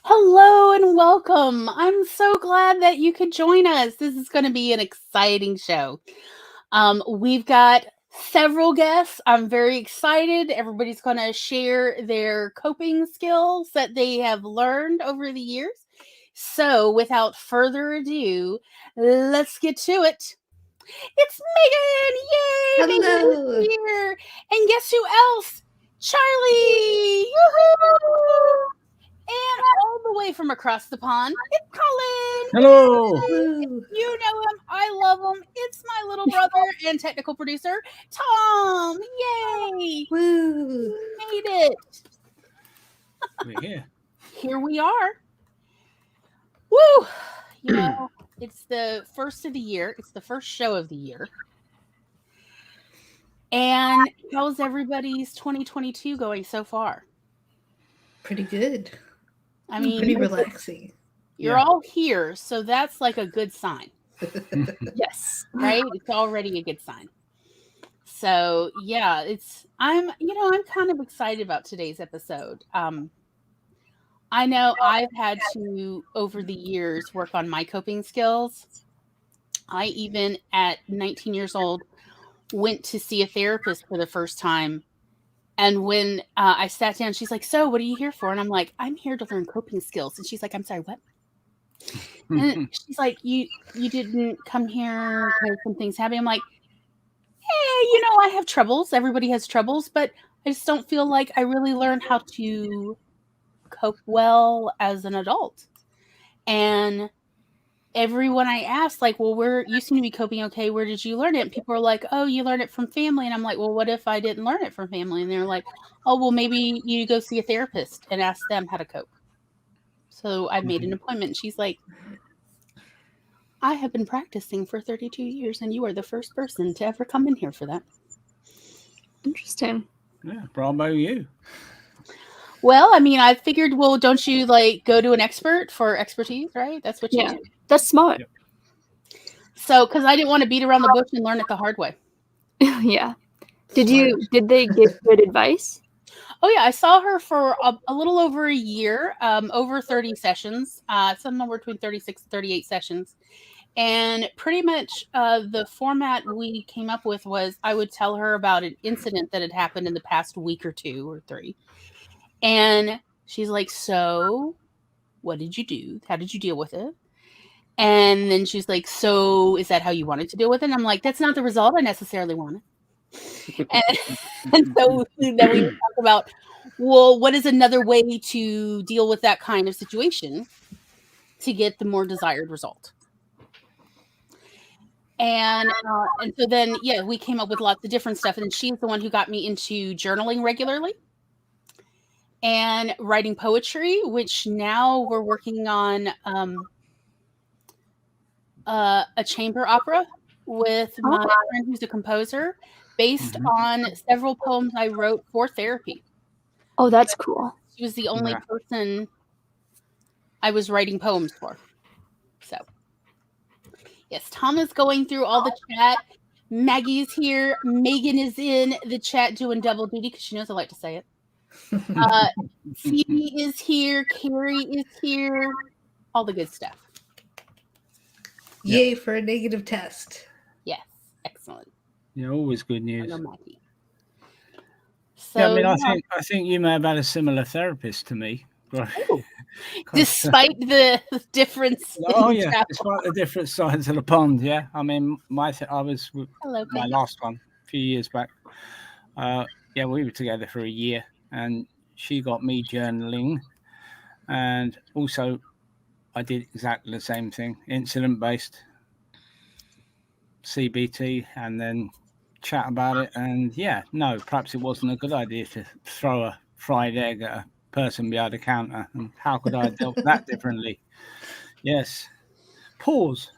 Hello and welcome. I'm so glad that you could join us. This is going to be an exciting show. We've got several guests. I'm very excited. Everybody's going to share their coping skills that they have learned over the years. So, without further ado, let's get to it. It's Megan! Yay! Megan Hello. is here. And guess who else? Charlie! Yoo-hoo! And all the way from across the pond, it's Colin. Hello. Woo. You know him. I love him. It's my little brother and technical producer, Tom. Yay! Woo. We made it. We're here. Here we are. Woo! You know, it's the first of the year. It's the first show of the year. And how's everybody's 2022 going so far? Pretty good. I mean, Pretty relaxing. you're Yeah. all here, so that's like a good sign. Yes. Right? It's already a good sign. So yeah, I'm kind of excited about today's episode. I know I've had to over the years work on my coping skills. I even at 19 years old went to see a therapist for the first time. And when I sat down, she's like, "So, what are you here for?" And I'm like, "I'm here to learn coping skills." And she's like, "I'm sorry, what?" And she's like, "You didn't come here because something's happening." I'm like, "Hey, I have troubles. Everybody has troubles, but I just don't feel like I really learned how to cope well as an adult." And everyone I asked, like, "Well, you seem to be coping okay. Where did you learn it?" And people are like, "Oh, you learned it from family." And I'm like, "Well, what if I didn't learn it from family?" And they're like, "Oh, well, maybe you go see a therapist and ask them how to cope." So I made an appointment. And she's like, "I have been practicing for 32 years, and you are the first person to ever come in here for that." Interesting. Yeah, bravo you. Well, I mean, I figured, well, don't you go to an expert for expertise, right? That's what you Yeah. do. That's smart. Yep. So, because I didn't want to beat around the bush and learn it the hard way. Yeah. Did they give good advice? Oh, yeah. I saw her for a little over a year, over 30 sessions, somewhere between 36 and 38 sessions. And pretty much the format we came up with was I would tell her about an incident that had happened in the past week or 2 or 3. And she's like, "So, what did you do? How did you deal with it?" And then she's like, "So, is that how you wanted to deal with it?" And I'm like, "That's not the result I necessarily wanted." And so then we talk about, well, what is another way to deal with that kind of situation to get the more desired result? And so then, yeah, we came up with lots of different stuff. And she's the one who got me into journaling regularly and writing poetry, which now we're working on a chamber opera with my friend who's a composer based on several poems I wrote for therapy. Oh, that's cool. She was the only Yeah. person I was writing poems for. So, yes, Tom is going through all the chat. Maggie's here. Megan is in the chat doing double duty because she knows I like to say it. Phoebe is here. Carrie is here. All the good stuff. Yay for a negative test. Yes, excellent. Yeah, always good I news. know Maggie. So, Yeah, I mean, I think you may have had a similar therapist to me. Ooh. Despite the difference. Oh in yeah, travel. despite the different sides of the pond. Yeah, I mean, I was with Hello, my baby. last one a few years back. Yeah, we were together for a year, and she got me journaling, and also I did exactly the same thing, incident based, CBT, and then chat about it. And yeah, no, perhaps it wasn't a good idea to throw a fried egg at a person behind the counter. And how could I have dealt with that differently? Yes. Pause.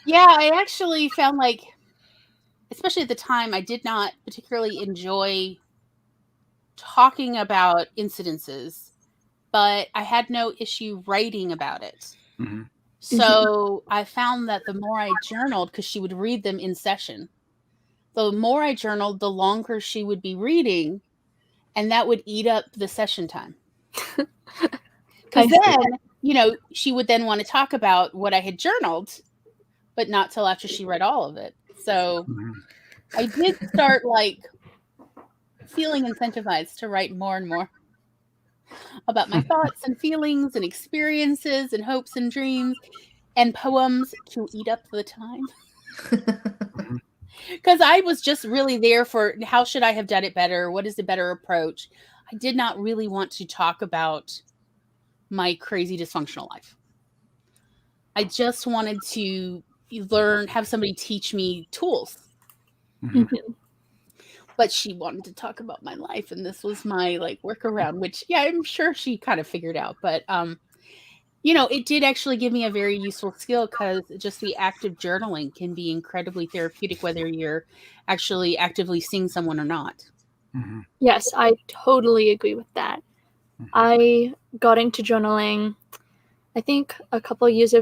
Yeah, I actually found especially at the time, I did not particularly enjoy talking about incidences, but I had no issue writing about it. Mm-hmm. So I found that the more I journaled, because she would read them in session, the more I journaled, the longer she would be reading. and that would eat up the session time. I Because see. then, you know, she would then want to talk about what I had journaled, but not till after she read all of it. So I did start like feeling incentivized to write more and more about my thoughts and feelings and experiences and hopes and dreams and poems to eat up the time. Because I was just really there for how should I have done it better? What is the better approach? I did not really want to talk about my crazy dysfunctional life. I just wanted to learn, have somebody teach me tools. Mhm. But she wanted to talk about my life, and this was my like workaround, which yeah, I'm sure she kind of figured out. But you know, it did actually give me a very useful skill because just the act of journaling can be incredibly therapeutic, whether you're actually actively seeing someone or not. Yes, I totally agree with that. I got into journaling, I think, a couple of years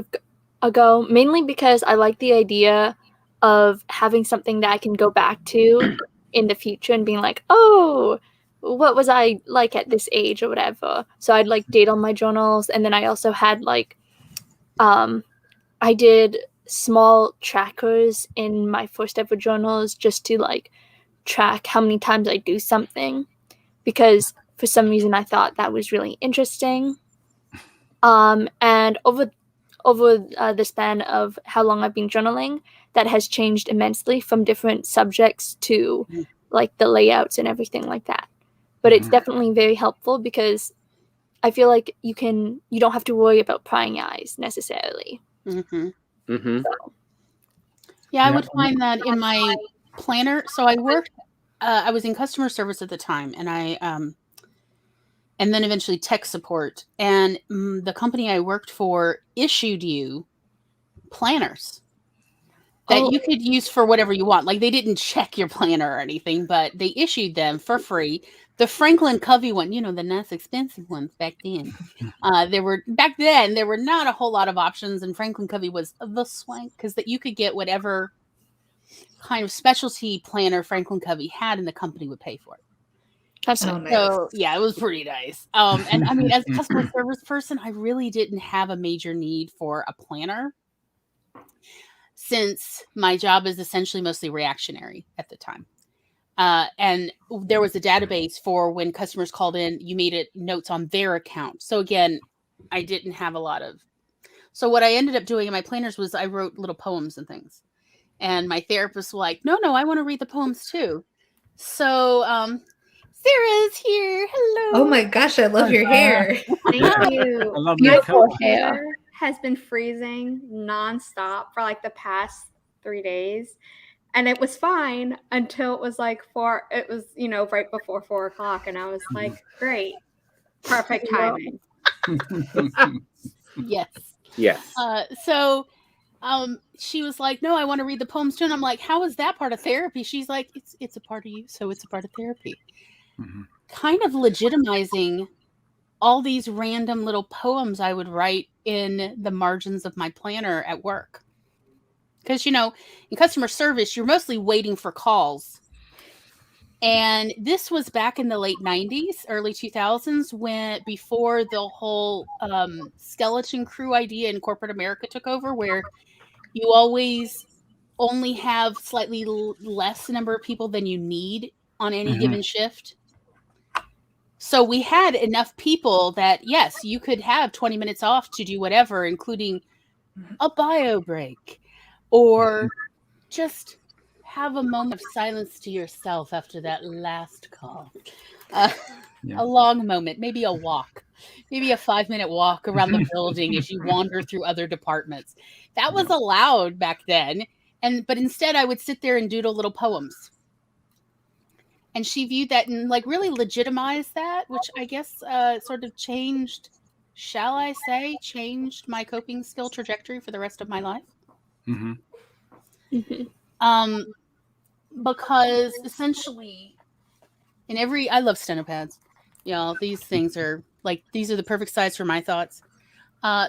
ago, mainly because I like the idea of having something that I can go back to in the future and being like, oh, what was I like at this age or whatever. So I'd like date on my journals, and then I also had like I did small trackers in my first ever journals just to like track how many times I do something, because for some reason I thought that was really interesting. And over the span of how long I've been journaling, that has changed immensely from different subjects to like the layouts and everything like that. But it's definitely very helpful because I feel like you don't have to worry about prying eyes necessarily. Mm-hmm. Mm-hmm. So, Yeah, I Yeah. would find that in my planner. So I worked, I was in customer service at the time, and and then eventually tech support. And the company I worked for issued you planners that Oh. you could use for whatever you want. Like they didn't check your planner or anything, but they issued them for free. The Franklin Covey one, you know, the nice expensive ones back then. There were not a whole lot of options, and Franklin Covey was the swank because that you could get whatever kind of specialty planner Franklin Covey had, and the company would pay for it. That's Oh, nice. nice. So yeah, it was pretty nice. And I mean, as a customer service person, I really didn't have a major need for a planner since my job is essentially mostly reactionary at the time. And there was a database for when customers called in, you made it notes on their account. So again, I didn't have a lot of. So what I ended up doing in my planners was I wrote little poems and things. And my therapist was like, no, I want to read the poems too. So Sarah's here. Hello. Oh my gosh, I love your hair. Thank you. I love My that Beautiful coat. hair. hair has been freezing nonstop for like the past 3 days. And it was fine until it was like it was, right before 4:00. And I was like, great, perfect timing. Yes. Yes. So she was like, no, I want to read the poems too. And I'm like, how is that part of therapy? She's like, it's a part of you, so it's a part of therapy. Kind of legitimizing all these random little poems I would write in the margins of my planner at work. Because, in customer service, you're mostly waiting for calls. And this was back in the late 90s, early 2000s, before the whole skeleton crew idea in corporate America took over, where you always only have slightly less number of people than you need on any given shift. So we had enough people that, yes, you could have 20 minutes off to do whatever, including a bio break or just have a moment of silence to yourself after that last call. A long moment, maybe a walk, maybe a 5-minute walk around the building as you wander through other departments. That was allowed back then. But instead I would sit there and doodle little poems. And she viewed that and like really legitimized that, which I guess sort of changed my coping skill trajectory for the rest of my life. Because essentially I love steno pads. Y'all, these things are like, these are the perfect size for my thoughts. I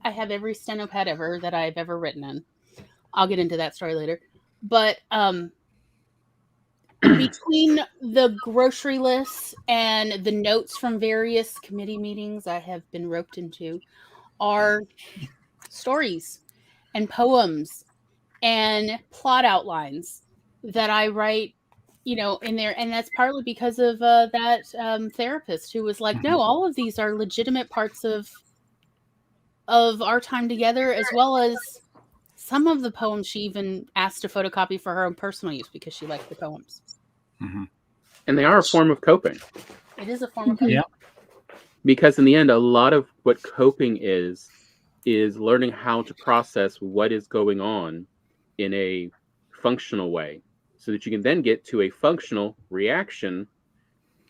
have every steno pad ever that I've ever written in. I'll get into that story later. But between the grocery lists and the notes from various committee meetings I have been roped into are stories and poems and plot outlines that I write, in there. And that's partly because of that therapist who was like, no, all of these are legitimate parts of our time together, as well as some of the poems she even asked to photocopy for her own personal use because she liked the poems. And they are a form of coping. It is a form of coping. Yeah. Because in the end, a lot of what coping is learning how to process what is going on in a functional way so that you can then get to a functional reaction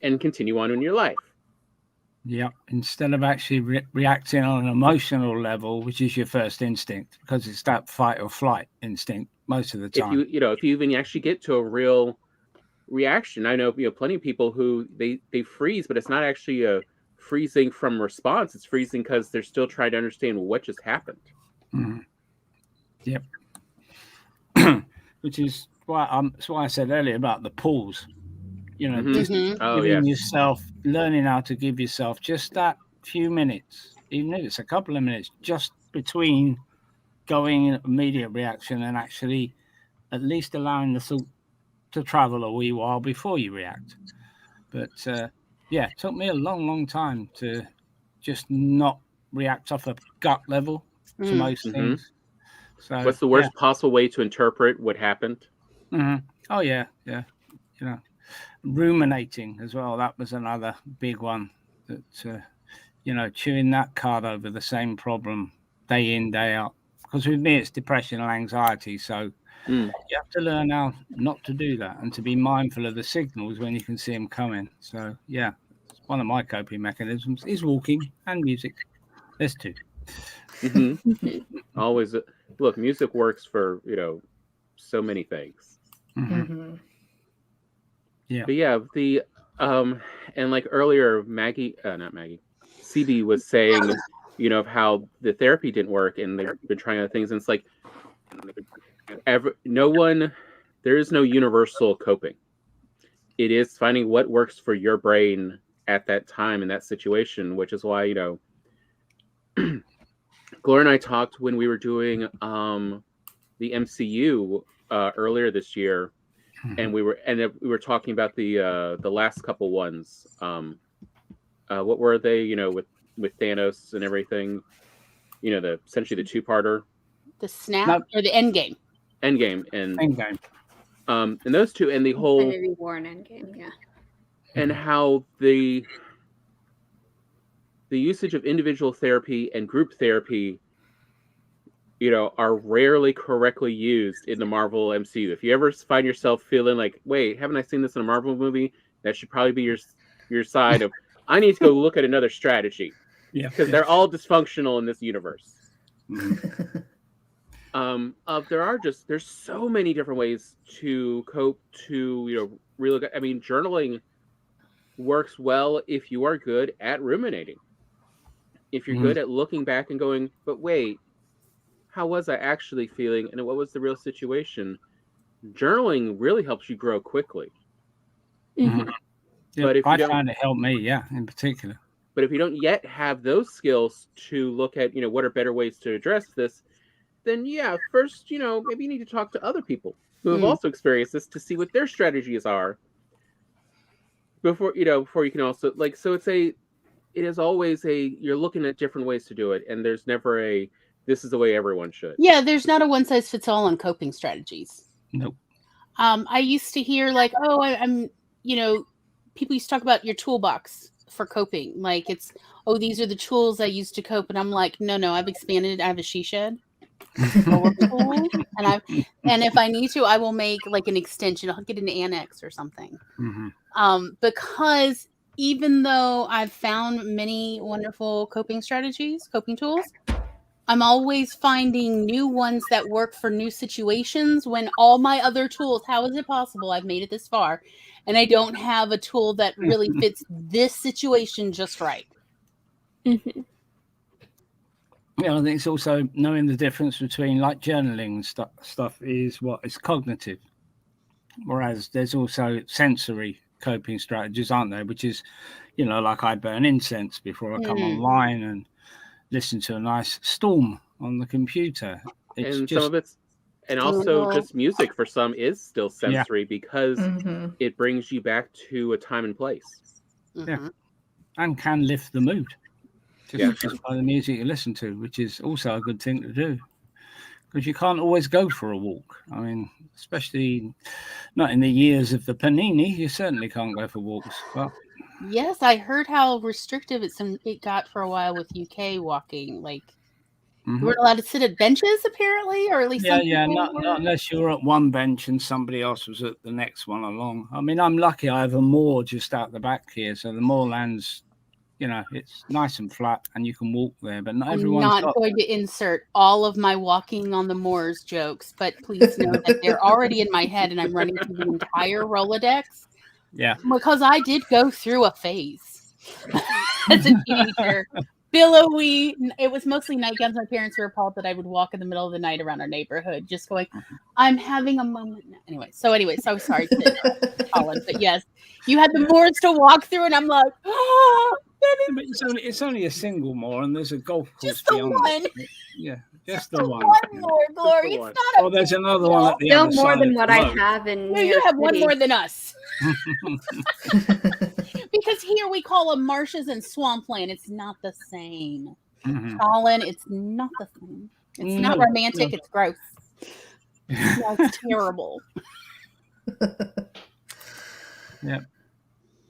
and continue on in your life. Yeah, instead of actually reacting on an emotional level, which is your first instinct, because it's that fight or flight instinct most of the time. If you even actually get to a real reaction, I know plenty of people who they freeze, but it's not actually a freezing from response. It's freezing because they're still trying to understand what just happened. Yep. Which is why I said earlier about the pause. Just giving yourself, learning how to give yourself just that few minutes, even if it's a couple of minutes, just between going in immediate reaction and actually at least allowing the thought to travel a wee while before you react. But it took me a long, long time to just not react off a gut level to most things. So, what's the worst possible way to interpret what happened? Oh yeah. Ruminating as well. That was another big one. That chewing that card over the same problem day in, day out. Because with me, it's depression and anxiety. So you have to learn how not to do that and to be mindful of the signals when you can see them coming. So one of my coping mechanisms is walking and music. There's two. Always look. Music works for so many things. Yeah. But the and like earlier, CB was saying, of how the therapy didn't work and they've been trying other things, and it's like there is no universal coping. It is finding what works for your brain at that time in that situation, which is why Gloria and I talked when we were doing the MCU earlier this year. And we were talking about the last couple ones. What were they? With Thanos and everything. Essentially the two-parter. The snap or the Endgame. Endgame. And those two, and the whole Infinity War and Endgame, yeah. And how the usage of individual therapy and group therapy, are rarely correctly used in the Marvel MCU. If you ever find yourself feeling like, wait, haven't I seen this in a Marvel movie? That should probably be your side of, I need to go look at another strategy. Because they're all dysfunctional in this universe. There's so many different ways to cope, to, really, journaling works well if you are good at ruminating. If you're good at looking back and going, but wait, how was I actually feeling, and what was the real situation? Journaling really helps you grow quickly. But if I found it helped me, in particular. But if you don't yet have those skills to look at, what are better ways to address this, then first, maybe you need to talk to other people who have also experienced this to see what their strategies are before you can also so it is always you're looking at different ways to do it, and there's never this is the way everyone should. Yeah, there's not a one size fits all on coping strategies. Nope. I used to hear I'm people used to talk about your toolbox for coping. Like it's, these are the tools I use to cope. And I'm like, no, I've expanded. I have a she shed. Tool, and if I need to, I will make like an extension. I'll get an annex or something. Because even though I've found many wonderful coping tools, I'm always finding new ones that work for new situations when all my other tools, how is it possible I've made it this far and I don't have a tool that really fits this situation just right? I think it's also knowing the difference between like journaling stuff is what is cognitive. Whereas there's also sensory coping strategies, aren't there? Which is, like I burn incense before I come online and listen to a nice storm on the computer. It's and just, some of it's, and also just music for some is still sensory because it brings you back to a time and place. Yeah, and can lift the mood just by the music you listen to, which is also a good thing to do. Because you can't always go for a walk. I mean, especially not in the years of the panini, you certainly can't go for walks. But yes, I heard how restrictive it got for a while with UK walking. Like, you weren't allowed to sit at benches, apparently, or at least not unless you were at one bench and somebody else was at the next one along. I mean, I'm lucky I have a moor just out the back here, so the moorland's, it's nice and flat and you can walk there, but not everyone's I'm not going to insert all of my walking on the moors jokes, but please know that they're already in my head and I'm running through the entire Rolodex. Yeah. Because I did go through a phase as a teenager. Billowy. It was mostly nightgowns. My parents were appalled that I would walk in the middle of the night around our neighborhood, just going, I'm having a moment now. Anyway, so sorry to Colin, but yes, you had the moors to walk through, and I'm like, but it's only a single moor, and there's a golf course just the beyond one. it. Yeah, just the one. One more, Glory. It's not Oh, there's another one at the Still other more side than of what the I road. have in No, New you York have one City. more than us. Because here we call them marshes and swampland. It's not the same. Colin, it's not the same. It's not romantic. It's gross. It smells terrible. Yep.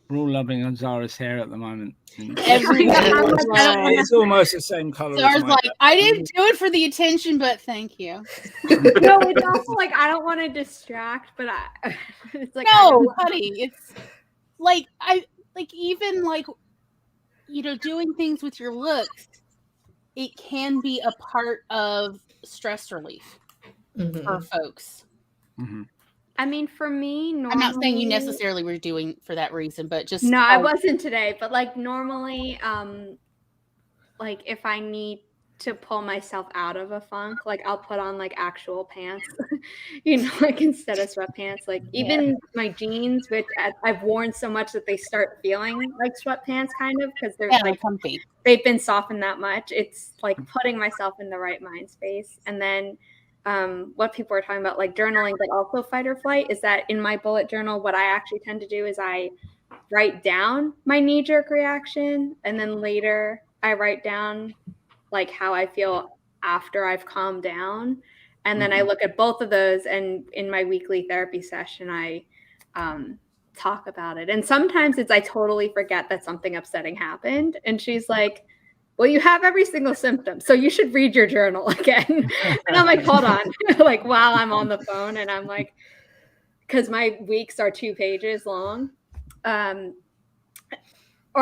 We're all loving on Zara's hair at the moment. It's almost the same color. Zara's like, I didn't do it for the attention, but thank you. No, it's also like I don't want to distract, but it's like no, honey, it's like even doing things with your looks. It can be a part of stress relief for folks. I mean, for me, normally, I'm not saying you necessarily were doing for that reason, but just no, I wasn't today. But like normally, like if I need to pull myself out of a funk, like I'll put on like actual pants, like instead of sweatpants. Like even my jeans, which I've worn so much that they start feeling like sweatpants, kind of, because they're like comfy. They've been softened that much. It's like putting myself in the right mind space. And then what people are talking about, like journaling, but also fight or flight, is that in my bullet journal, what I actually tend to do is I write down my knee-jerk reaction, and then later I write down like how I feel after I've calmed down. And then I look at both of those, and in my weekly therapy session, I talk about it. And sometimes I totally forget that something upsetting happened. And she's like, well, you have every single symptom, so you should read your journal again. And I'm like, hold on, like while I'm on the phone, and I'm like, because my weeks are 2 pages long. Or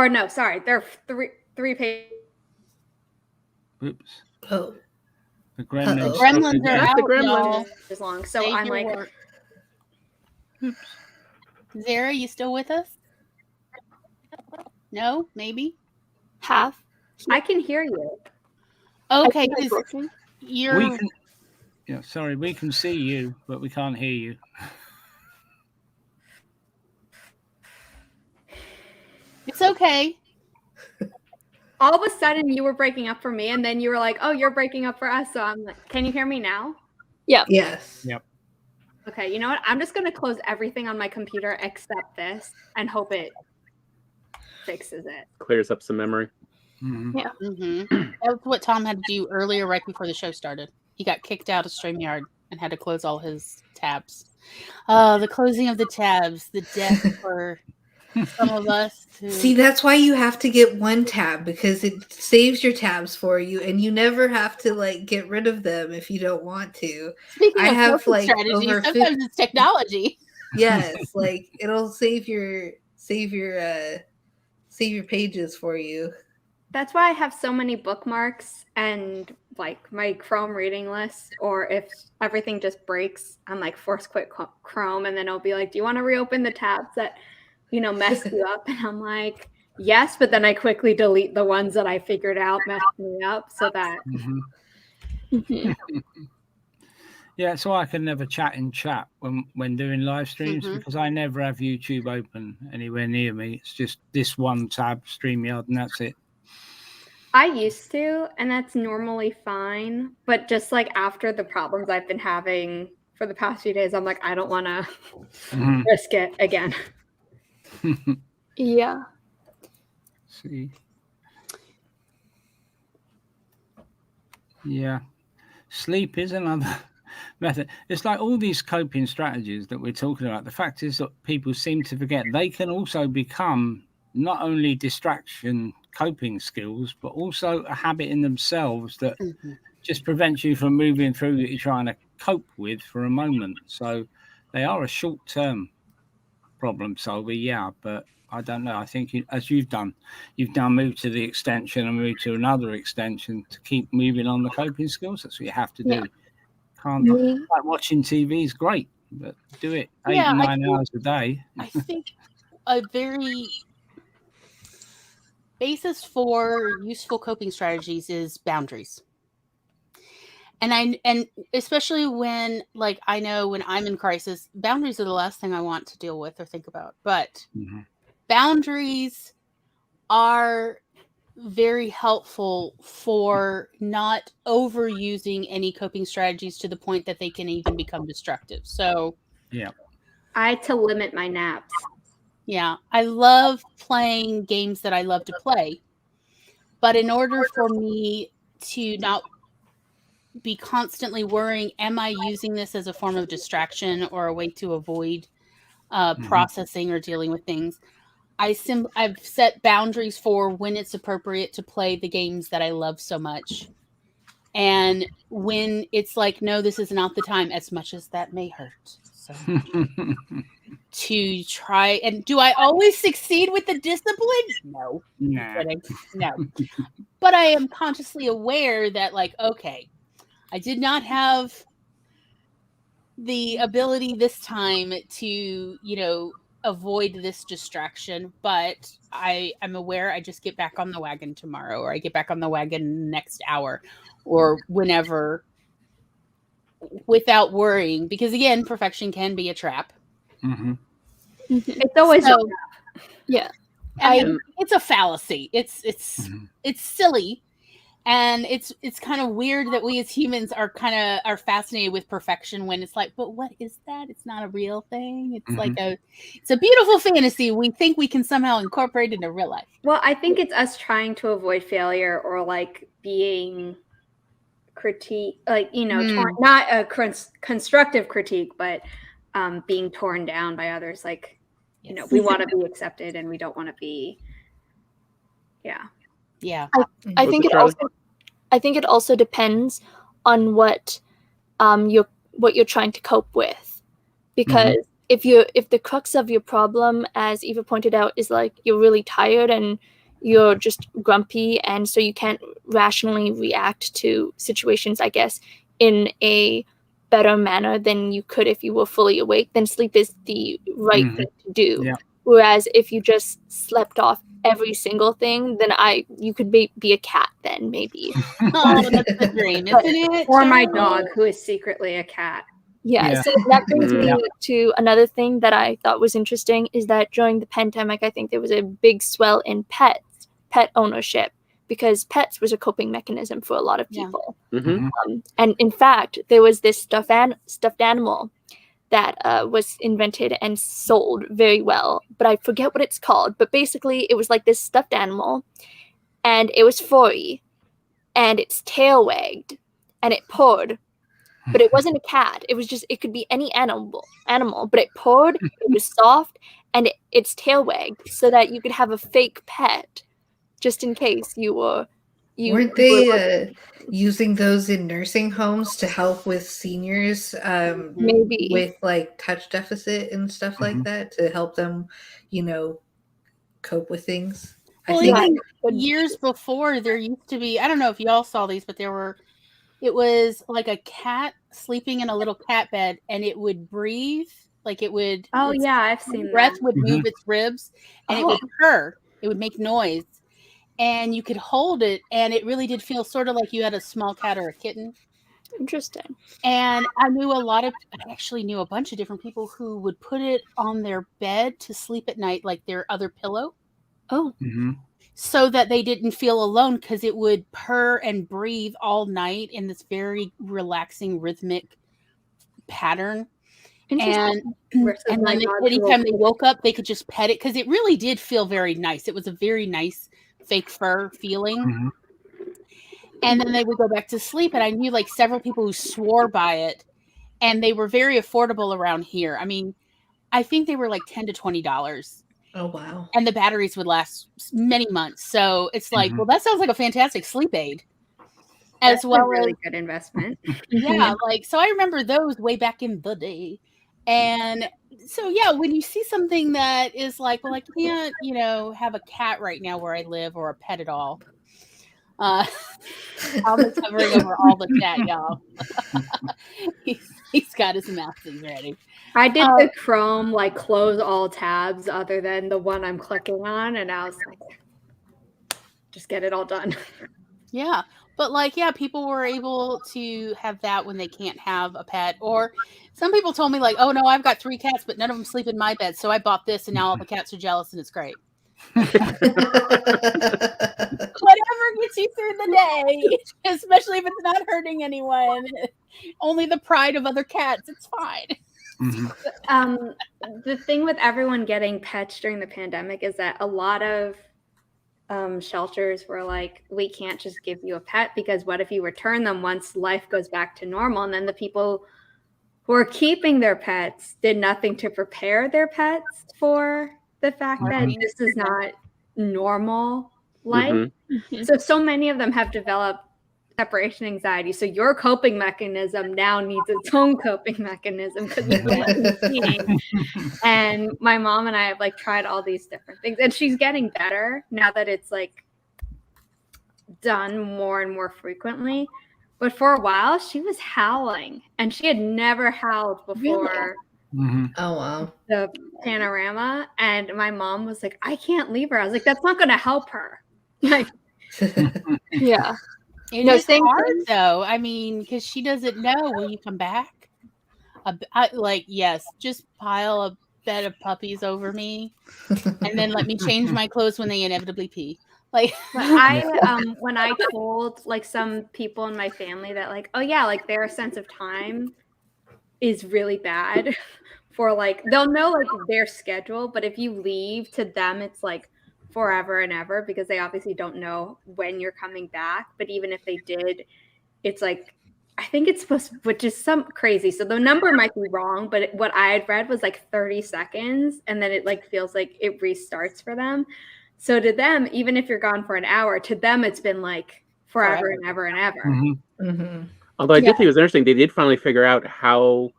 no, sorry, they're three pages. Oops. Oh. The gremlins. The gremlins are out, The gremlins y'all. is long. So Save I'm your like, work. Zara, you still with us? No, maybe. Half. I can hear you. Okay, I think I'm 'cause broken. you're. We can see you, but we can't hear you. It's okay. All of a sudden, you were breaking up for me, and then you were like, "Oh, you're breaking up for us." So I'm like, "Can you hear me now?" Yeah. Yes. Yep. Okay. You know what? I'm just gonna close everything on my computer except this, and hope it fixes it. Clears up some memory. That's what Tom had to do earlier, right before the show started. He got kicked out of StreamYard and had to close all his tabs. The closing of the tabs, the death for some of us. See, that's why you have to get one tab, because it saves your tabs for you, and you never have to like get rid of them if you don't want to. Speaking I of have coping like strategies, over sometimes it's technology. Yes, like it'll save your pages for you. That's why I have so many bookmarks and like my Chrome reading list. Or if everything just breaks, I'm like force quit Chrome, and then it'll be like, "Do you want to reopen the tabs that messed you up?" And I'm like, yes, but then I quickly delete the ones that I figured out messed me up, so that Yeah, so I can never chat in chat when doing live streams Mhm. because I never have YouTube open anywhere near me. It's just this one tab, StreamYard, and that's it. I used to, and that's normally fine. But just like after the problems I've been having for the past few days, I'm like, I don't want to Mhm. risk it again. Yeah. See. Yeah. Sleep is another method. It's like all these coping strategies that we're talking about. The fact is that people seem to forget they can also become not only distraction coping skills, but also a habit in themselves that Mhm. just prevents you from moving through that you're trying to cope with for a moment. So they are a short-term problem solver, yeah, but I don't know. I think as you've now moved to the extension and moved to another extension to keep moving on the coping skills. That's what you have to do. Yeah. Can't Me, like watching TV is great, but do it 8 Yeah, and I 9 think hours a day. I think a very basis for useful coping strategies is boundaries. And especially when, like, I know when I'm in crisis, boundaries are the last thing I want to deal with or think about. But Mhm. boundaries are very helpful for not overusing any coping strategies to the point that they can even become destructive. So, Yeah. I had to limit my naps. yeah, I love playing games that I love to play. But in order for me to not be constantly worrying, am I using this as a form of distraction or a way to avoid processing or dealing with things? I've set boundaries for when it's appropriate to play the games that I love so much. And when it's like, no, this is not the time, as much as that may hurt. So to try, and do I always succeed with the discipline? No. Nah. Kidding. No. But I am consciously aware that, like, okay, I did not have the ability this time to, avoid this distraction, but I'm aware I just get back on the wagon tomorrow, or I get back on the wagon next hour, or whenever, without worrying, because again, perfection can be a trap. Mhm. It's always So, yeah. I mean, it's a fallacy. It's silly. And it's kind of weird that we as humans are fascinated with perfection when it's like, but what is that? It's not a real thing. It's like it's a beautiful fantasy we think we can somehow incorporate into real life. well, I think it's us trying to avoid failure or like being critique, like not a constructive critique, but being torn down by others. Like we want to be accepted and we don't want to be. Yeah. I think it also depends on what you're trying to cope with, because if the crux of your problem, as Eva pointed out, is like you're really tired and you're just grumpy, and so you can't rationally react to situations, I guess, in a better manner than you could if you were fully awake, then sleep is the right thing to do. Yeah. Whereas if you just slept off every single thing, then you could be a cat then, maybe. Oh, that's the dream, isn't it? Or my dog, who is secretly a cat. Yeah, so that brings me to another thing that I thought was interesting, is that during the pandemic, I think there was a big swell in pet ownership, because pets was a coping mechanism for a lot of people. And in fact, there was this stuffed animal that was invented and sold very well, but I forget what it's called. But basically, it was like this stuffed animal, and it was furry, and its tail wagged, and it purred. But it wasn't a cat. It was just, it could be any animal, but it purred, it was soft, and its tail wagged, so that you could have a fake pet, just in case Weren't they using those in nursing homes to help with seniors maybe with like touch deficit and stuff like that, to help them, cope with things? Well, even years before, there used to be, I don't know if y'all saw these, but it was like a cat sleeping in a little cat bed, and it would breathe, like it would. Oh yeah, I've seen breath that. would move its ribs, and it would purr. It would make noise, and you could hold it, and it really did feel sort of like you had a small cat or a kitten. Interesting. And I actually knew a bunch of different people who would put it on their bed to sleep at night, like their other pillow. Oh. Mm-hmm. So that they didn't feel alone, because it would purr and breathe all night in this very relaxing rhythmic pattern. And then anytime they woke up, they could just pet it, because it really did feel very nice. It was a very nice fake fur feeling. Mm-hmm. And then they would go back to sleep. And I knew like several people who swore by it, and they were very affordable around here. I mean, I think they were like $10 to $20. Oh, wow. And the batteries would last many months. So it's like, well, that sounds like a fantastic sleep aid. That's a really good investment. Yeah, like, so I remember those way back in the day. And so, yeah, when you see something that is like, well, I can't, have a cat right now where I live, or a pet at all. I'm covering over all the chat, y'all. He's got his mouthpiece ready. I did the Chrome, like, close all tabs other than the one I'm clicking on, and I was like, just get it all done. Yeah. But like, yeah, people were able to have that when they can't have a pet. Or some people told me like, oh no, I've got 3 cats, but none of them sleep in my bed. So I bought this, and now all the cats are jealous, and it's great. Whatever gets you through the day, especially if it's not hurting anyone. Only the pride of other cats. It's fine. Mm-hmm. The thing with everyone getting pets during the pandemic is that a lot of shelters were like, we can't just give you a pet, because what if you return them once life goes back to normal? And then the people who are keeping their pets did nothing to prepare their pets for the fact that this is not normal life. So many of them have developed separation anxiety. So your coping mechanism now needs its own coping mechanism, because it's what you're seeing. And my mom and I have like tried all these different things, and she's getting better now that it's like done more and more frequently. But for a while she was howling, and she had never howled before. Really? Oh, wow. The panorama. And my mom was like, I can't leave her. I was like, that's not going to help her. Like, yeah. It's hard though. I mean, because she doesn't know when you come back. Yes, just pile a bed of puppies over me, and then let me change my clothes when they inevitably pee. Like, when I told like some people in my family that like, oh yeah, like their sense of time is really bad for like, they'll know like their schedule, but if you leave, to them it's like forever and ever, because they obviously don't know when you're coming back. But even if they did, it's like, I think it's supposed to, which is some crazy. So the number might be wrong, but what I had read was like 30 seconds, and then it like feels like it restarts for them. So to them, even if you're gone for an hour, to them it's been like forever and ever and ever. Although I did think it was interesting, they did finally figure out how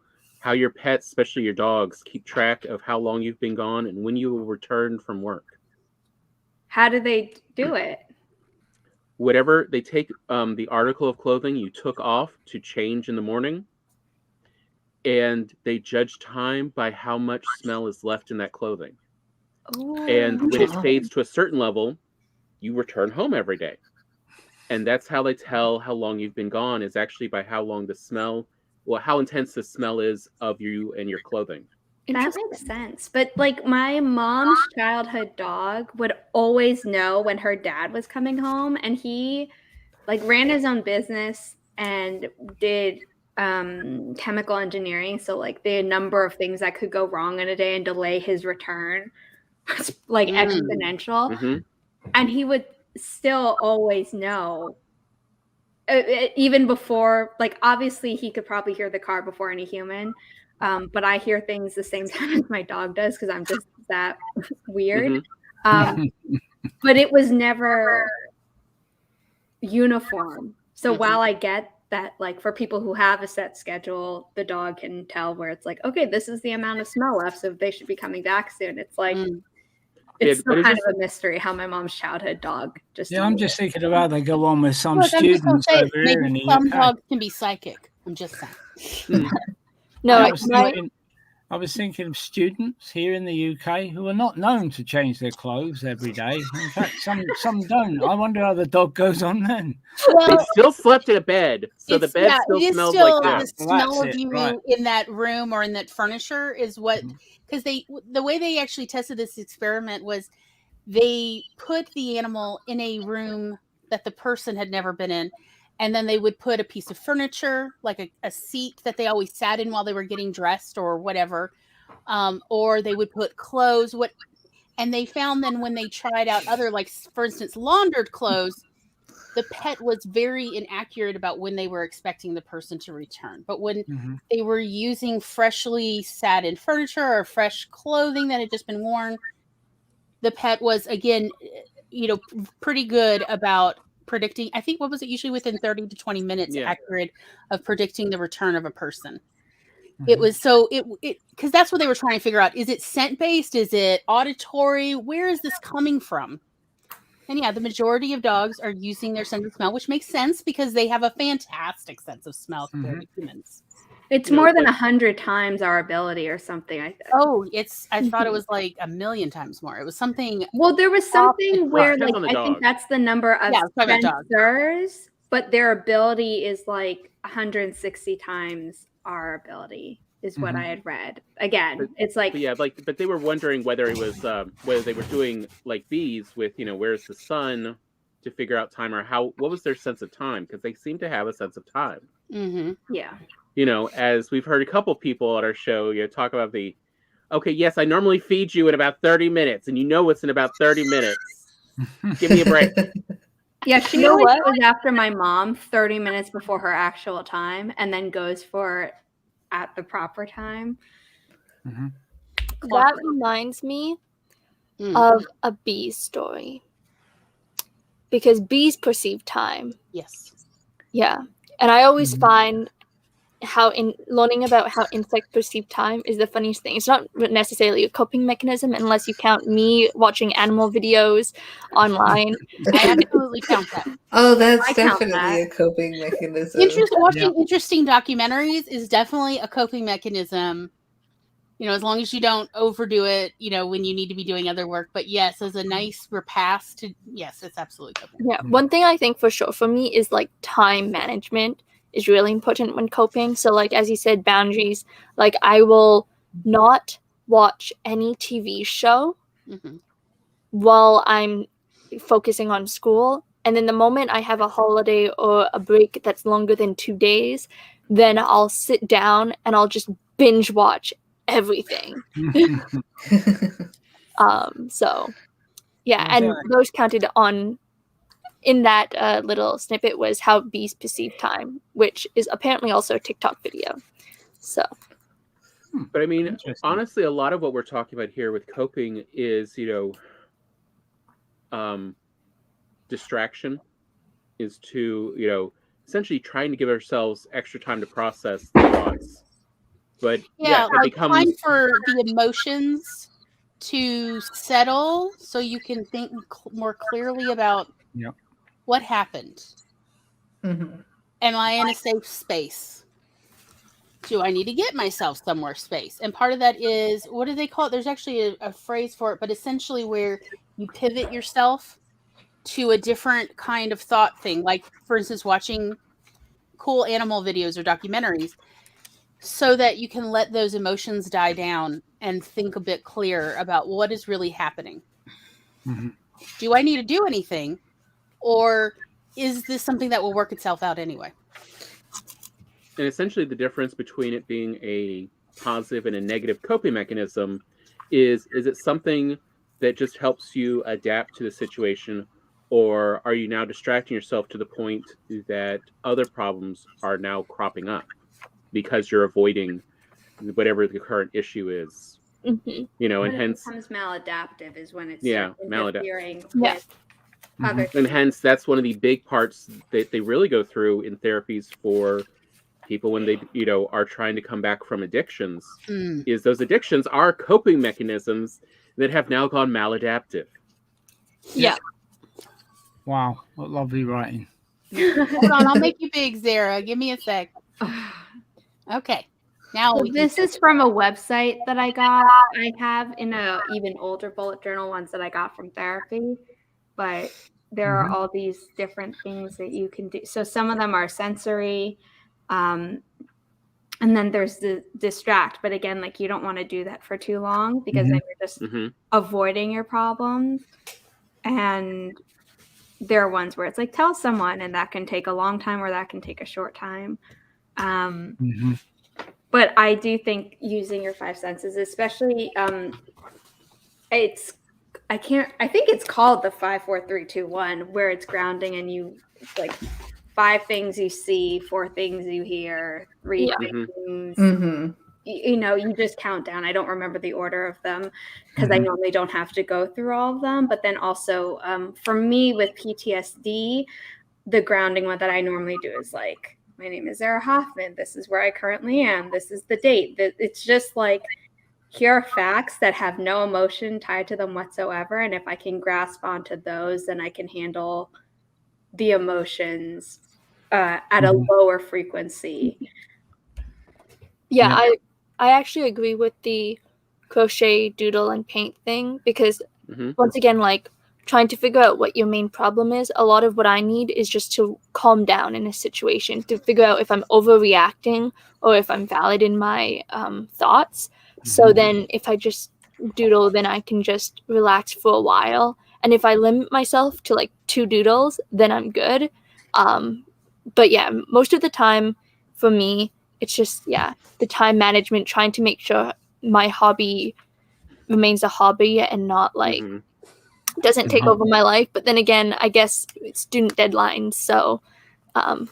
your pets, especially your dogs, keep track of how long you've been gone and when you will return from work. How do they do it? Whatever, they take the article of clothing you took off to change in the morning, and they judge time by how much smell is left in that clothing. And when it fades to a certain level, you return home every day. And that's how they tell how long you've been gone, is actually by how long the smell, how intense the smell is of you and your clothing. That makes sense. But like my mom's childhood dog would always know when her dad was coming home, and he like ran his own business and did chemical engineering. So like the number of things that could go wrong in a day and delay his return was like exponential. And he would still always know, even before, like obviously he could probably hear the car before any human. But I hear things the same time as my dog does, because I'm just that weird. But it was never uniform. So while I get that, like for people who have a set schedule, the dog can tell where it's like, okay, this is the amount of smell left, so they should be coming back soon. It's like, it's still kind of a mystery how my mom's childhood dog just. Yeah, I'm just thinking about they go on with some students over here in the some UK. dogs can be psychic. I'm just saying. No, I was thinking of students here in the UK who are not known to change their clothes every day. In fact, some don't. I wonder how the dog goes on then. They Well, still slept in a bed, so the bed still it is smells still like them. the Well, that's smell of it, you right. in that room or in that furniture is what, Mhm. because the way they actually tested this experiment was they put the animal in a room that the person had never been in, and then they would put a piece of furniture, like a seat that they always sat in while they were getting dressed or whatever, or they would put clothes. And they found then when they tried out other, like for instance, laundered clothes, the pet was very inaccurate about when they were expecting the person to return. But when Mhm. they were using freshly sat in furniture or fresh clothing that had just been worn, the pet was, again, pretty good about predicting. I think, what was it, usually within 30 to 20 minutes Yeah. accurate of predicting the return of a person. Mhm. It was so it because that's what they were trying to figure out. Is it scent based? Is it auditory? Where is this coming from? And yeah, the majority of dogs are using their sense of smell, which makes sense because they have a fantastic sense of smell compared to humans. It's You know, more than like- 100 times our ability or something. I think. Oh, I thought it was like 1,000,000 times more. It was something. Well, there was something where, depends like, on the I dog. think that's the number of Yeah, I was talking about dogs. sensors, but their ability is like 160 times our ability, is what Mhm. I had read. Again, it's like, But yeah, but they were wondering whether it was whether they were doing like bees with, where's the sun to figure out time, or what was their sense of time, because they seem to have a sense of time. Mm-hmm. yeah. As we've heard a couple people at our show, talk about okay, yes, I normally feed you in about 30 minutes, and it's in about 30 minutes. Give me a break. Yeah, she You know always what? goes after my mom 30 minutes before her actual time and then goes for it at the proper time. Mhm. That reminds me Mm. of a bee story. Because bees perceive time. Yes. Yeah. And I always Mhm. find learning about how insects perceive time is the funniest thing. It's not necessarily a coping mechanism unless you count me watching animal videos online. I absolutely count that. Oh, that's I count definitely that. a coping mechanism. Watching interesting documentaries is definitely a coping mechanism. As long as you don't overdo it, when you need to be doing other work. But yes, as a nice repast yes, it's absolutely coping. Yeah. One thing I think for sure for me is like time management is really important when coping. So like, as you said, boundaries. Like I will not watch any TV show Mm-hmm. while I'm focusing on school. And then the moment I have a holiday or a break that's longer than 2 days, then I'll sit down and I'll just binge watch everything. So yeah, and those counted on in that little snippet was how bees perceive time, which is apparently also a TikTok video. So But I mean, Interesting. honestly, a lot of what we're talking about here with coping is, distraction, is to, essentially trying to give ourselves extra time to process the thoughts. But Yeah, it like becomes time for the emotions to settle so you can think more clearly about Yep. what happened. Mhm. Am I in a safe space? Do I need to get myself somewhere space? And part of that is, what do they call it? There's actually a phrase for it, but essentially where you pivot yourself to a different kind of thought thing. Like, for instance, watching cool animal videos or documentaries, so that you can let those emotions die down and think a bit clearer about what is really happening. Mhm. Do I need to do anything? Or is this something that will work itself out anyway? And essentially the difference between it being a positive and a negative coping mechanism is it something that just helps you adapt to the situation, or are you now distracting yourself to the point that other problems are now cropping up because you're avoiding whatever the current issue is? mhm. And When hence it becomes maladaptive is when it's maladaptive. interfering Yeah. with other And things. hence that's one of the big parts that they really go through in therapies for people when they are trying to come back from addictions, is those addictions are coping mechanisms that have now gone maladaptive. Yeah. Wow, what lovely writing. Hold on, I'll make you big, Zara. Give me a sec. Okay. Now So we can this is from a website that I got. I have in a even older bullet journal ones that I got from therapy, but there are all these different things that you can do. So some of them are sensory, and then there's the distract. But again, like you don't want to do that for too long because then you're just avoiding your problems. And there are ones where it's like tell someone, and that can take a long time or that can take a short time. But I do think using your 5 senses, especially, I think it's called the 5, 4, 3, 2, 1, where it's grounding and you like 5 things you see, 4 things you hear, 3 things. You know, you just count down. I don't remember the order of them because I normally don't have to go through all of them. But then also for me with PTSD, the grounding one that I normally do is like, my name is Sarah Hoffman. This is where I currently am. This is the date. It's just like, here are facts that have no emotion tied to them whatsoever. And if I can grasp onto those, then I can handle the emotions at a lower frequency. Yeah, I actually agree with the crochet, doodle, and paint thing because once again, like trying to figure out what your main problem is, a lot of what I need is just to calm down in a situation, to figure out if I'm overreacting or if I'm valid in my thoughts. So then if I just doodle, then I can just relax for a while. And if I limit myself to like 2 doodles, then I'm good. But yeah, most of the time for me, it's just, the time management, trying to make sure my hobby remains a hobby and not like doesn't take over my life. But then again, I guess it's student deadlines, so Although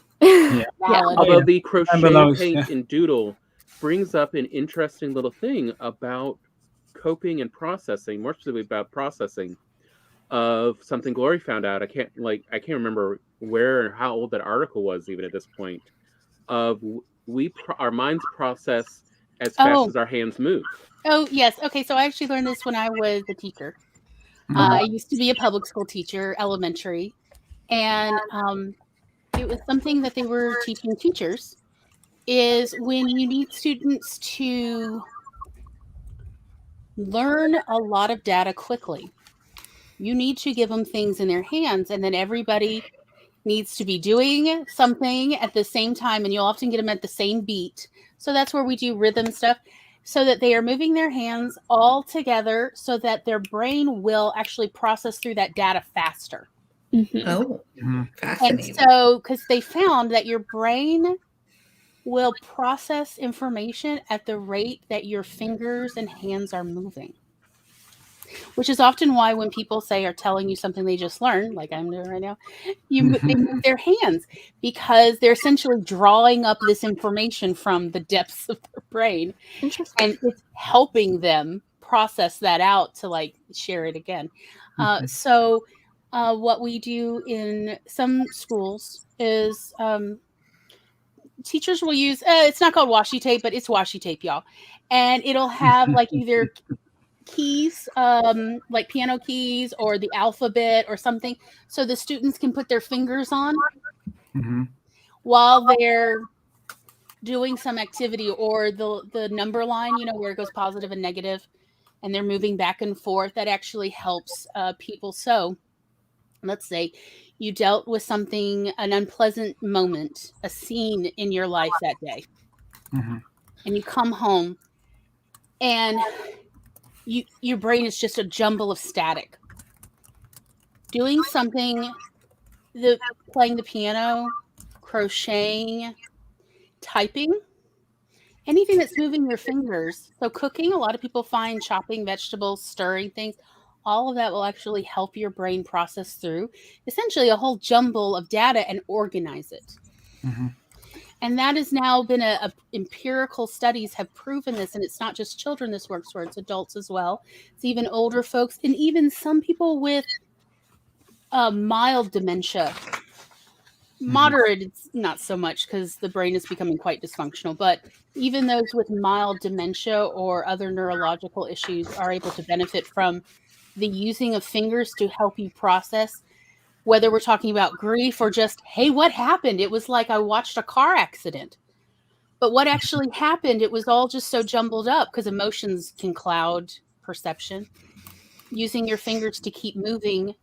the crochet, paint, and doodle brings up an interesting little thing about coping and processing, more specifically about processing of something Glory found out. I can't remember where or how old that article was even at this point. Of our minds process as fast as our hands move. Oh yes, okay. So I actually learned this when I was a teacher. I used to be a public school teacher, elementary, and it was something that they were teaching teachers. Is when you need students to learn a lot of data quickly, you need to give them things in their hands, and then everybody needs to be doing something at the same time, and you'll often get them at the same beat. So that's where we do rhythm stuff, so that they are moving their hands all together so that their brain will actually process through that data faster. Fascinating. And so, because they found that your brain will process information at the rate that your fingers and hands are moving, which is often why when people are telling you something they just learned, like I'm doing right now, they move their hands because they're essentially drawing up this information from the depths of their brain, and it's helping them process that out to like share it again. So what we do in some schools is teachers will use, it's not called washi tape, but it's washi tape, y'all. And it'll have like either keys, like piano keys or the alphabet or something. So the students can put their fingers on while they're doing some activity, or the number line, where it goes positive and negative, and they're moving back and forth. That actually helps people. So let's say you dealt with something, an unpleasant moment, a scene in your life that day, and you come home and your brain is just a jumble of static. Doing something, playing the piano, crocheting, typing, anything that's moving your fingers. So cooking, a lot of people find chopping vegetables, stirring things, all of that will actually help your brain process through essentially a whole jumble of data and organize it. And that has now been empirical studies have proven this, and it's not just children this works for, it's adults as well. It's even older folks, and even some people with mild dementia. Moderate, it's not so much because the brain is becoming quite dysfunctional, but even those with mild dementia or other neurological issues are able to benefit from the using of fingers to help you process, whether we're talking about grief or just, hey, what happened? It was like I watched a car accident. But what actually happened, it was all just so jumbled up because emotions can cloud perception. Using your fingers to keep moving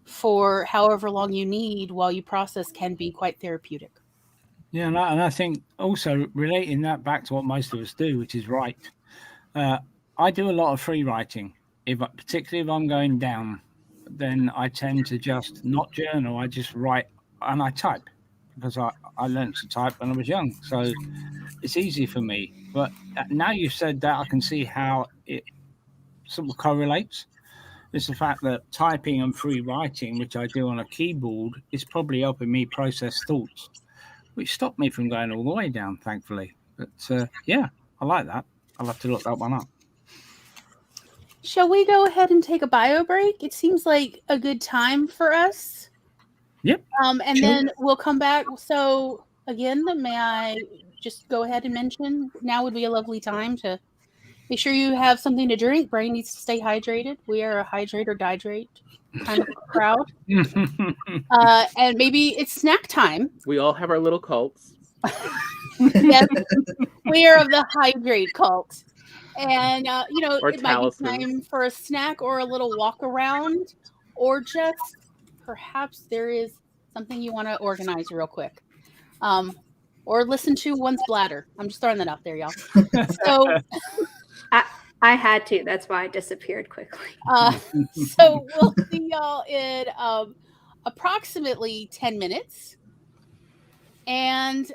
for however long you need while you process can be quite therapeutic. Yeah, and I think also relating that back to what most of us do, which is write. I do a lot of free writing. Particularly if I'm going down, then I tend to just not journal. I just write and I type, because I learned to type when I was young. So it's easy for me. But now you've said that, I can see how it sort of correlates. It's the fact that typing and free writing, which I do on a keyboard, is probably helping me process thoughts, which stopped me from going all the way down, thankfully. But yeah, I like that. I'll have to look that one up. Shall we go ahead and take a bio break? It seems like a good time for us. Yep. And then we'll come back. So again, may I just go ahead and mention, now would be a lovely time to make sure you have something to drink. Brain needs to stay hydrated. We are a hydrate or dihydrate kind of crowd. And maybe it's snack time. We all have our little cults. Yes, we are of the hydrate cult. And, Or it might be talismans. time for a snack or a little walk around, or just perhaps there is something you want to organize real quick. Or listen to one's bladder. I'm just throwing that out there, y'all. So I had to. That's why I disappeared quickly. so we'll see y'all in approximately 10 minutes. And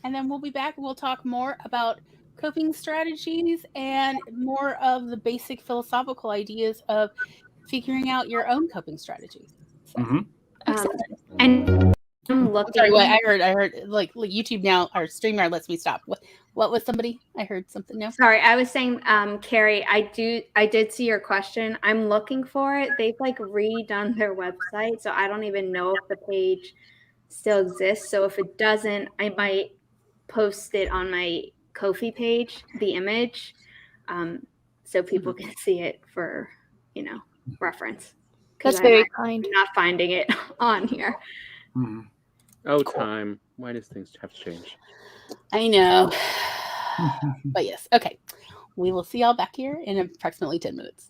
then we'll be back and we'll talk more about coping strategies and more of the basic philosophical ideas of figuring out your own coping strategies. So, And I'm looking. sorry, what I heard like YouTube now, or StreamYard lets me stop. What was somebody? I heard something now. Sorry, I was saying, Carrie, I did see your question. I'm looking for it. They've like redone their website, so I don't even know if the page still exists. So if it doesn't, I might post it on my Ko-fi page, the image, so people can see it for, reference. That's very kind. I'm not finding it on here. Oh, time. Why does things have to change? I know. But yes. Okay. We will see y'all back here in approximately 10 minutes.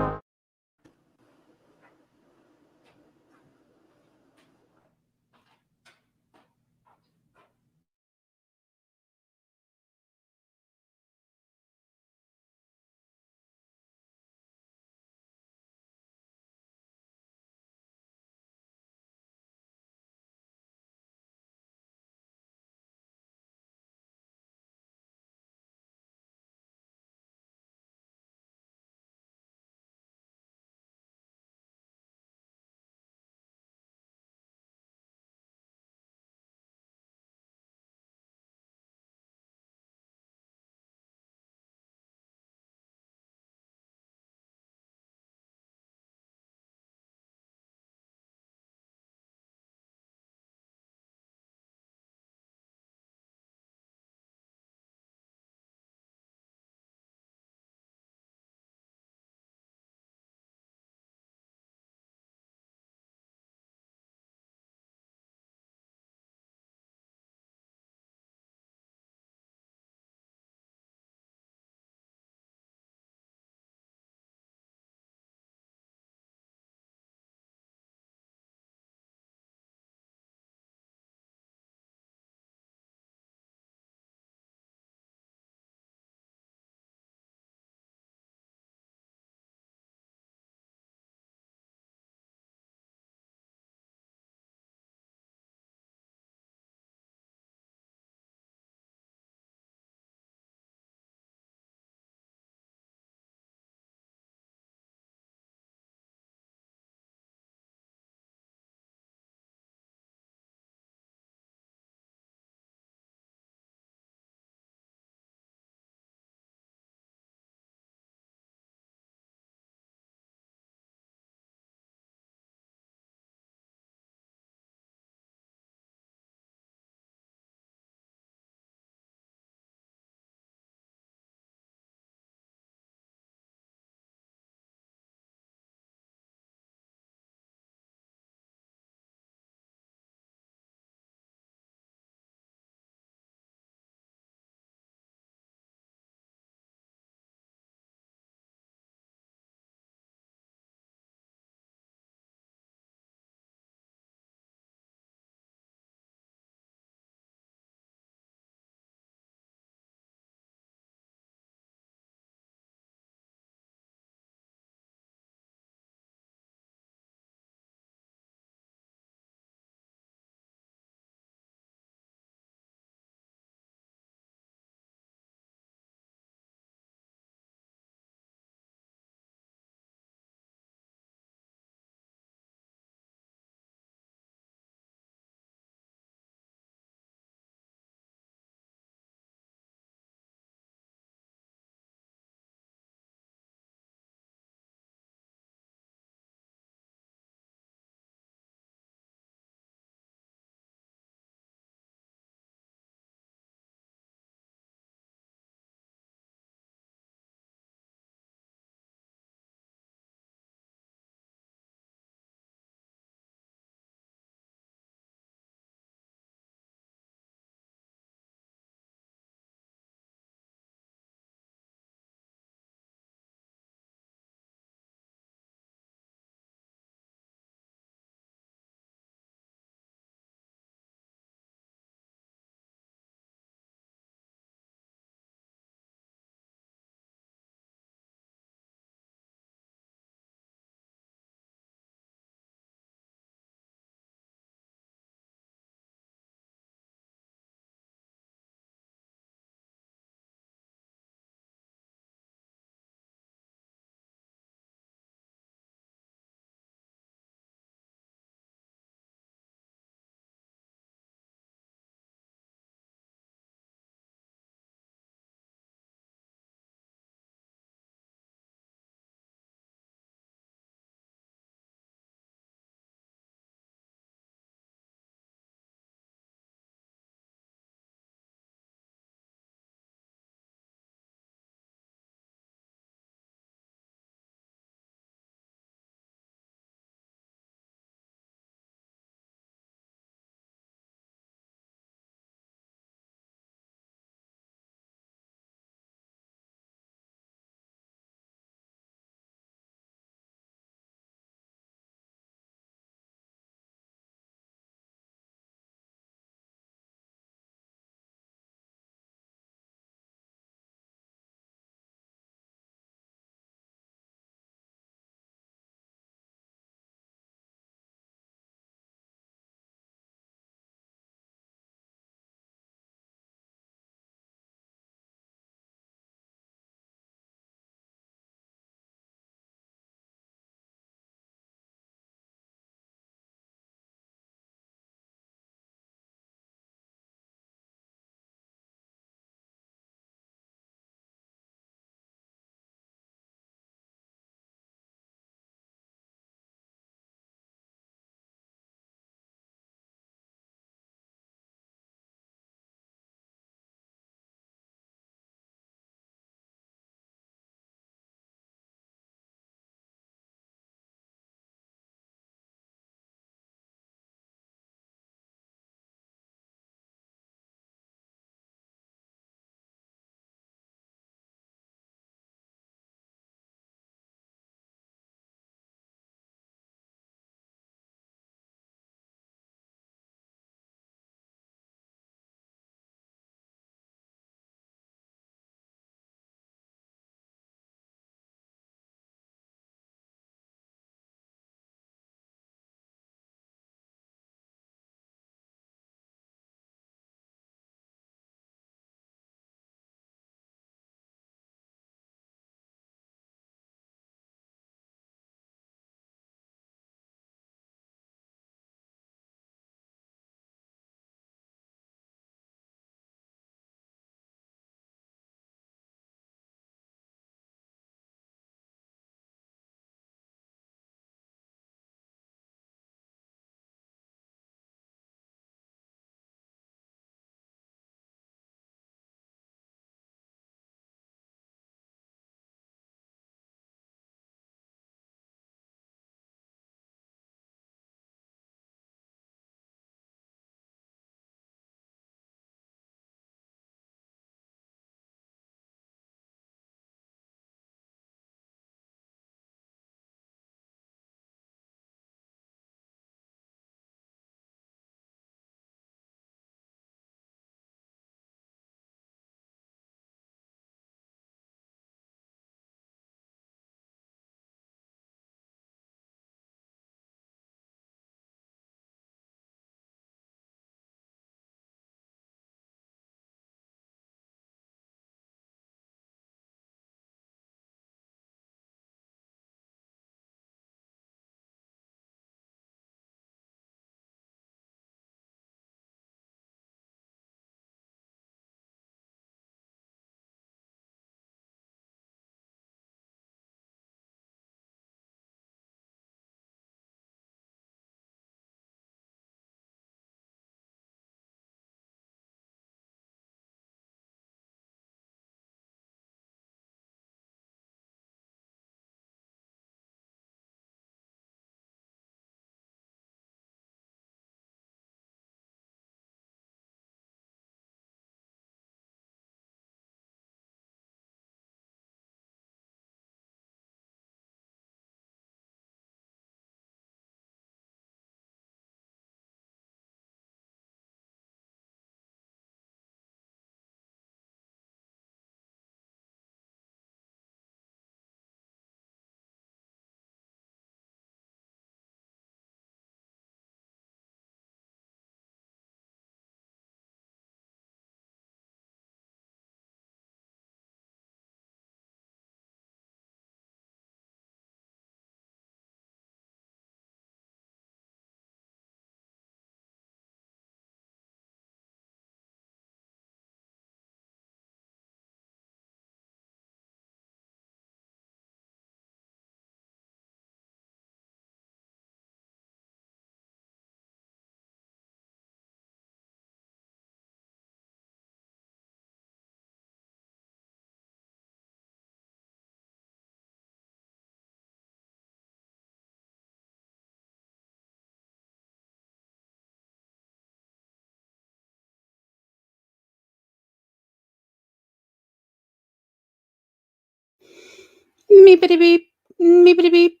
Beepity beep. Beepity beep.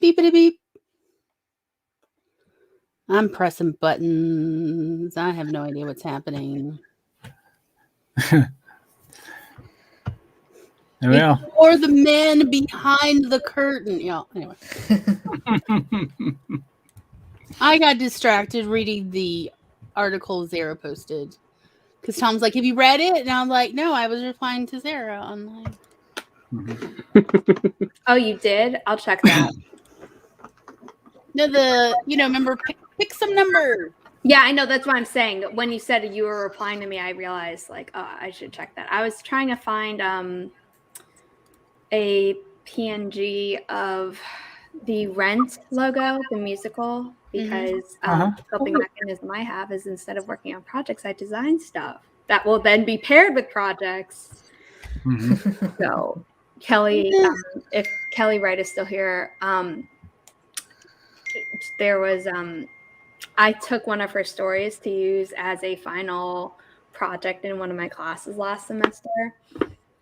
Beepity beep. I'm pressing buttons. I have no idea what's happening. There we are. Or the man behind the curtain. Yeah. Anyway, I got distracted reading the article Zara posted because Tom's like, "Have you read it?" And I'm like, "No, I was replying to Zara online." Oh, you did? I'll check that. No, remember pick some number. Yeah, I know. That's what I'm saying. When you said you were replying to me, I realized like, oh, I should check that. I was trying to find a PNG of the Rent logo, the musical, because the coping mechanism I have is instead of working on projects, I design stuff that will then be paired with projects. So Kelly, if Kelly Wright is still here, there was I took one of her stories to use as a final project in one of my classes last semester,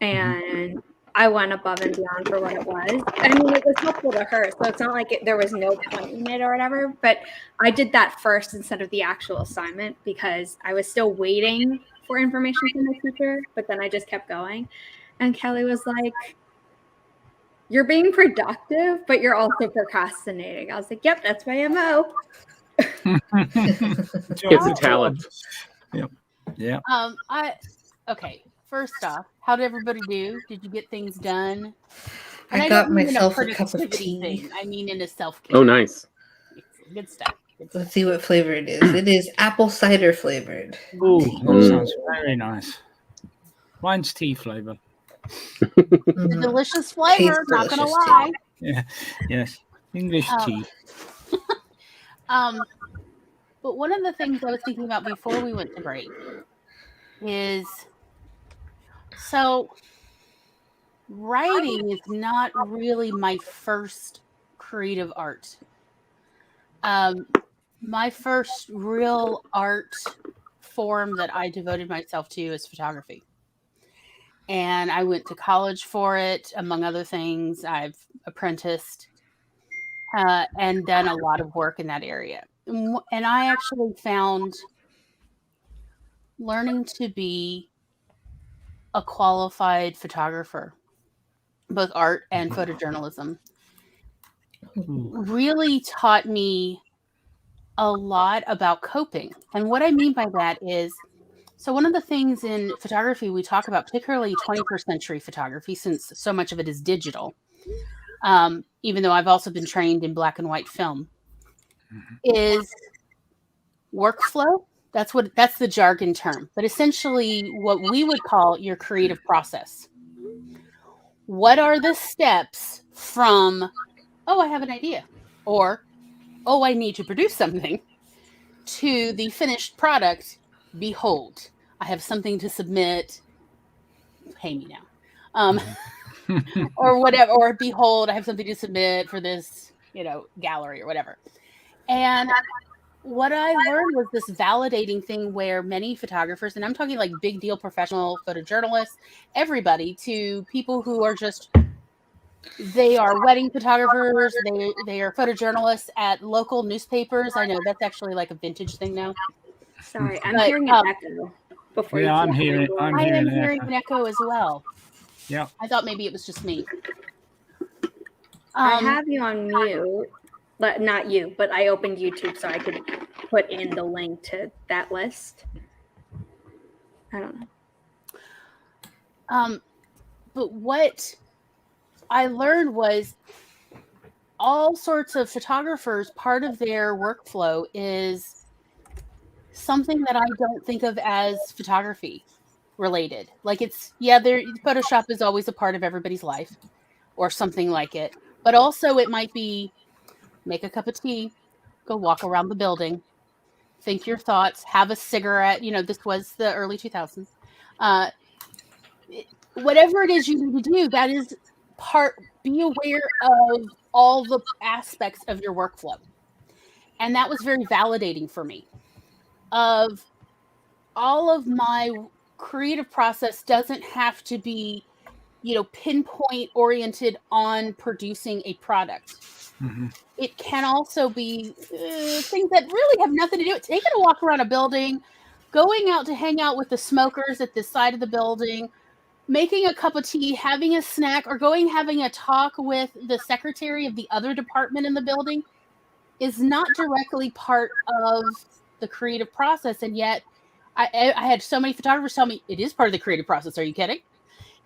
and I went above and beyond for what it was. I mean, it was helpful to her, so it's not like there was no point in it or whatever, but I did that first instead of the actual assignment because I was still waiting for information from the teacher, but then I just kept going. And Kelly was like, "You're being productive, but you're also procrastinating." I was like, "Yep, that's my MO." It's a talent. Yep. Yeah. Okay. First off, how did everybody do? Did you get things done? And I got don't mean in myself a cup of productivity tea. thing. I mean in a self-care. Oh, nice. Good stuff. Let's see what flavor it is. It is apple cider flavored. Oh, that sounds very nice. Mine's tea flavor. The delicious flavor, Tastes not gonna delicious lie. Yeah. Yes. English tea. But one of the things I was thinking about before we went to break is, so writing is not really my first creative art. My first real art form that I devoted myself to is photography. And I went to college for it, among other things. I've apprenticed and done a lot of work in that area. And I actually found learning to be a qualified photographer, both art and photojournalism, really taught me a lot about coping. And what I mean by that is, so one of the things in photography we talk about, particularly 21st century photography, since so much of it is digital, even though I've also been trained in black and white film, is workflow. That's the jargon term, but essentially what we would call your creative process. What are the steps from, oh, I have an idea, or, oh, I need to produce something, to the finished product? Behold, I have something to submit. Pay me now. Or whatever, or behold, I have something to submit for this, gallery or whatever. And what I learned was this validating thing where many photographers, and I'm talking like big deal professional photojournalists, everybody, to people who are just, they are wedding photographers, they are photojournalists at local newspapers. I know that's actually like a vintage thing now. Sorry, I'm hearing an echo. Before Yeah, you I'm hearing. I am hearing an echo as well. Yeah. I thought maybe it was just me. I have you on mute, but not you. But I opened YouTube so I could put in the link to that list. I don't know. But what I learned was all sorts of photographers, part of their workflow is something that I don't think of as photography related. Like Photoshop is always a part of everybody's life or something like it. But also it might be make a cup of tea, go walk around the building, think your thoughts, have a cigarette. This was the early 2000s. Whatever it is you need to do, that is be aware of all the aspects of your workflow. And that was very validating for me. Of all of my creative process doesn't have to be pinpoint oriented on producing a product. Mm-hmm. It can also be things that really have nothing to do with taking a walk around a building, going out to hang out with the smokers at the side of the building, making a cup of tea, having a snack, or having a talk with the secretary of the other department in the building is not directly part of the creative process. And yet I had so many photographers tell me it is part of the creative process. Are you kidding?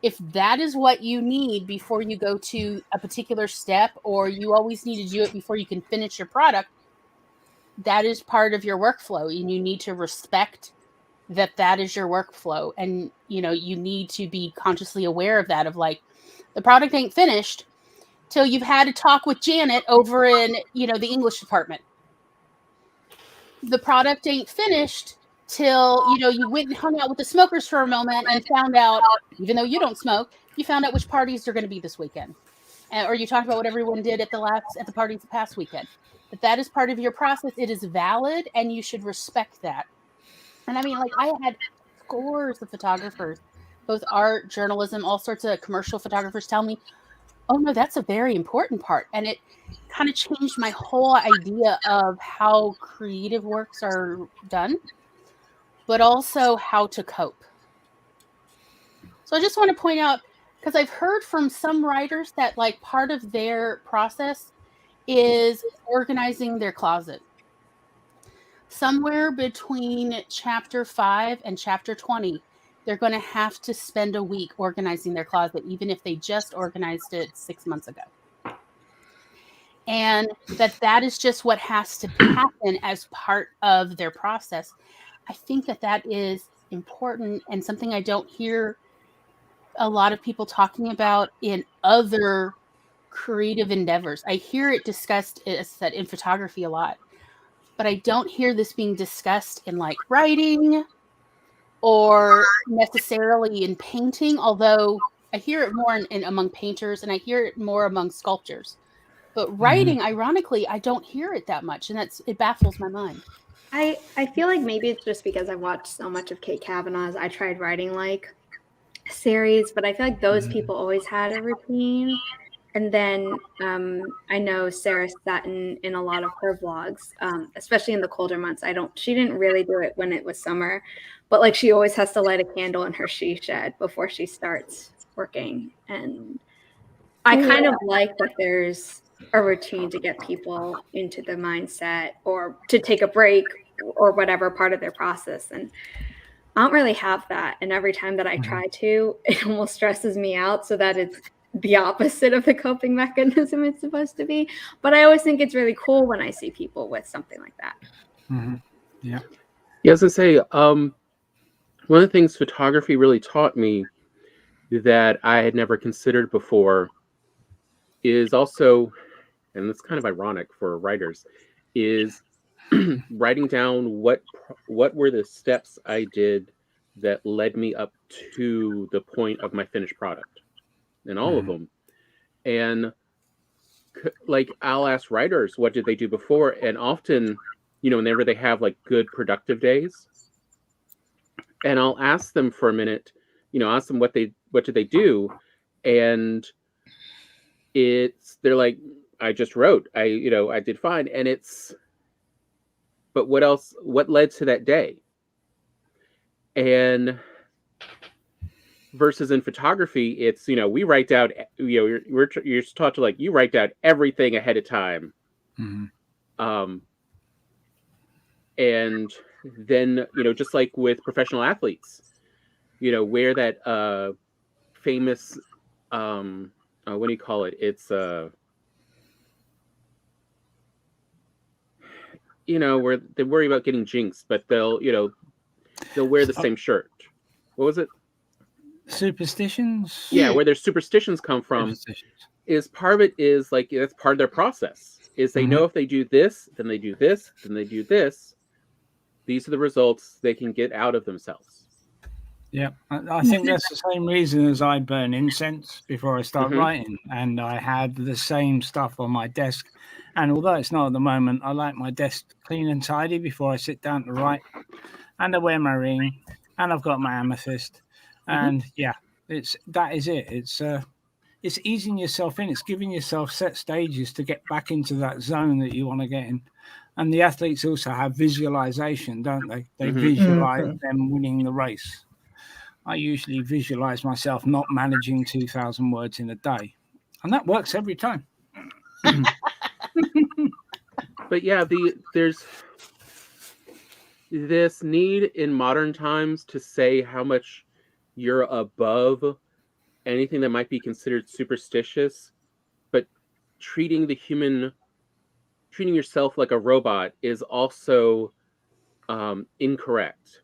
If that is what you need before you go to a particular step, or you always need to do it before you can finish your product, that is part of your workflow, and you need to respect that is your workflow. And you need to be consciously aware of that, of like, the product ain't finished till you've had a talk with Janet over in the English department. The product ain't finished till you went and hung out with the smokers for a moment and found out, even though you don't smoke, you found out which parties are going to be this weekend, or you talked about what everyone did at the parties the past weekend. That is part of your process. It is valid, and you should respect that. And I mean, like, I had scores of photographers, both art, journalism, all sorts of commercial photographers tell me, oh no, that's a very important part. And it kind of changed my whole idea of how creative works are done, but also how to cope. So I just want to point out, because I've heard from some writers that like part of their process is organizing their closet. Somewhere between chapter 5 and chapter 20, they're going to have to spend a week organizing their closet, even if they just organized it 6 months ago. And that is just what has to happen as part of their process. I think that is important, and something I don't hear a lot of people talking about in other creative endeavors. I hear it discussed in photography a lot, but I don't hear this being discussed in like writing or necessarily in painting, although I hear it more in among painters, and I hear it more among sculptors. But writing, ironically, I don't hear it that much, and it baffles my mind. I feel like maybe it's just because I watched so much of Kate Kavanaugh's I Tried Writing Like series, but I feel like those people always had a routine. And then I know Sarah Sutton in a lot of her vlogs, especially in the colder months. She didn't really do it when it was summer, but like she always has to light a candle in her she shed before she starts working. And I kind of like that there's a routine to get people into the mindset or to take a break or whatever part of their process. And I don't really have that. And every time that I try to, it almost stresses me out, so that it's the opposite of the coping mechanism it's supposed to be. But I always think it's really cool when I see people with something like that. Yeah, as I say, one of the things photography really taught me that I had never considered before is also, and it's kind of ironic for writers, is writing down what were the steps I did that led me up to the point of my finished product, and all of them. And like, I'll ask writers, what did they do before? And often, whenever they have like good productive days, and I'll ask them for a minute, ask them what did they do? And they're like, I just wrote, I did fine. And but what else, what led to that day? And versus in photography, it's, we write down, you're taught to, like, you write down everything ahead of time. And then, just like with professional athletes, where that famous, what do you call it? It's, where they worry about getting jinxed, but they'll wear the same shirt. What was it? Superstitions? Yeah, where their superstitions come from is part of it is like, that's part of their process. Is they know if they do this, then they do this, then they do this, these are the results they can get out of themselves. Yeah, I think that's the same reason as I burn incense before I start writing, and I had the same stuff on my desk. And although it's not at the moment, I like my desk clean and tidy before I sit down to write. And I wear my ring, and I've got my amethyst. And yeah, That is it. It's easing yourself in. It's giving yourself set stages to get back into that zone that you want to get in. And the athletes also have visualization, don't they? They visualize them winning the race. I usually visualize myself not managing 2,000 words in a day, and that works every time. But yeah, there's this need in modern times to say how much you're above anything that might be considered superstitious, but treating yourself like a robot is also incorrect,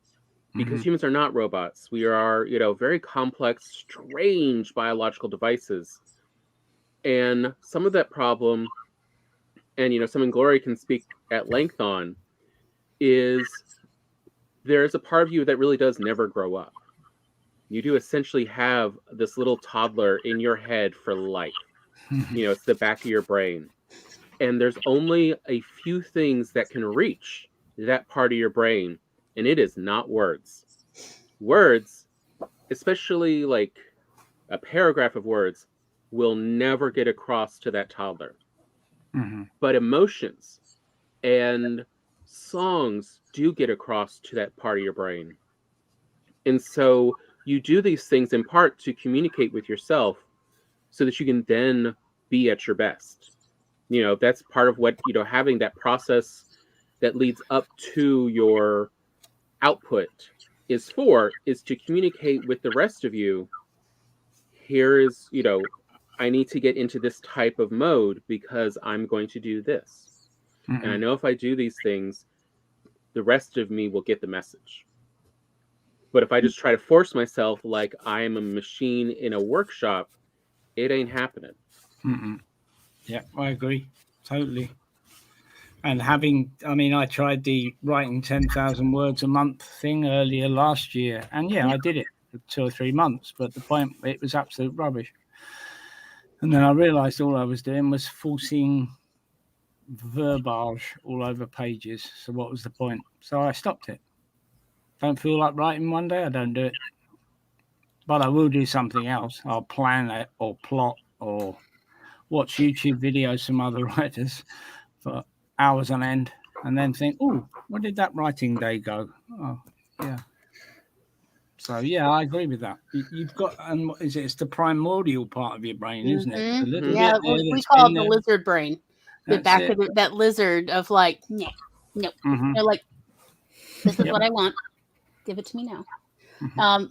because humans are not robots. We are, very complex, strange biological devices. And some of that problem, and something Glory can speak at length on, is there's a part of you that really does never grow up. You do essentially have this little toddler in your head for life. It's the back of your brain. And there's only a few things that can reach that part of your brain, and it is not words. Words, especially like a paragraph of words, will never get across to that toddler. But emotions and songs do get across to that part of your brain. And so you do these things in part to communicate with yourself so that you can then be at your best. That's part of what, having that process that leads up to your output is to communicate with the rest of you. Here is, I need to get into this type of mode because I'm going to do this. And I know if I do these things, the rest of me will get the message. But if I just try to force myself like I am a machine in a workshop, it ain't happening. Yeah, I agree. Totally. And I tried the writing 10,000 words a month thing earlier last year. And I did it for 2 or 3 months. But the point, it was absolute rubbish. And then I realized all I was doing was forcing verbiage all over pages. So what was the point? So I stopped it. Don't feel like writing one day, I don't do it. But I will do something else. I'll plan it or plot or watch YouTube videos from other writers for hours on end and then think, oh, where did that writing day go? Oh, yeah. So, I agree with that. You've got, it's the primordial part of your brain, isn't it? The little bit we call it the lizard brain. The back of that lizard of like, no. They're like, this is what I want. Give it to me now.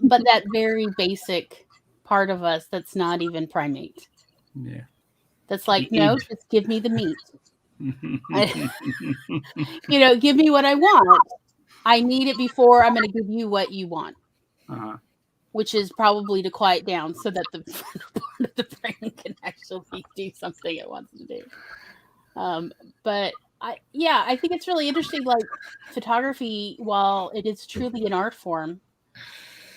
But that very basic part of us that's not even primate. Yeah. That's like, no, just give me the meat. Give me what I want. I need it before I'm going to give you what you want. Which is probably to quiet down so that the part of the brain can actually do something it wants to do. But I think it's really interesting. Like photography, while it is truly an art form,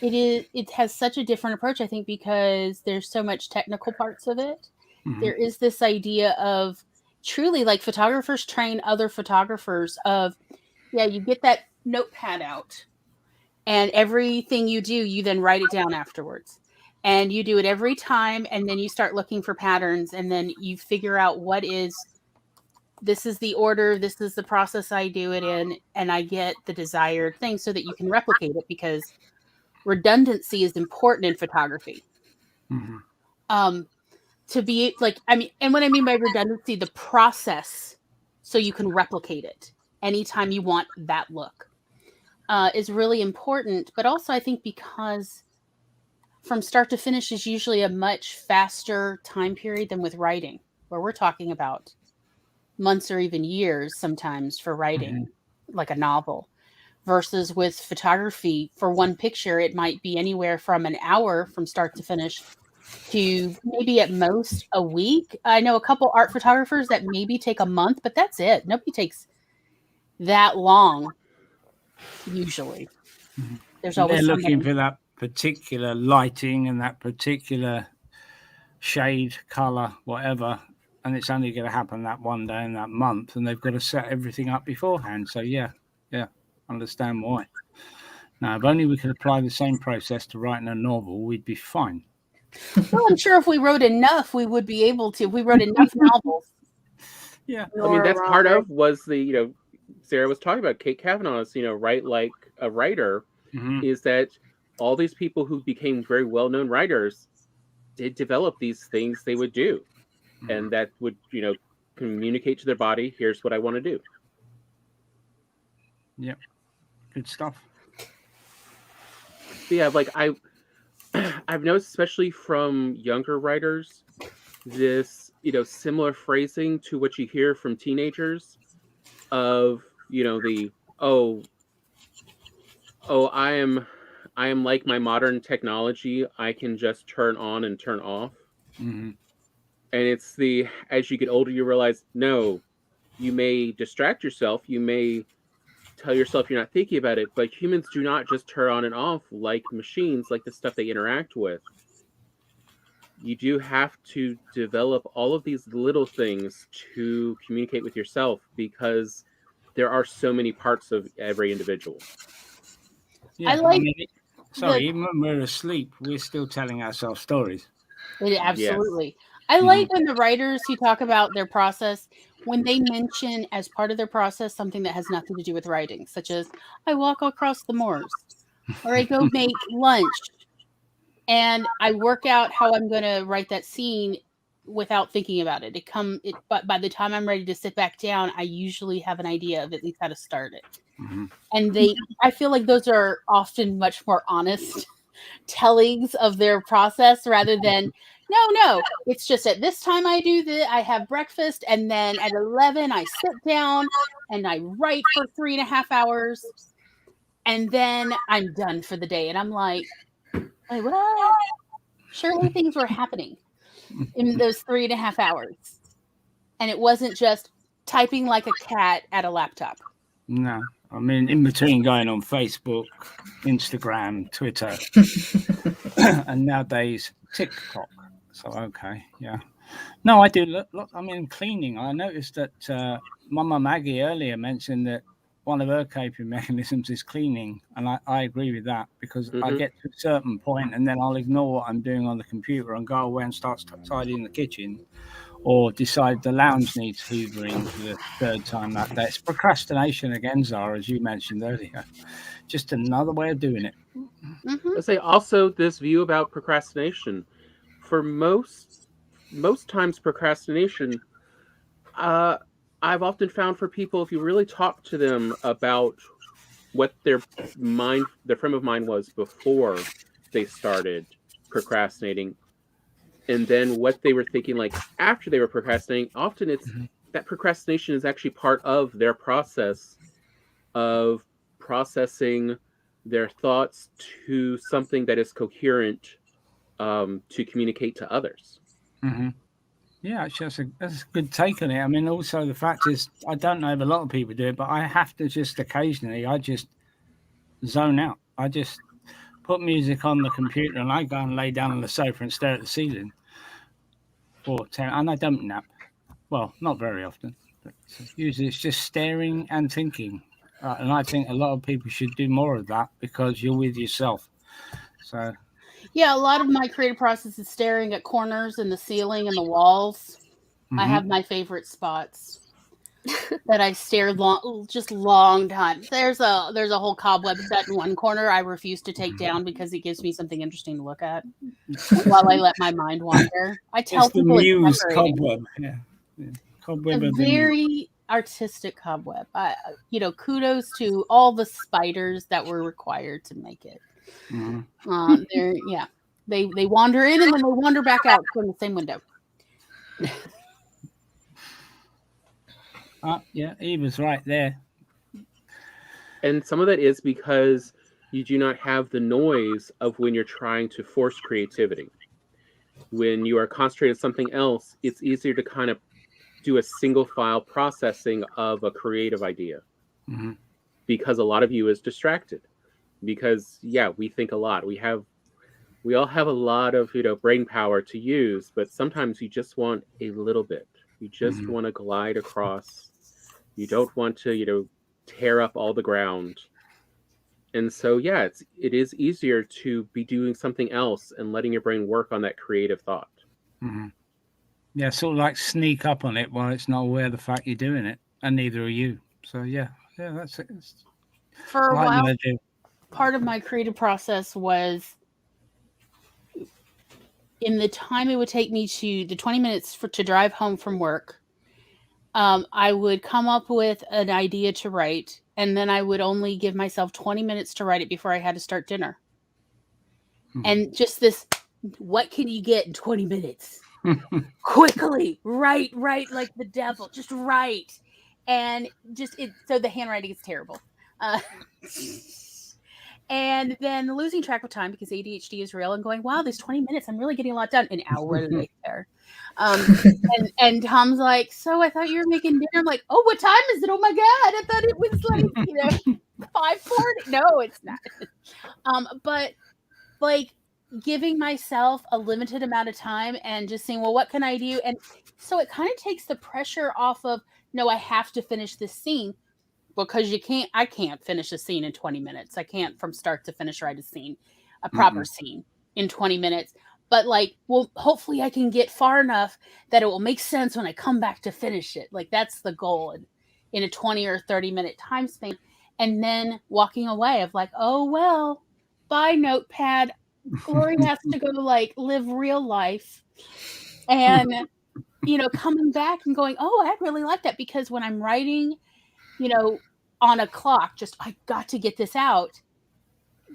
it has such a different approach, I think, because there's so much technical parts of it. There is this idea of truly, like, photographers train other photographers of, you get that notepad out, and everything you do, you then write it down afterwards. And you do it every time, and then you start looking for patterns, and then you figure out this is the order, this is the process I do it in, and I get the desired thing so that you can replicate it, because redundancy is important in photography. To be like, and what I mean by redundancy, the process, so you can replicate it anytime you want that look, is really important. But also, I think because from start to finish is usually a much faster time period than with writing, where we're talking about months or even years sometimes for writing, like a novel, versus with photography, for one picture, it might be anywhere from an hour from start to finish to maybe at most a week. I know a couple art photographers that maybe take a month, but that's it. Nobody takes that long usually. There's always they're looking for that particular lighting and that particular shade, color, whatever, and it's only going to happen that one day in that month, and they've got to set everything up beforehand. So understand why. Now, if only we could apply the same process to writing a novel, we'd be fine. Well, I'm sure if we wrote enough, we would be able to. If we wrote enough novels. Yeah. I mean, that's part of was the, Sarah was talking about Kate Kavanaugh's, write like a writer, is that all these people who became very well-known writers did develop these things they would do. And that would, communicate to their body, here's what I want to do. Yep. Good stuff. But yeah, like I've noticed, especially from younger writers, this, similar phrasing to what you hear from teenagers of, I am like my modern technology. I can just turn on and turn off. Mm-hmm. And it's as you get older, you realize, no, you may distract yourself. You may tell yourself you're not thinking about it, but humans do not just turn on and off like machines, like the stuff they interact with. You do have to develop all of these little things to communicate with yourself, because there are so many parts of every individual. Yeah, even when we're asleep, we're still telling ourselves stories. Absolutely. Yes. I like when the writers who talk about their process, when they mention as part of their process something that has nothing to do with writing, such as I walk across the moors, or I go make lunch, and I work out how I'm going to write that scene without thinking about it. But by the time I'm ready to sit back down, I usually have an idea of at least how to start it. Mm-hmm. And I feel like those are often much more honest tellings of their process rather than, no, it's just at this time I do this, I have breakfast, and then at 11 I sit down and I write for 3.5 hours, and then I'm done for the day. And I'm like, wait, what? Surely things were happening in those 3.5 hours. And it wasn't just typing like a cat at a laptop. No. I mean, in between going on Facebook, Instagram, Twitter, and nowadays TikTok. So, okay, yeah. No, I do. Look, I mean, cleaning. I noticed that Mama Maggie earlier mentioned that one of her coping mechanisms is cleaning. And I agree with that, because I get to a certain point and then I'll ignore what I'm doing on the computer and go away and start tidying the kitchen, or decide the lounge needs hoovering for the third time that day. It's procrastination again, Zara, as you mentioned earlier. Just another way of doing it. I say also this view about procrastination. For most times, procrastination, I've often found for people, if you really talk to them about what their frame of mind was before they started procrastinating, and then what they were thinking like after they were procrastinating, often it's that procrastination is actually part of their process of processing their thoughts to something that is coherent, to communicate to others. Mm-hmm. Yeah, actually, that's a good take on it. I mean, also the fact is, I don't know if a lot of people do it, but I have to just occasionally, I just zone out. I just put music on the computer and I go and lay down on the sofa and stare at the ceiling for 10, and I don't nap. Well, not very often, but usually it's just staring and thinking. And I think a lot of people should do more of that, because you're with yourself. So, yeah, a lot of my creative process is staring at corners and the ceiling and the walls. Mm-hmm. I have my favorite spots that I stare long time. There's a whole cobweb set in one corner I refuse to take down because it gives me something interesting to look at while I let my mind wander. I tell it's people the muse cobweb. Yeah. Cobweb a very artistic cobweb. Kudos to all the spiders that were required to make it. Mm-hmm. They wander in and then they wander back out from the same window. Yeah, Eva's right there. And some of that is because you do not have the noise of when you're trying to force creativity. When you are concentrated on something else, it's easier to kind of do a single file processing of a creative idea. Mm-hmm. Because a lot of you is distracted. Because, we think a lot. We all have a lot of, brain power to use, but sometimes you just want a little bit. You just want to glide across. You don't want to, tear up all the ground. And so, yeah, it is easier to be doing something else and letting your brain work on that creative thought. Mm-hmm. Yeah, sort of like sneak up on it while it's not aware of the fact you're doing it, and neither are you. So yeah, that's it. For a while, part of my creative process was in the time it would take me to the 20 minutes to drive home from work. I would come up with an idea to write, and then I would only give myself 20 minutes to write it before I had to start dinner. Mm-hmm. And just this, what can you get in 20 minutes? Quickly, write like the devil, just write. And just so the handwriting is terrible. And then losing track of time because ADHD is real and going, wow, there's 20 minutes. I'm really getting a lot done. An hour later. And Tom's like, so I thought you were making dinner. I'm like, oh, what time is it? Oh my God. I thought it was like, 5:40. No, it's not. But like giving myself a limited amount of time and just saying, well, what can I do? And so it kind of takes the pressure off of, no, I have to finish this scene. Because I can't finish a scene in 20 minutes. I can't from start to finish write a scene, a proper scene in 20 minutes. But like, well, hopefully I can get far enough that it will make sense when I come back to finish it. Like that's the goal in a 20 or 30 minute time span. And then walking away of like, oh, well, bye notepad. Glory has to go like live real life. And, coming back and going, oh, I really like that because when I'm writing, on a clock, just, I got to get this out.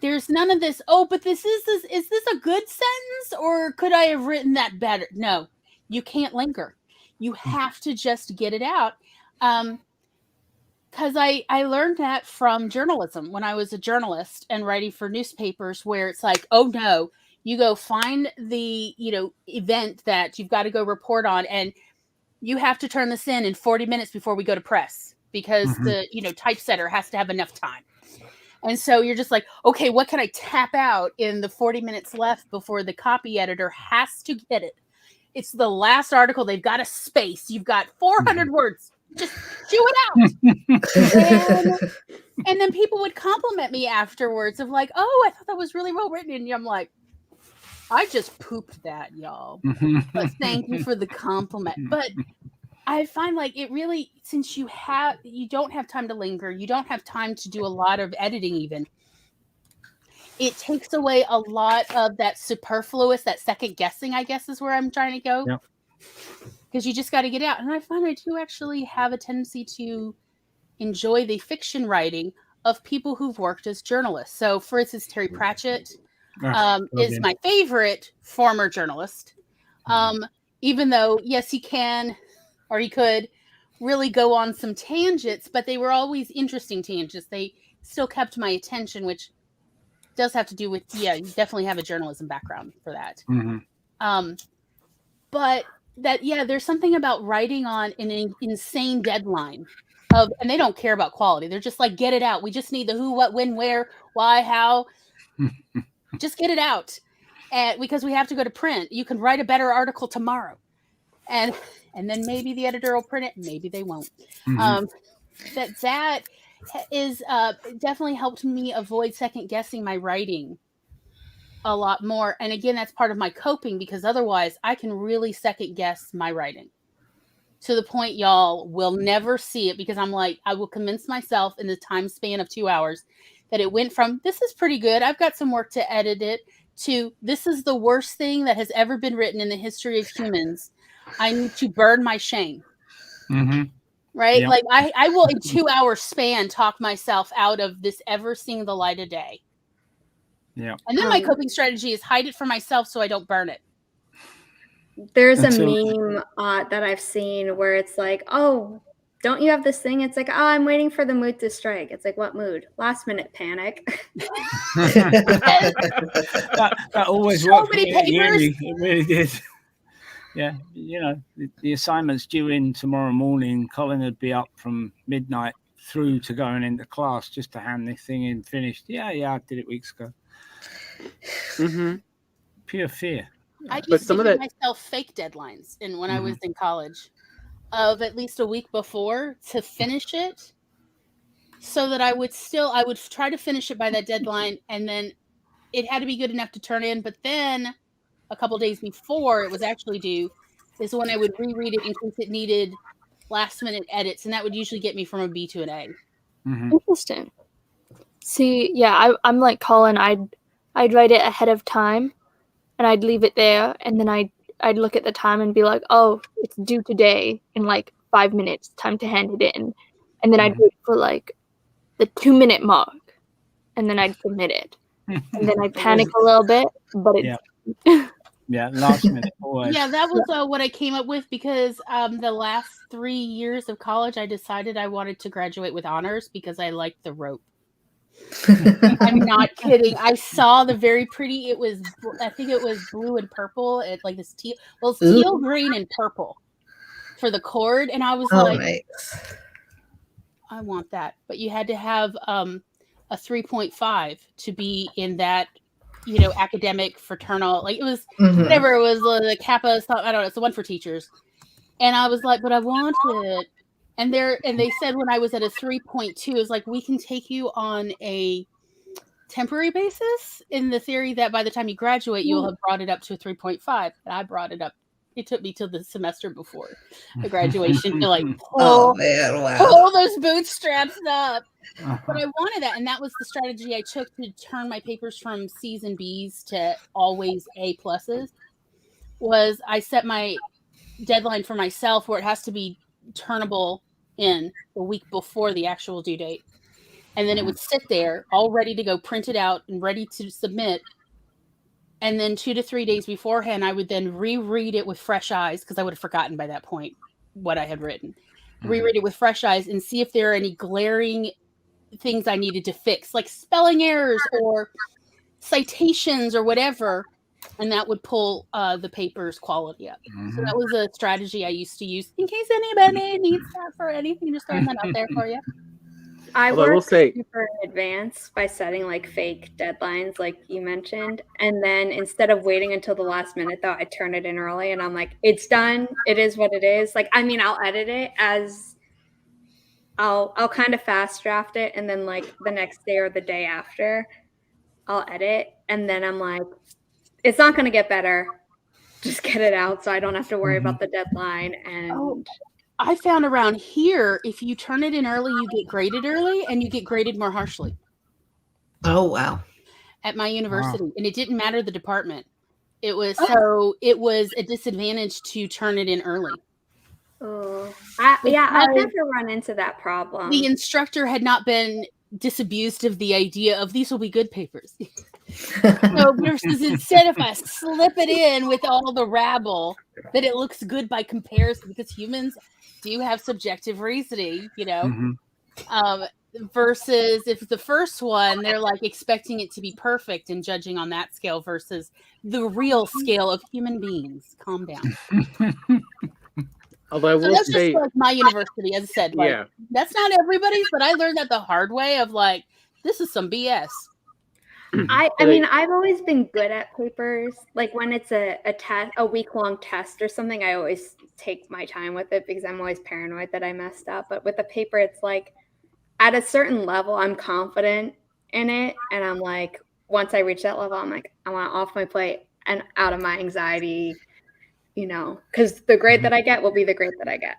There's none of this, oh, but is this a good sentence or could I have written that better? No, you can't linger. You have to just get it out. Because I learned that from journalism when I was a journalist and writing for newspapers where it's like, oh no, you go find the, event that you've got to go report on and you have to turn this in 40 minutes before we go to press. Because the typesetter has to have enough time. And so you're just like, okay, what can I tap out in the 40 minutes left before the copy editor has to get it? It's the last article. They've got a space. You've got 400 words. Just chew it out. and then people would compliment me afterwards of like, oh, I thought that was really well written. And I'm like, I just pooped that, y'all. But thank you for the compliment. But I find like it really, since you don't have time to linger, you don't have time to do a lot of editing even, it takes away a lot of that superfluous, that second guessing, I guess is where I'm trying to go. Because you just got to get out. And I find I do actually have a tendency to enjoy the fiction writing of people who've worked as journalists. So for instance, Terry Pratchett is my favorite former journalist. Even though, yes, he can... or he could really go on some tangents, but they were always interesting tangents. They still kept my attention, which does have to do with, you definitely have a journalism background for that. But that, there's something about writing on an insane deadline and they don't care about quality. They're just like, get it out. We just need the who, what, when, where, why, how. Just get it out. And because we have to go to print, you can write a better article tomorrow. And then maybe the editor will print it, maybe they won't. That is definitely helped me avoid second guessing my writing a lot more. And again, that's part of my coping because otherwise I can really second guess my writing to the point y'all will never see it because I'm like, I will convince myself in the time span of 2 hours that it went from, this is pretty good, I've got some work to edit it, to this is the worst thing that has ever been written in the history of humans. I need to burn my shame. Right? Yep. Like I will in 2 hour span talk myself out of this ever seeing the light of day. Yeah. And then my coping strategy is hide it from myself so I don't burn it. There's a meme that I've seen where it's like, oh, don't you have this thing? It's like, oh, I'm waiting for the mood to strike. It's like, what mood? Last minute panic. that always so worked. Many papers. It really did. Yeah, the assignment's due in tomorrow morning. Colin would be up from midnight through to going into class just to hand this thing in finished. Yeah, I did it weeks ago. Pure fear. I used to give myself fake deadlines when I was in college of at least a week before to finish it. so that I would try to finish it by that deadline, and then it had to be good enough to turn in. But then a couple days before it was actually due is when I would reread it in case it needed last minute edits, and that would usually get me from a B to an A. Mhm. Interesting. See, yeah, I'm like Colin. I'd write it ahead of time, and I'd leave it there, and then I'd look at the time and be like, oh, it's due today in like 5 minutes. Time to hand it in, and then I'd wait for like the 2-minute mark, and then I'd submit it, and then I'd panic a little bit, but it's Yeah, last minute always. Yeah, that was what I came up with because the last 3 years of college, I decided I wanted to graduate with honors because I liked the rope. I'm not kidding. I saw the very pretty. I think it was blue and purple. It like this teal. Well, it's teal, green, and purple for the cord, and I was like, nice. I want that. But you had to have a 3.5 to be in that, academic fraternal. Like it was whatever it was, the Kappa stuff. I don't know. It's the one for teachers. And I was like, but I want it. And they said when I was at a 3.2, it was like, we can take you on a temporary basis in the theory that by the time you graduate, you'll have brought it up to a 3.5. And I brought it up. It took me till the semester before the graduation to like pull those bootstraps up. But I wanted that. And that was the strategy I took to turn my papers from C's and B's to always A pluses. Was I set my deadline for myself where it has to be turnable in the week before the actual due date. And then it would sit there all ready to go, printed out and ready to submit. And then 2 to 3 days beforehand, I would then reread it with fresh eyes because I would have forgotten by that point what I had written. Reread it with fresh eyes and see if there are any glaring things I needed to fix, like spelling errors or citations or whatever. And that would pull the paper's quality up. So that was a strategy I used to use in case anybody needs that for anything. Just throwing that out there for you. I work super in advance by setting like fake deadlines, like you mentioned. And then instead of waiting until the last minute, though, I turn it in early and I'm like, it's done. It is what it is. Like, I mean, I'll edit it as I'll kind of fast draft it. And then like the next day or the day after, I'll edit. And then I'm like, it's not going to get better. Just get it out so I don't have to worry about the deadline. And I found around here, if you turn it in early, you get graded early and you get graded more harshly. Oh, wow. At my university. And it didn't matter the department. It was a disadvantage to turn it in early. Oh, I've never run into that problem. The instructor had not been disabused of the idea of these will be good papers. So versus instead if I slip it in with all the rabble, that it looks good by comparison because humans do have subjective reasoning, versus if the first one, they're like expecting it to be perfect and judging on that scale versus the real scale of human beings. Calm down. Although I will say, just like my university, as I said, like that's not everybody's, but I learned that the hard way of like, this is some BS. I mean, I've always been good at papers. Like when it's a test, a week-long test or something, I always take my time with it because I'm always paranoid that I messed up. But with a paper, it's like at a certain level, I'm confident in it. And I'm like, once I reach that level, I'm like, I want off my plate and out of my anxiety, because the grade that I get will be the grade that I get.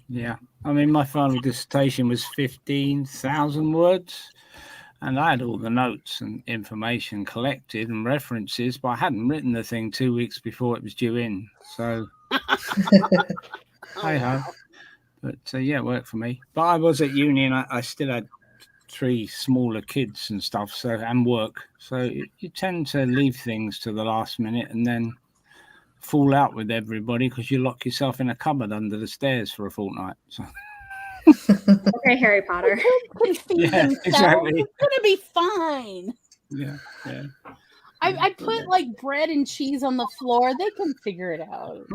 Yeah. I mean, my final dissertation was 15,000 words. And I had all the notes and information collected and references, but I hadn't written the thing 2 weeks before it was due in. So, hey ho. But it worked for me. But I was at uni and I still had 3 smaller kids and stuff, and work. So you tend to leave things to the last minute and then fall out with everybody because you lock yourself in a cupboard under the stairs for a fortnight. So. Okay, Harry Potter. Yeah, exactly. It's gonna be fine. Yeah. I put like bread and cheese on the floor. They can figure it out.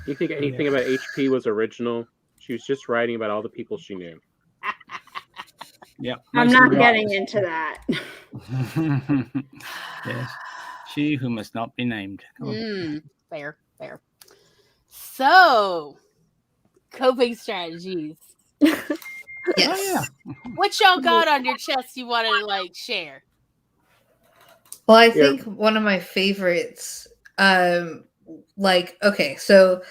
You think anything about HP was original? She was just writing about all the people she knew. Yeah. I'm not getting into that. Yes. She who must not be named. Fair. So, coping strategies. Yes. What y'all got on your chest you want to like share? Well, I Here. think one of my favorites, okay, so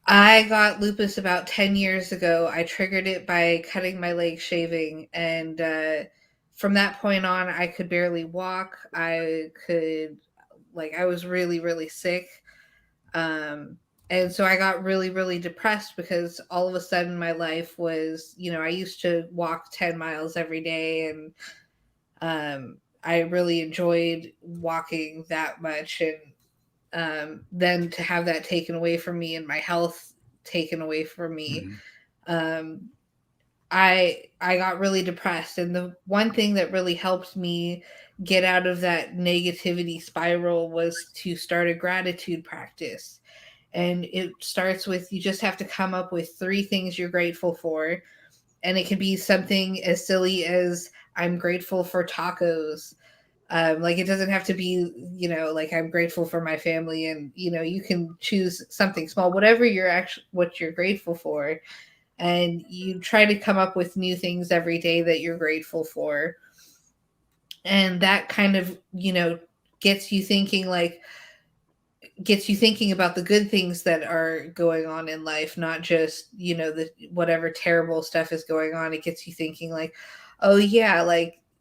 I got lupus about 10 years ago. I triggered it by cutting my leg shaving, and from that point on, I could barely walk. I was really, really sick. And so I got really, really depressed because all of a sudden my life was, I used to walk 10 miles every day, and I really enjoyed walking that much. And then to have that taken away from me and my health taken away from me, I got really depressed. And the one thing that really helped me get out of that negativity spiral was to start a gratitude practice. And it starts with, you just have to come up with 3 things you're grateful for. And it can be something as silly as, I'm grateful for tacos. It doesn't have to be, I'm grateful for my family, and, you can choose something small, whatever what you're grateful for. And you try to come up with new things every day that you're grateful for. And that kind of, gets you thinking about the good things that are going on in life, not just, the whatever terrible stuff is going on. It gets you thinking oh yeah,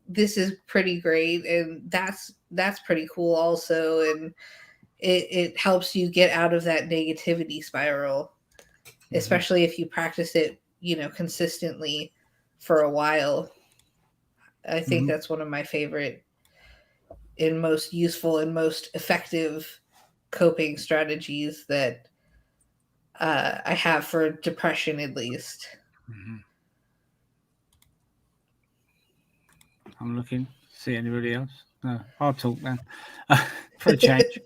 this is pretty great, and that's pretty cool also. And it helps you get out of that negativity spiral, especially if you practice it, consistently for a while. I think that's one of my favorite and most useful and most effective coping strategies that I have for depression, at least. I'm looking. See anybody else? No, I'll talk then for a change.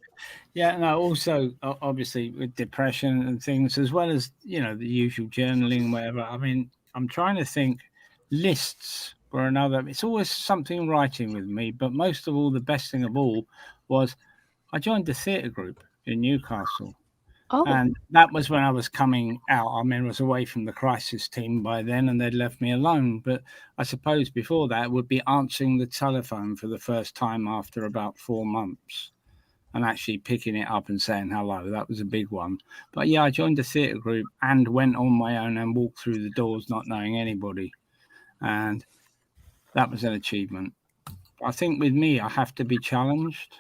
Yeah, no, also, obviously, with depression and things, as well as, the usual journaling, whatever. I mean, I'm trying to think. Lists were another. It's always something writing with me, but most of all, the best thing of all was I joined the theatre group in Newcastle. Oh, And that was when I was coming out. I mean, I was away from the crisis team by then, and they'd left me alone. But I suppose before that would be answering the telephone for the first time after about 4 months and actually picking it up and saying hello. That was a big one. But yeah, I joined the theatre group and went on my own and walked through the doors not knowing anybody. And that was an achievement. I think with me, I have to be challenged.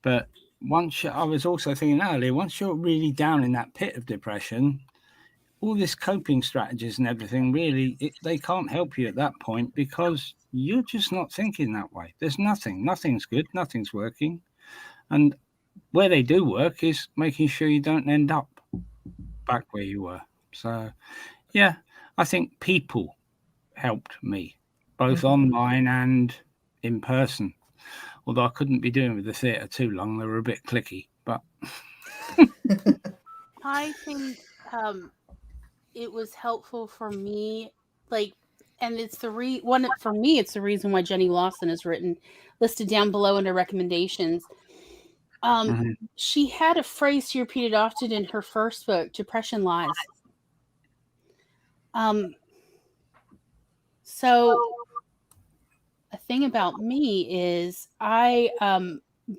But I was also thinking earlier, once you're really down in that pit of depression, all this coping strategies and everything, really, they can't help you at that point because you're just not thinking that way. There's nothing's good, nothing's working. And where they do work is making sure you don't end up back where you were. So, yeah, I think people helped me, both online and in person. Although I couldn't be doing with the theatre too long. They were a bit clicky, but I think it was helpful for me, and it's for me, it's the reason why Jenny Lawson is listed down below under recommendations. She had a phrase she repeated often in her first book, Depression Lies. So a thing about me is I,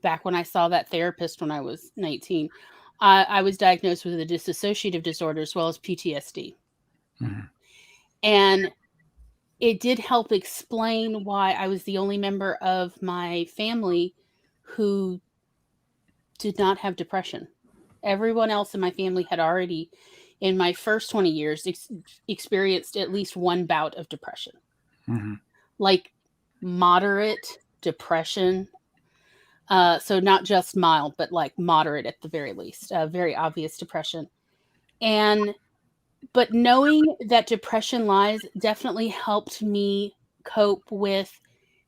back when I saw that therapist when I was 19, I was diagnosed with a dissociative disorder as well as PTSD. And it did help explain why I was the only member of my family who did not have depression. Everyone else in my family had already, in my first 20 years, experienced at least one bout of depression. Like moderate depression. So not just mild, but like moderate at the very least. Very obvious depression. But knowing that depression lies definitely helped me cope with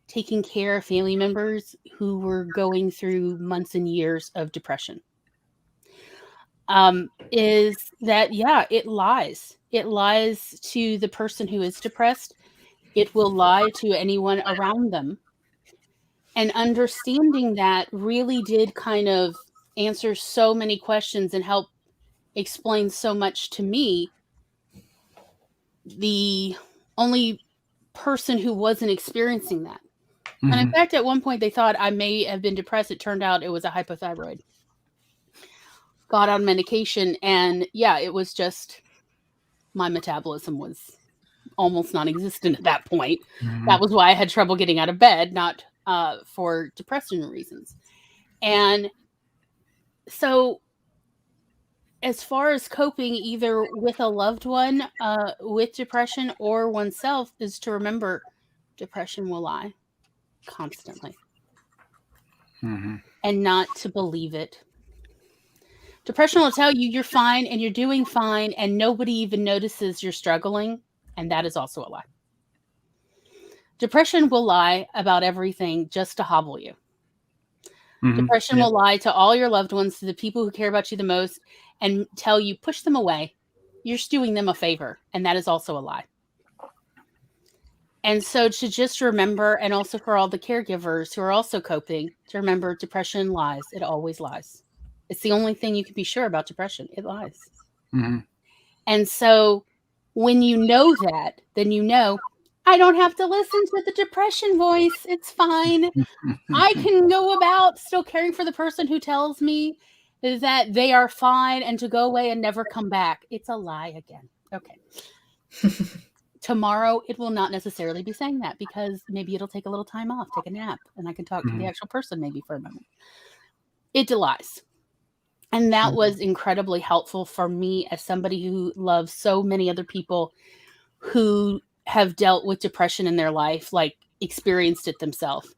taking care of family members who were going through months and years of depression. Is that, yeah, it lies. It lies to the person who is depressed. It will lie to anyone around them. And understanding that really did kind of answer so many questions and help explain so much to me the only person who wasn't experiencing that. And in fact, at one point they thought I may have been depressed. It turned out it was a hypothyroid. Got on medication, and yeah, it was just my metabolism was almost non-existent at that point. That was why I had trouble getting out of bed, not for depression reasons. And so as far as coping either with a loved one with depression or oneself is to remember depression will lie constantly and not to believe it. Depression will tell you you're fine and you're doing fine and nobody even notices you're struggling, and that is also a lie. Depression will lie about everything just to hobble you. Depression will lie to all your loved ones, to the people who care about you the most, and tell you, push them away. You're just doing them a favor, and that is also a lie. And so to just remember, and also for all the caregivers who are also coping, to remember depression lies. It always lies. It's the only thing you can be sure about depression. It lies. And so when you know that, then you know, I don't have to listen to the depression voice. It's fine. I can go about still caring for the person who tells me that they are fine and to go away and never come back. It's a lie again. Okay. Tomorrow, it will not necessarily be saying that because maybe it'll take a little time off, take a nap, and I can talk to the actual person maybe for a moment. It lies. And that was incredibly helpful for me as somebody who loves so many other people who have dealt with depression in their life, like experienced it themselves.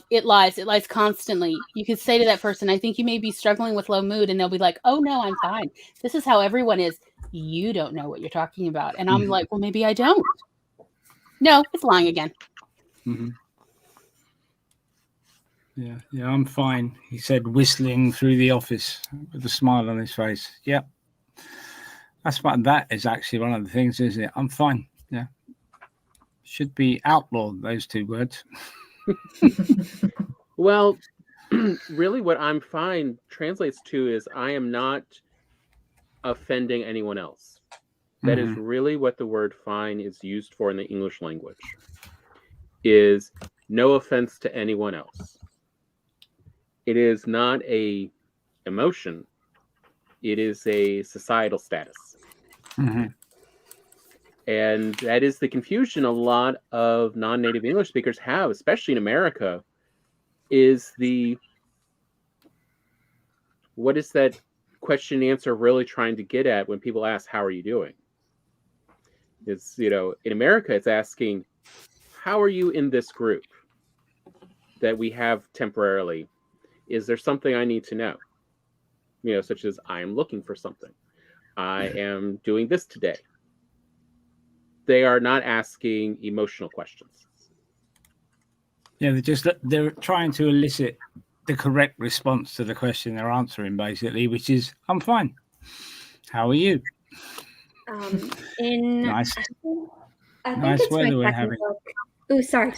It lies constantly. You could say to that person, I think you may be struggling with low mood, and they'll be like, oh no, I'm fine. This is how everyone is. You don't know what you're talking about. And I'm like, well, maybe I don't. No, it's lying again. Yeah, I'm fine. He said, whistling through the office with a smile on his face. Yep. That is actually one of the things, isn't it? I'm fine. Yeah. Should be outlawed, those two words. Well, really what I'm fine translates to is I am not offending anyone else. That is really what the word fine is used for in the English language, is no offense to anyone else. It is not a emotion. It is a societal status. And that is the confusion a lot of non-native English speakers have, especially in America, is what is that question and answer really trying to get at when people ask, how are you doing? It's, in America, it's asking, how are you in this group that we have temporarily? Is there something I need to know? Such as I am looking for something. I am doing this today. They are not asking emotional questions. Yeah, they're trying to elicit the correct response to the question they're answering, basically, which is, I'm fine. How are you? Nice. I think nice it's weather my we're second having. book. Oh, sorry.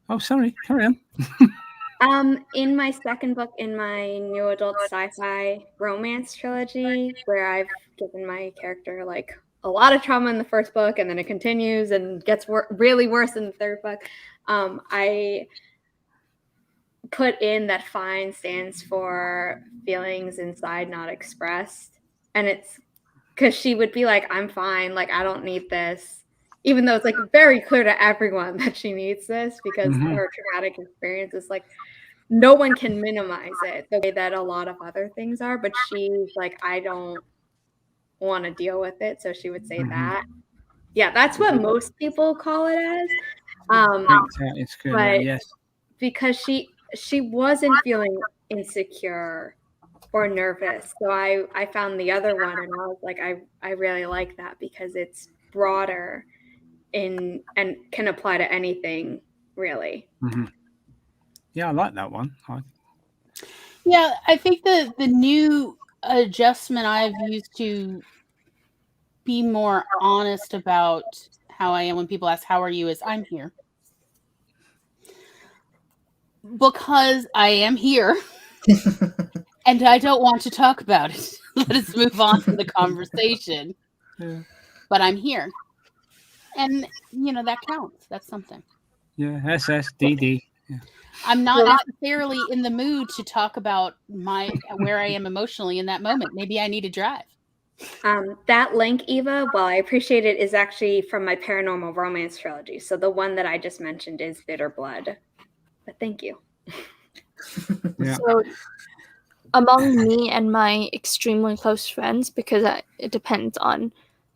Oh, sorry. Carry on. In my second book in my new adult sci-fi romance trilogy, where I've given my character like a lot of trauma in the first book, and then it continues and gets really worse in the third book, I put in that FINE stands for feelings inside not expressed, and it's because she would be like, I'm fine, like I don't need this, even though it's like very clear to everyone that she needs this because her traumatic experience is like, no one can minimize it the way that a lot of other things are, but she's like, I don't want to deal with it. So she would say that. Yeah, that's what most people call it as. It's good. But Yes. because she wasn't feeling insecure or nervous. So I found the other one and I was like, I really like that because it's broader and can apply to anything really. Yeah, I like that one. Yeah, I think the new adjustment I've used to be more honest about how I am when people ask, how are you, is I'm here. Because I am here. And I don't want to talk about it. Let us move on to the conversation. But I'm here. And that counts. That's something. Yeah, SSDD. Yeah. I'm not necessarily in the mood to talk about where I am emotionally in that moment. Maybe I need to drive. That link, Eva, while I appreciate it, is actually from my paranormal romance trilogy. So the one that I just mentioned is Bitter Blood. But thank you. Yeah. So among me and my extremely close friends, because it depends on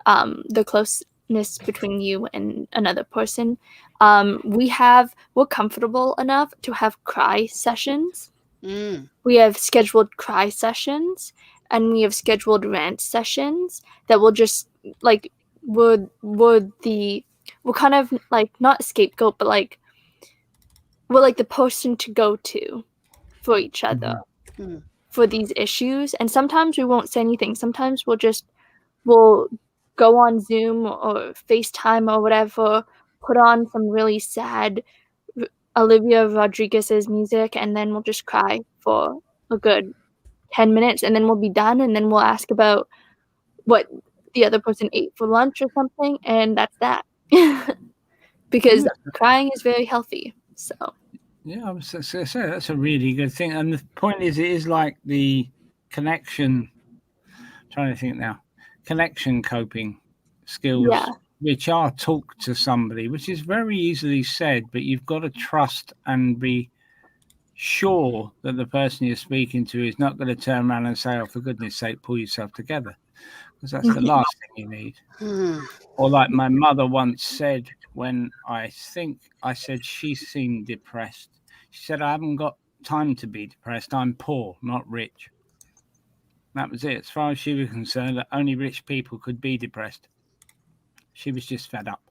the closeness between you and another person, we're comfortable enough to have cry sessions. We have scheduled cry sessions, and we have scheduled rant sessions that will just like we're kind of like not scapegoat, but like we're like the person to go to for each other for these issues. And sometimes we won't say anything. Sometimes we'll go on Zoom or FaceTime or whatever, put on some really sad Olivia Rodriguez's music, and then we'll just cry for a good 10 minutes, and then we'll be done, and then we'll ask about what the other person ate for lunch or something, and that's that. Because crying is very healthy. So yeah, I was going to say that's a really good thing. And the point is, it is like the connection. Trying to think now, connection coping skills, which are talk to somebody, which is very easily said, but you've got to trust and be sure that the person you're speaking to is not going to turn around and say, "Oh, for goodness' sake, pull yourself together," because that's the last thing you need. Or like my mother once said, when I think I said she seemed depressed, she said, "I haven't got time to be depressed. I'm poor, not rich." That was it. As far as she was concerned, that only rich people could be depressed. She was just fed up.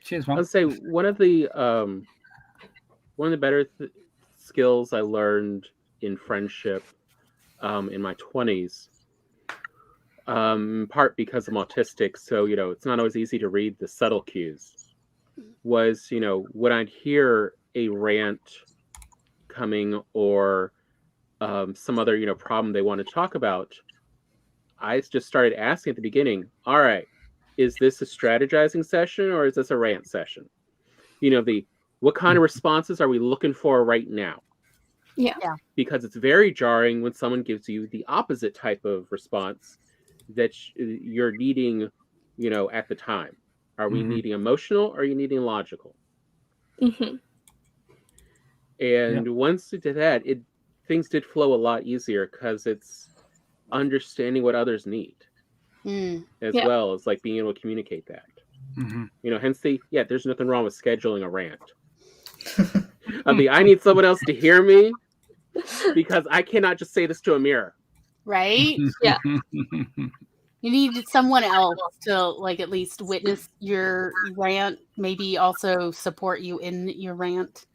Cheers, Mom. I'd say one of the better skills I learned in friendship in my 20s, in part because I'm autistic, so it's not always easy to read the subtle cues, was when I'd hear a rant coming or some other problem they want to talk about, I just started asking at the beginning, all right, is this a strategizing session or is this a rant session? What kind of responses are we looking for right now? Yeah. Because it's very jarring when someone gives you the opposite type of response that you're needing, at the time. Are we needing emotional or are you needing logical? And once we did that, things did flow a lot easier because it's understanding what others need as well as like being able to communicate that. Hence there's nothing wrong with scheduling a rant. I mean, I need someone else to hear me because I cannot just say this to a mirror. Right? Yeah. You need someone else to like at least witness your rant, maybe also support you in your rant.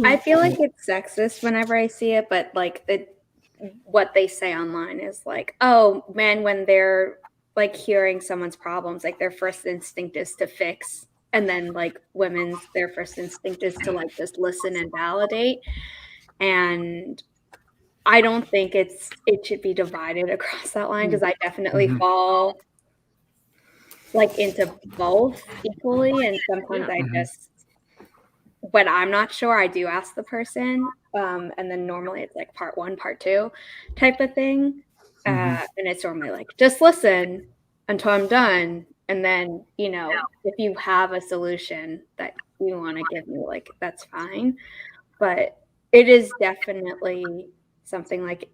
I feel like it's sexist whenever I see it, but like what they say online is like, oh man, when they're like hearing someone's problems, like their first instinct is to fix, and then like their first instinct is to like just listen and validate. And I don't think it should be divided across that line, because I definitely fall like into both equally, and sometimes I just, when I'm not sure, I do ask the person, and then normally it's like part 1, part 2 type of thing, and it's normally like, just listen until I'm done, and then if you have a solution that you want to give me, like that's fine. But it is definitely something like,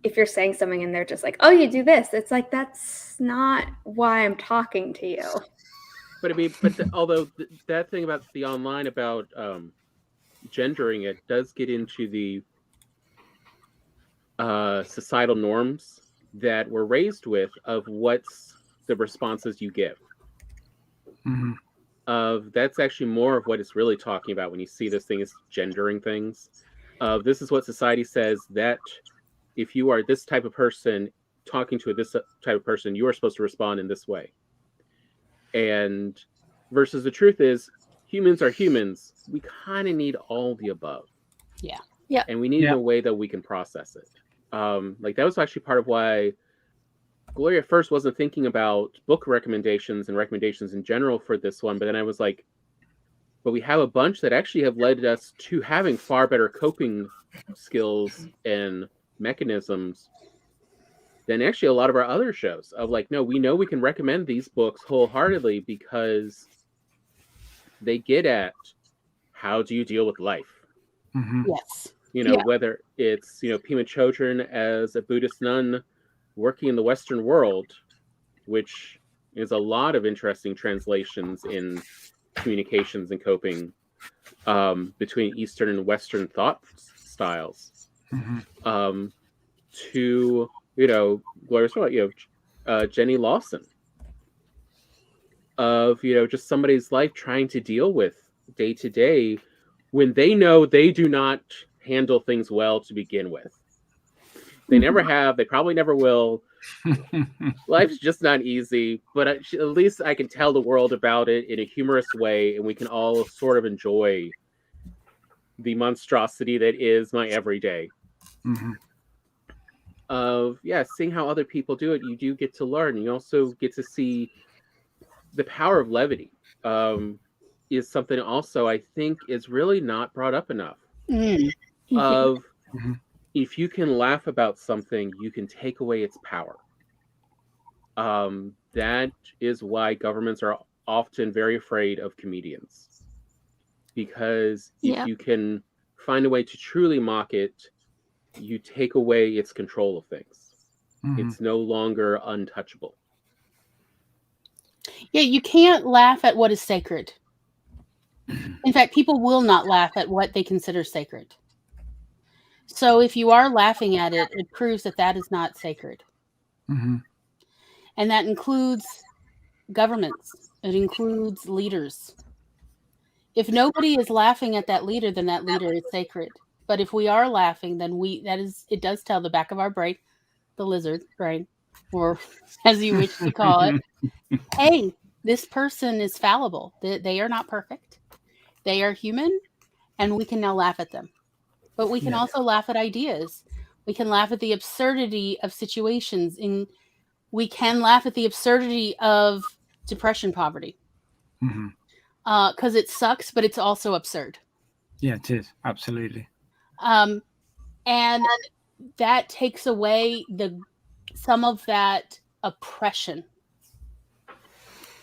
if you're saying something and they're just like, oh, you do this, it's like, that's not why I'm talking to you. But I mean, although that thing about the online about gendering it does get into the societal norms that we're raised with of what's the responses you give. That's actually more of what it's really talking about when you see this thing as gendering things. This is what society says, that if you are this type of person talking to this type of person, you are supposed to respond in this way. And versus the truth is, humans are humans. We kind of need all the above. Yeah. And we need a way that we can process it. Like that was actually part of why Gloria at first wasn't thinking about book recommendations and recommendations in general for this one, but then I was like, but we have a bunch that actually have led us to having far better coping skills and mechanisms than actually a lot of our other shows. Of like, no, we know we can recommend these books wholeheartedly because they get at how do you deal with life. Yes. Whether it's, Pema Chodron as a Buddhist nun working in the Western world, which is a lot of interesting translations in communications and coping between Eastern and Western thought styles, to, Gloria's point, Jenny Lawson, of, just somebody's life trying to deal with day to day when they know they do not handle things well to begin with. They never have, they probably never will. Life's just not easy, but at least I can tell the world about it in a humorous way, and we can all sort of enjoy the monstrosity that is my everyday. Of, seeing how other people do it, you do get to learn. You also get to see the power of levity. Is something also I think is really not brought up enough. Of if you can laugh about something, you can take away its power. That is why governments are often very afraid of comedians. Because if you can find a way to truly mock it, you take away its control of things. It's no longer untouchable. Yeah, you can't laugh at what is sacred. In fact, people will not laugh at what they consider sacred. So if you are laughing at it, it proves that that is not sacred. And that includes governments. It includes leaders. If nobody is laughing at that leader, then that leader is sacred. But if we are laughing, then it does tell the back of our brain, the lizard brain, or as you wish to call it, hey, this person is fallible. They are not perfect. They are human, and we can now laugh at them. But we can also laugh at ideas. We can laugh at the absurdity of situations. We can laugh at the absurdity of depression, poverty. Because it sucks, but it's also absurd. Yeah, it is. Absolutely. And that takes away some of that oppression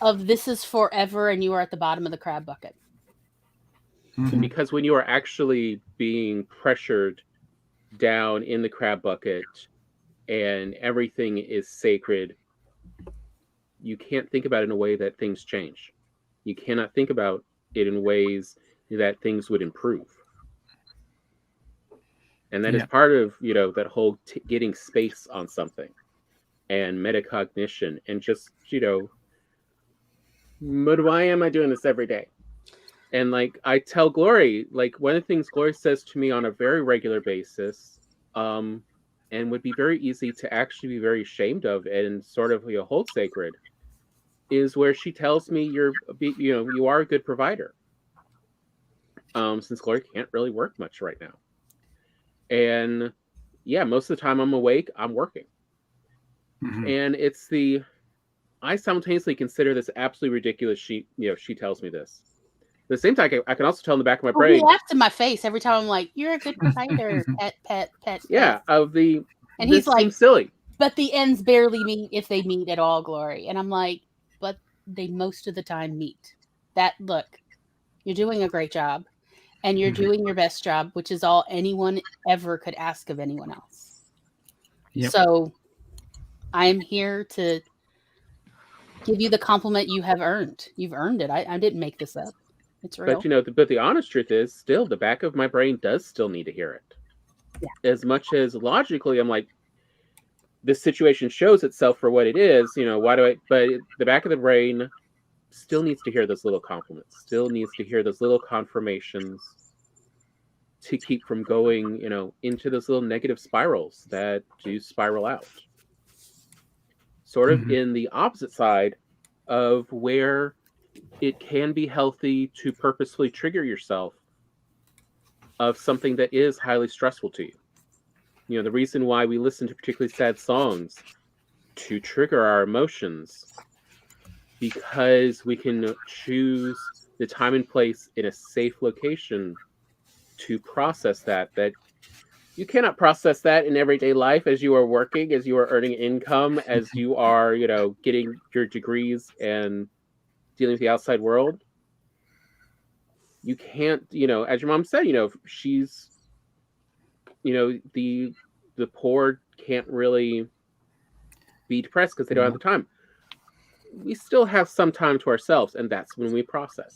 of this is forever and you are at the bottom of the crab bucket. Because when you are actually being pressured down in the crab bucket and everything is sacred, you can't think about it in a way that things change. You cannot think about it in ways that things would improve. And that is part of, that whole getting space on something and metacognition and just, but why am I doing this every day? And like I tell Glory, like one of the things Glory says to me on a very regular basis, and would be very easy to actually be very ashamed of and sort of hold sacred, is where she tells me you are a good provider. Since Glory can't really work much right now. And most of the time I'm awake, I'm working. And I simultaneously consider this absolutely ridiculous. She tells me this. At the same time, I can also tell in the back of my brain. He laughs in my face every time I'm like, "You're a good provider, pet." Yeah, and he's like, seems silly. But the ends barely meet if they meet at all, Glory. And I'm like, but they most of the time meet. Look, you're doing a great job, and you're doing your best job, which is all anyone ever could ask of anyone else. Yep. So, I am here to give you the compliment you have earned. You've earned it. I didn't make this up. It's real. But but the honest truth is, still, the back of my brain does still need to hear it. Yeah. As much as logically, I'm like, this situation shows itself for what it is. Why do I? But the back of the brain still needs to hear those little compliments. Still needs to hear those little confirmations to keep from going, into those little negative spirals that do spiral out. Sort of in the opposite side of where it can be healthy to purposefully trigger yourself of something that is highly stressful to you. The reason why we listen to particularly sad songs to trigger our emotions, because we can choose the time and place in a safe location to process that you cannot process that in everyday life as you are working, as you are earning income, as you are, getting your degrees and dealing with the outside world. You can't, as your mom said, she's, the poor can't really be depressed because they don't have the time. We still have some time to ourselves, and that's when we process.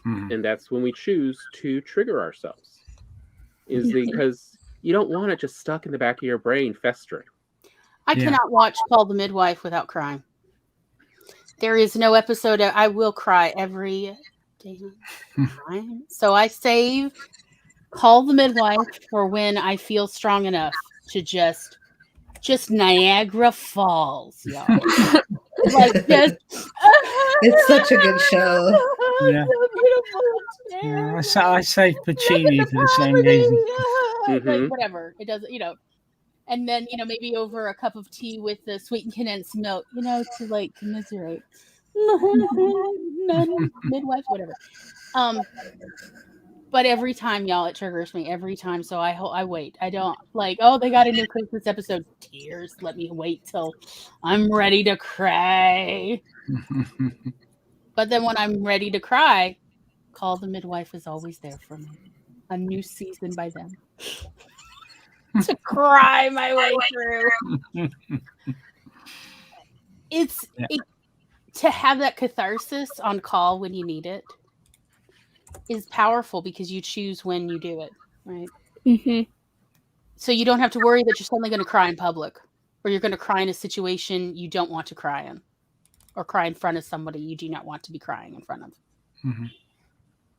And that's when we choose to trigger ourselves. Because you don't want it just stuck in the back of your brain festering. I cannot watch Call the Midwife without crying. There is no episode I will cry every day. So I save Call the Midwife for when I feel strong enough to just Niagara Falls, y'all. It's such a good show. Yeah. I say Puccini for the same reason. Like, whatever. It doesn't, and then, maybe over a cup of tea with the sweetened condensed milk, to like commiserate. Midwife, whatever. But every time, y'all, it triggers me every time. So I wait. I don't they got a new Christmas episode. Tears. Let me wait till I'm ready to cry. But then when I'm ready to cry, Call the Midwife is always there for me. A new season by them. To cry my way through. To have that catharsis on call when you need it is powerful because you choose when you do it, right? Mm-hmm. So you don't have to worry that you're suddenly going to cry in public, or you're going to cry in a situation you don't want to cry in, or cry in front of somebody you do not want to be crying in front of. Mm-hmm.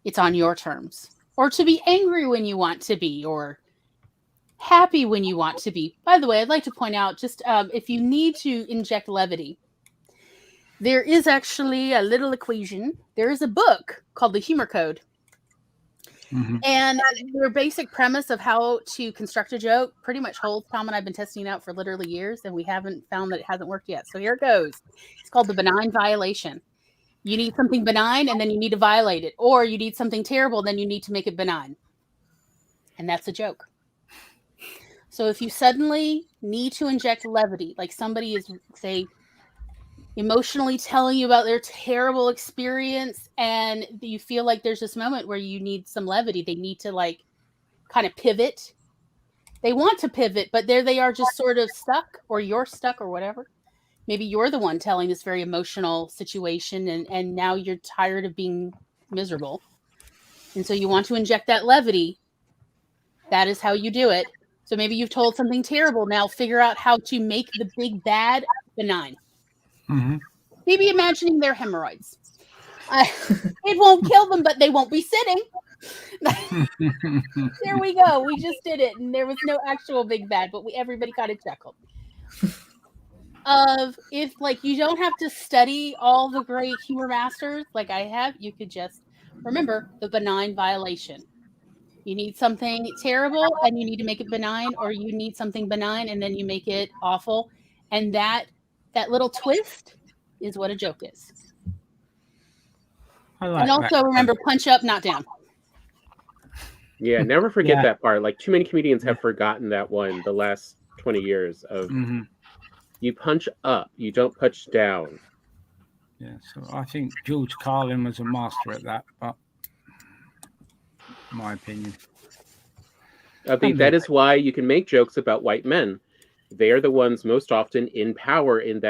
It's on your terms. Or to be angry when you want to be, or happy when you want to be. By the way, I'd like to point out, just if you need to inject levity, there is actually a little equation. There is a book called The Humor Code. Mm-hmm. And their basic premise of how to construct a joke pretty much holds. Tom and I have been testing it out for literally years, and we haven't found that it hasn't worked yet. So here it goes. It's called the benign violation. You need something benign, and then you need to violate it. Or you need something terrible, then you need to make it benign. And that's a joke. So if you suddenly need to inject levity, like somebody is, say, emotionally telling you about their terrible experience, and you feel like there's this moment where you need some levity, they need to like kind of pivot. They want to pivot, but there they are just sort of stuck, or you're stuck, or whatever. Maybe you're the one telling this very emotional situation, and now you're tired of being miserable. And so you want to inject that levity. That is how you do it. So maybe you've told something terrible. Now figure out how to make the big bad benign. Mm-hmm. Maybe imagining their hemorrhoids. It won't kill them, but they won't be sitting. There we go. We just did it, and there was no actual big bad, but everybody kind of chuckled. If like you don't have to study all the great humor masters like I have, you could just remember the benign violation. You need something terrible and you need to make it benign, or you need something benign and then you make it awful. And that little twist is what a joke is. And also remember, punch up, not down. Yeah, never forget that part. Like, too many comedians have forgotten that one the last 20 years of you punch up, you don't punch down. Yeah, so I think George Carlin was a master at that, but my opinion. I think that is why you can make jokes about white men. They are the ones most often in power in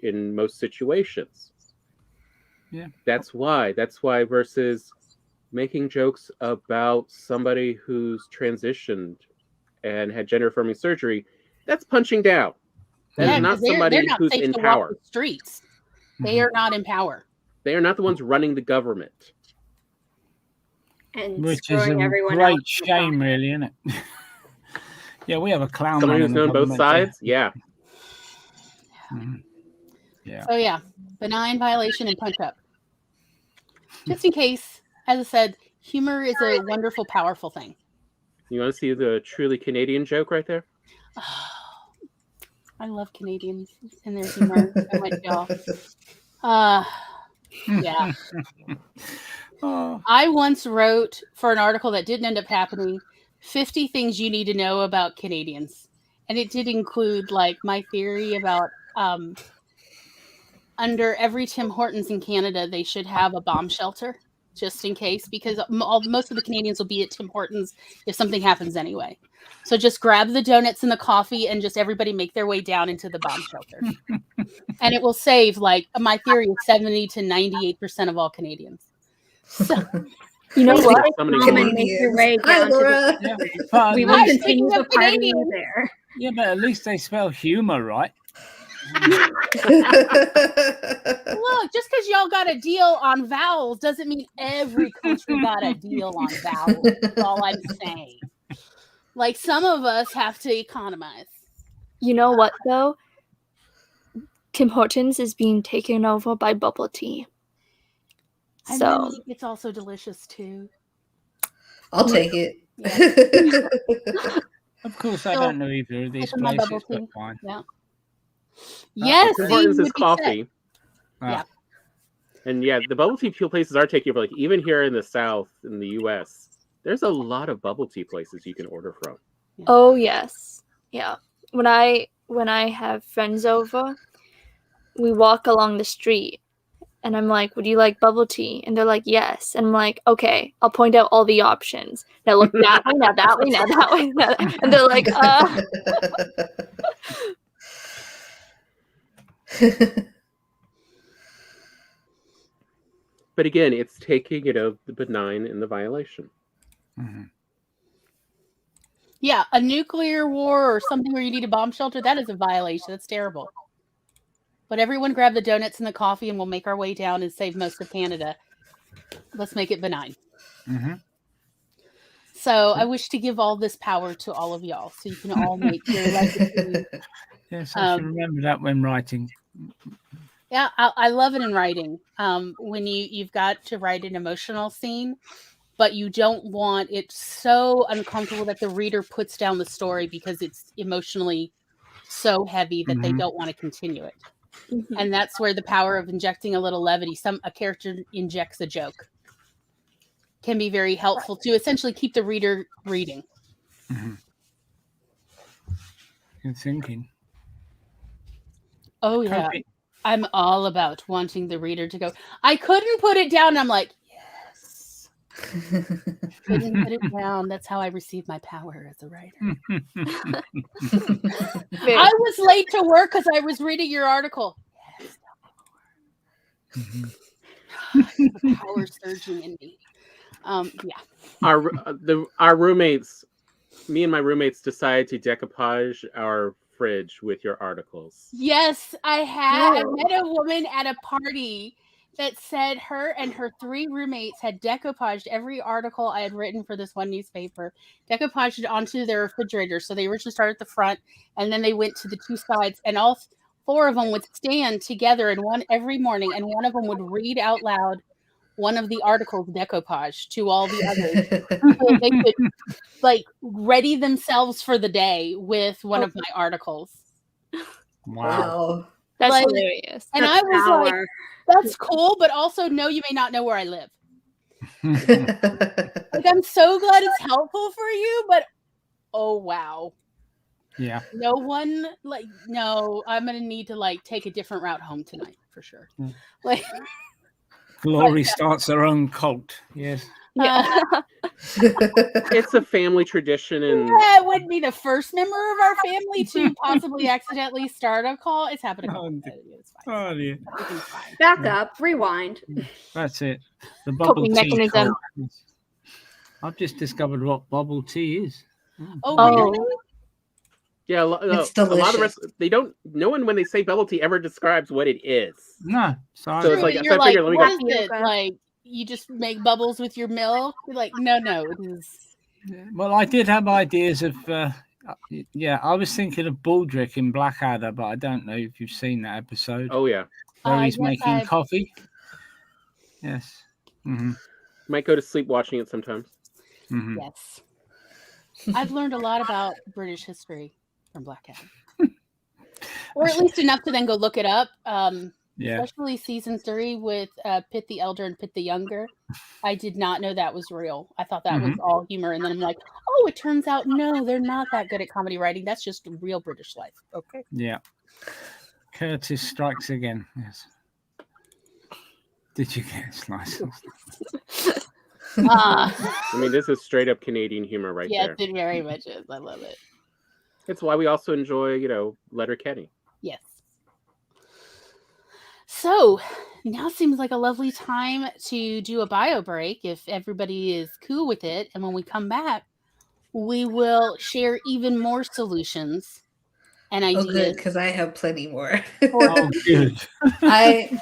in most situations. Yeah. That's why versus making jokes about somebody who's transitioned and had gender affirming surgery, that's punching down. That is not somebody who's in power. Walk the streets. They are not in power. They are not the ones running the government. And which is a great shame, really, isn't it? Yeah, we have a clown. Someone who's known both sides. Yeah. Mm-hmm. Yeah. So yeah, benign violation and punch up. Just in case, as I said, humor is a wonderful, powerful thing. You want to see the truly Canadian joke right there? I love Canadians and their humor so much, y'all. Yeah. Oh, I once wrote for an article that didn't end up happening 50 things you need to know about Canadians. And it did include like my theory about under every Tim Hortons in Canada, they should have a bomb shelter just in case, because most of the Canadians will be at Tim Hortons if something happens anyway. So just grab the donuts and the coffee and just everybody make their way down into the bomb shelter. And it will save, like, my theory is 70 to 98% of all Canadians. So, You know Thank what? for summoning Come me. and make your way Hi, down to Laura. yeah. the. But We at will least, continue Speaking the of party Canadians. there. yeah, but at least they spell humor right. look, just because y'all got a deal on vowels doesn't mean every country got a deal on vowels. That's all I'm saying. Like, some of us have to economize. You know what though? Tim Hortons is being taken over by bubble tea. And So then it's also delicious too. I'll take it. Yeah. Of course, I So, don't know either of these taking my bubble places, but tea. fine. Yeah. Yes, Tim see, Hortons you is would be set. coffee. Yeah. And yeah, the bubble tea places are taking over. Like even here in the South, in the U.S., there's a lot of bubble tea places you can order from. oh yes. Yeah. When I have friends over, we walk along the street and I'm like, would you like bubble tea? And they're like, yes. And I'm like, okay, I'll point out all the options. Now look that way, now that way, now that way. Now that. And they're like, But again, it's taking the benign and the violation. Mhm. Yeah, a nuclear war or something where you need a bomb shelter, that is a violation. That's terrible. But everyone grab the donuts and the coffee and we'll make our way down and save most of Canada. Let's make it benign. Mhm. So I wish to give all this power to all of y'all so you can all make your legacy. Yes, I should remember that when writing. Yeah, I love it in writing. When you've got to write an emotional scene, but you don't want it so uncomfortable that the reader puts down the story because it's emotionally so heavy that they Mhm. don't want to continue it. mhm. And that's where the power of injecting a little levity, a character injects a joke, can be very helpful to essentially keep the reader reading. Mhm. Good thinking. Oh yeah. Copy. I'm all about wanting the reader to go, I couldn't put it down. I'm like, yes. Couldn't put it down. That's how I receive my power as a writer. Very- I was late to work because I was reading your article. Yes, Mhm. the power surging in me. Yeah. Our roommates, me and my roommates, decided to decoupage our fridge with your articles. Yes, I Oh. met a woman at a party that said her and her 3 roommates had decoupaged every article I had written for this one newspaper, decoupaged it onto their refrigerator. So they originally started at the front, and then they went to the 2 sides, and all 4 of them would stand together, and one every morning, and one of them would read out loud one of the articles decoupaged to all the others, so they could like ready themselves for the day with one of my articles. Wow. That's Like, hilarious. And That's I was like, power. that's cool, but also no, you may not know where I live. Like, I'm so glad it's helpful for you, but oh wow. Yeah. No one no, I'm gonna need to like take a different route home tonight for sure. Mm. Like Glory starts her own cult. Yes. Yeah. It's a family tradition, and that would be the first member of our family to possibly accidentally start a call. It's happened a couple Oh, times. It's fine. Oh dear. Everything's fine. Back up, rewind. That's it. The bubble Coping tea mechanism. cult. Yes. I've just discovered what bubble tea is. Oh, Oh. really? yeah, a It's lot of the delicious. rest they don't. No one when they say bubble tea ever describes what it is. No. So So True, it's like- but so you're I like, figured, let me what go- is it? Tapioca. Like, you just make bubbles with your milk? You're like, no, it is. well, I did have ideas of. Yeah, I was thinking of Baldrick in Blackadder, but I don't know if you've seen that episode Oh yeah, where he's yes, making I've- coffee. Yes. Mm-hmm. might go to sleep watching it sometimes. Mm-hmm. Yes. I've learned a lot about British history from Blackadder. or at least enough to then go look it up. Yeah. Especially season 3 with Pitt the Elder and Pitt the Younger. I did not know that was real. I thought that was all humor, and then I'm like, oh, it turns out no, they're not that good at comedy writing. That's just real British life. Okay. Yeah. Curtis strikes again. Yes. Did you get a slice? I mean, this is straight up Canadian humor right there. Yes, it very much is. I love it. It's why we also enjoy, Letterkenny. Yes. So now seems like a lovely time to do a bio break if everybody is cool with it. And when we come back, we will share even more solutions and ideas. Oh, good, because I have plenty more. Oh, good. I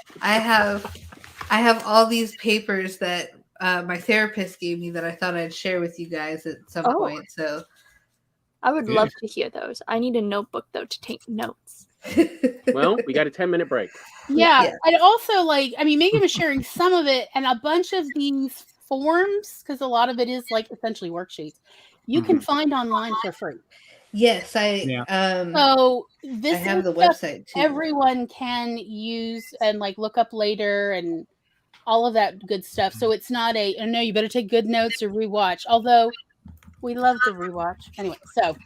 have all these papers that my therapist gave me that I thought I'd share with you guys at some point. So I would love to hear those. I need a notebook though to take notes. Well, we got a 10-minute break. Yeah. And also, Megan was sharing some of it, and a bunch of these forms, because a lot of it is essentially worksheets, you can find online for free. Yes, so this I have is the website too. Everyone can use and look up later and all of that good stuff. So it's not no, you better take good notes or rewatch. Although we love to rewatch. Anyway, so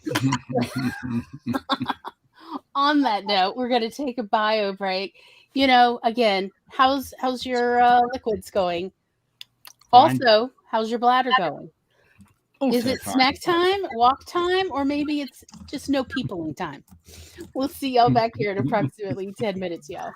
on that note, we're going to take a bio break. Again, how's your liquids going? Fine. Also, how's your bladder going? Also is it fine. snack time, walk time, or maybe it's just no peopling time? We'll see y'all back here in approximately 10 minutes, y'all.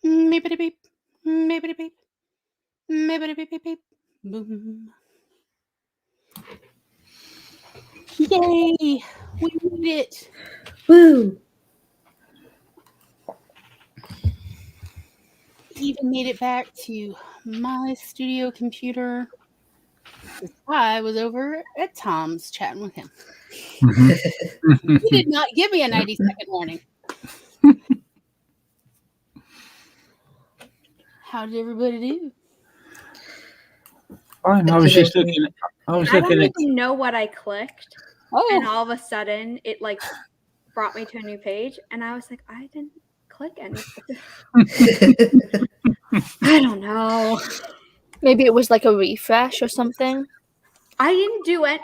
Beep, beep, beep, beep, beep, beep, boom. Yay! We did it. Woo! Even made it back to my studio computer. I was over at Tom's chatting with him. He did not give me a 90-second warning. How did everybody do? Fine. I was just looking. I was I don't looking at. even know what I clicked, and Oh, all of a sudden it like brought me to a new page, and I was like, I didn't click anything. I don't know. Maybe it was like a refresh or something. I didn't do it.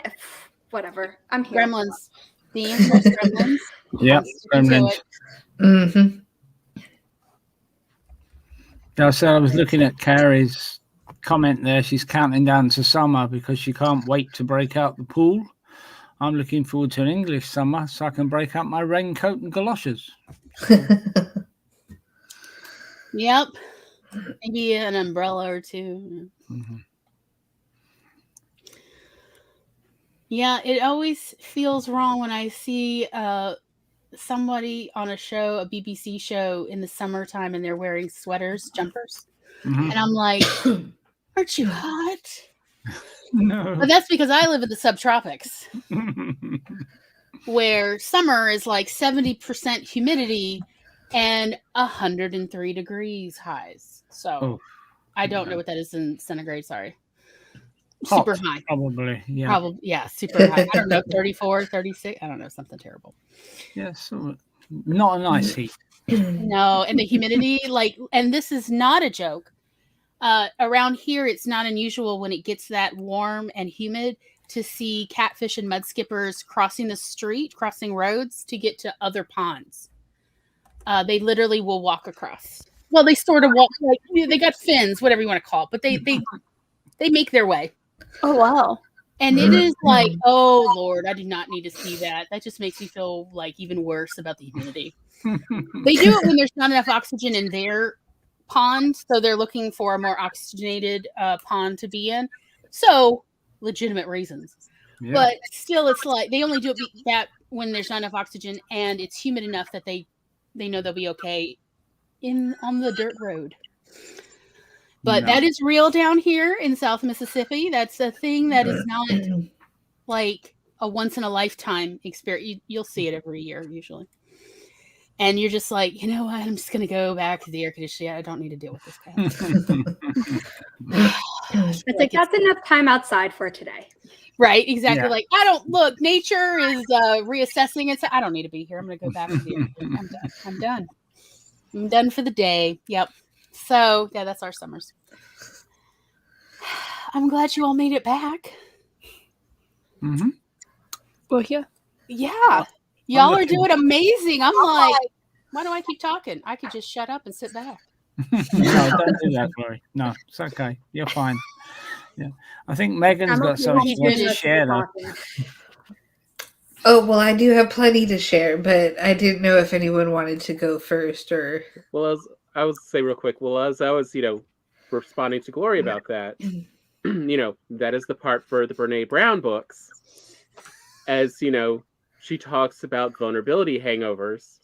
Whatever. I'm here. Gremlins. The answer is Gremlins. Yep, Gremlins. Mm-hmm. Yeah, so I was looking at Carrie's comment there. She's counting down to summer because she can't wait to break out the pool. I'm looking forward to an English summer so I can break out my raincoat and galoshes. Yep. Maybe an umbrella or two. Mm-hmm. Yeah, it always feels wrong when I see somebody on a show, a BBC show in the summertime, and they're wearing sweaters, jumpers. Mm-hmm. And I'm like, aren't you hot? No. But that's because I live in the subtropics, where summer is like 70% humidity and 103 degrees highs. So I don't know what that is in centigrade. Sorry. Hot, super high. Probably, yeah. Probably, yeah, super high. I don't know, 34, 36. I don't know, something terrible. Yeah, so not a nice heat. No, and the humidity, like, and this is not a joke. Around here, it's not unusual when it gets that warm and humid to see catfish and mud skippers crossing the street, crossing roads to get to other ponds. They literally will walk across. Well, they sort of walk, like they got fins, whatever you want to call it, but they make their way. Oh, wow. And it is like, oh Lord, I do not need to see that. That just makes me feel like even worse about the humidity. They do it when there's not enough oxygen in their pond, so they're looking for a more oxygenated pond to be in. So legitimate reasons, but still, it's like they only do that when there's not enough oxygen and it's humid enough that they know they'll be okay on the dirt road. But that is real down here in South Mississippi. That's a thing that is not like a once in a lifetime experience. You'll see it every year usually. And you're just like, you know what? I'm just going to go back to the air conditioning. I don't need to deal with this guy. It's like, that's enough time outside for today. Right, exactly. Yeah. Like, I don't look, nature is reassessing it. I don't need to be here. I'm going to go back to the air conditioning. I'm done. I'm done for the day. Yep. So, yeah, that's our summers. I'm glad you all made it back. Mm-hmm. Well, yeah. Yeah. Y'all are doing amazing. I'm like, why do I keep talking? I could just shut up and sit back. No, don't do that, Glory. No, it's okay. You're fine. Yeah. I think Megan's got something she wants to share, though. Oh, well, I do have plenty to share, but I didn't know if anyone wanted to go first or... Well, I was say real quick, as I was, responding to Glory about that, that is the part for the Brene Brown books. As, she talks about vulnerability hangovers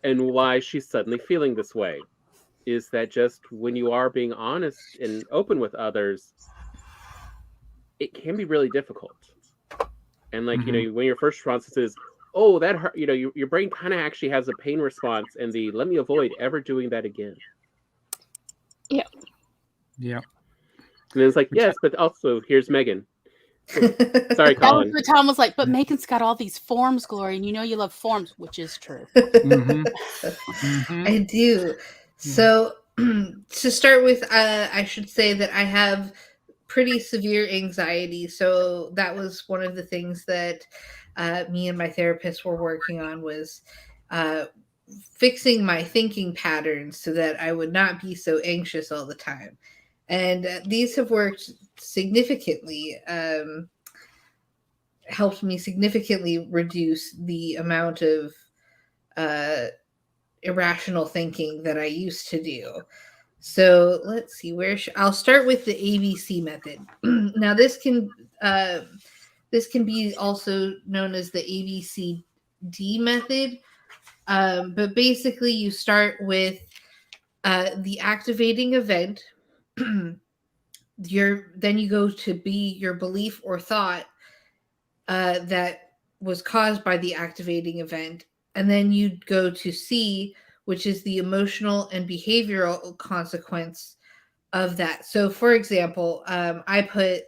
and why she's suddenly feeling this way. Is that just when you are being honest and open with others, it can be really difficult. And like, when your first response is, oh, that hurt, your brain kind of actually has a pain response and let me avoid ever doing that again. Yeah. Yeah. And it's like, yes, but also here's Megan. Sorry, Colin. Tom was like, but Megan's got all these forms, Glory, and you love forms, which is true. I do. So to start with, I should say that I have pretty severe anxiety. So that was one of the things that me and my therapist were working on was fixing my thinking patterns so that I would not be so anxious all the time. And these have worked significantly, helped me significantly reduce the amount of irrational thinking that I used to do. So let's see, I'll start with the ABC method. Now this can be also known as the ABCD method. But basically you start with the activating event. Then you go to B, your belief or thought that was caused by the activating event. And then you go to C, which is the emotional and behavioral consequence of that. So for example, I put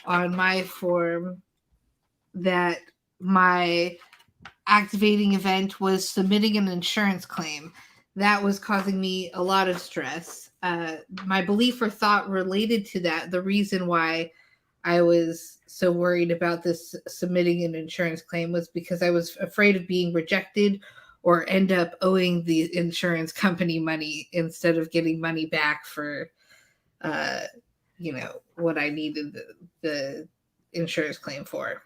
on my form that my activating event was submitting an insurance claim. That was causing me a lot of stress. My belief or thought related to that, the reason why I was so worried about this submitting an insurance claim, was because I was afraid of being rejected or end up owing the insurance company money instead of getting money back for, what I needed the insurance claim for.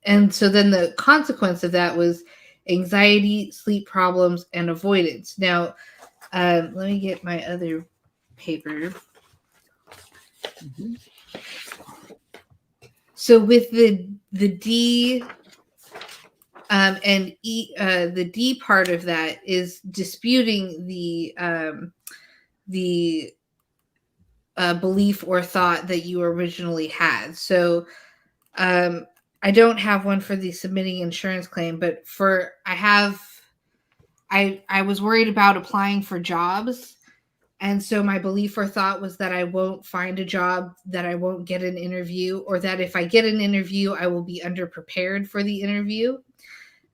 And so then the consequence of that was anxiety, sleep problems, and avoidance. Now, let me get my other paper. Mm-hmm. So with the D and E, the D part of that is disputing the belief or thought that you originally had. So I don't have one for the submitting insurance claim, but I was worried about applying for jobs. And so my belief or thought was that I won't find a job, that I won't get an interview, or that if I get an interview, I will be underprepared for the interview.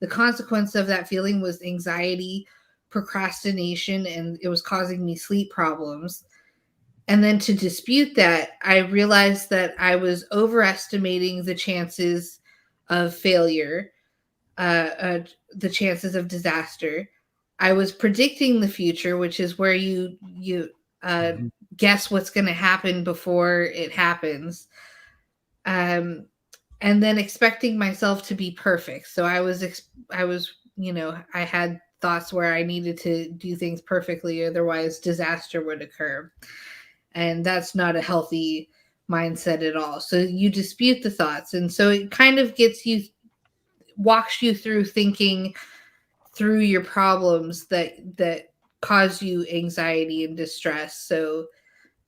The consequence of that feeling was anxiety, procrastination, and it was causing me sleep problems. And then to dispute that, I realized that I was overestimating the chances of failure, the chances of disaster. I was predicting the future, which is where you guess what's going to happen before it happens. And then expecting myself to be perfect. So I had thoughts where I needed to do things perfectly, otherwise disaster would occur. And that's not a healthy mindset at all. So you dispute the thoughts. And so it kind of walks you through thinking through your problems that cause you anxiety and distress. So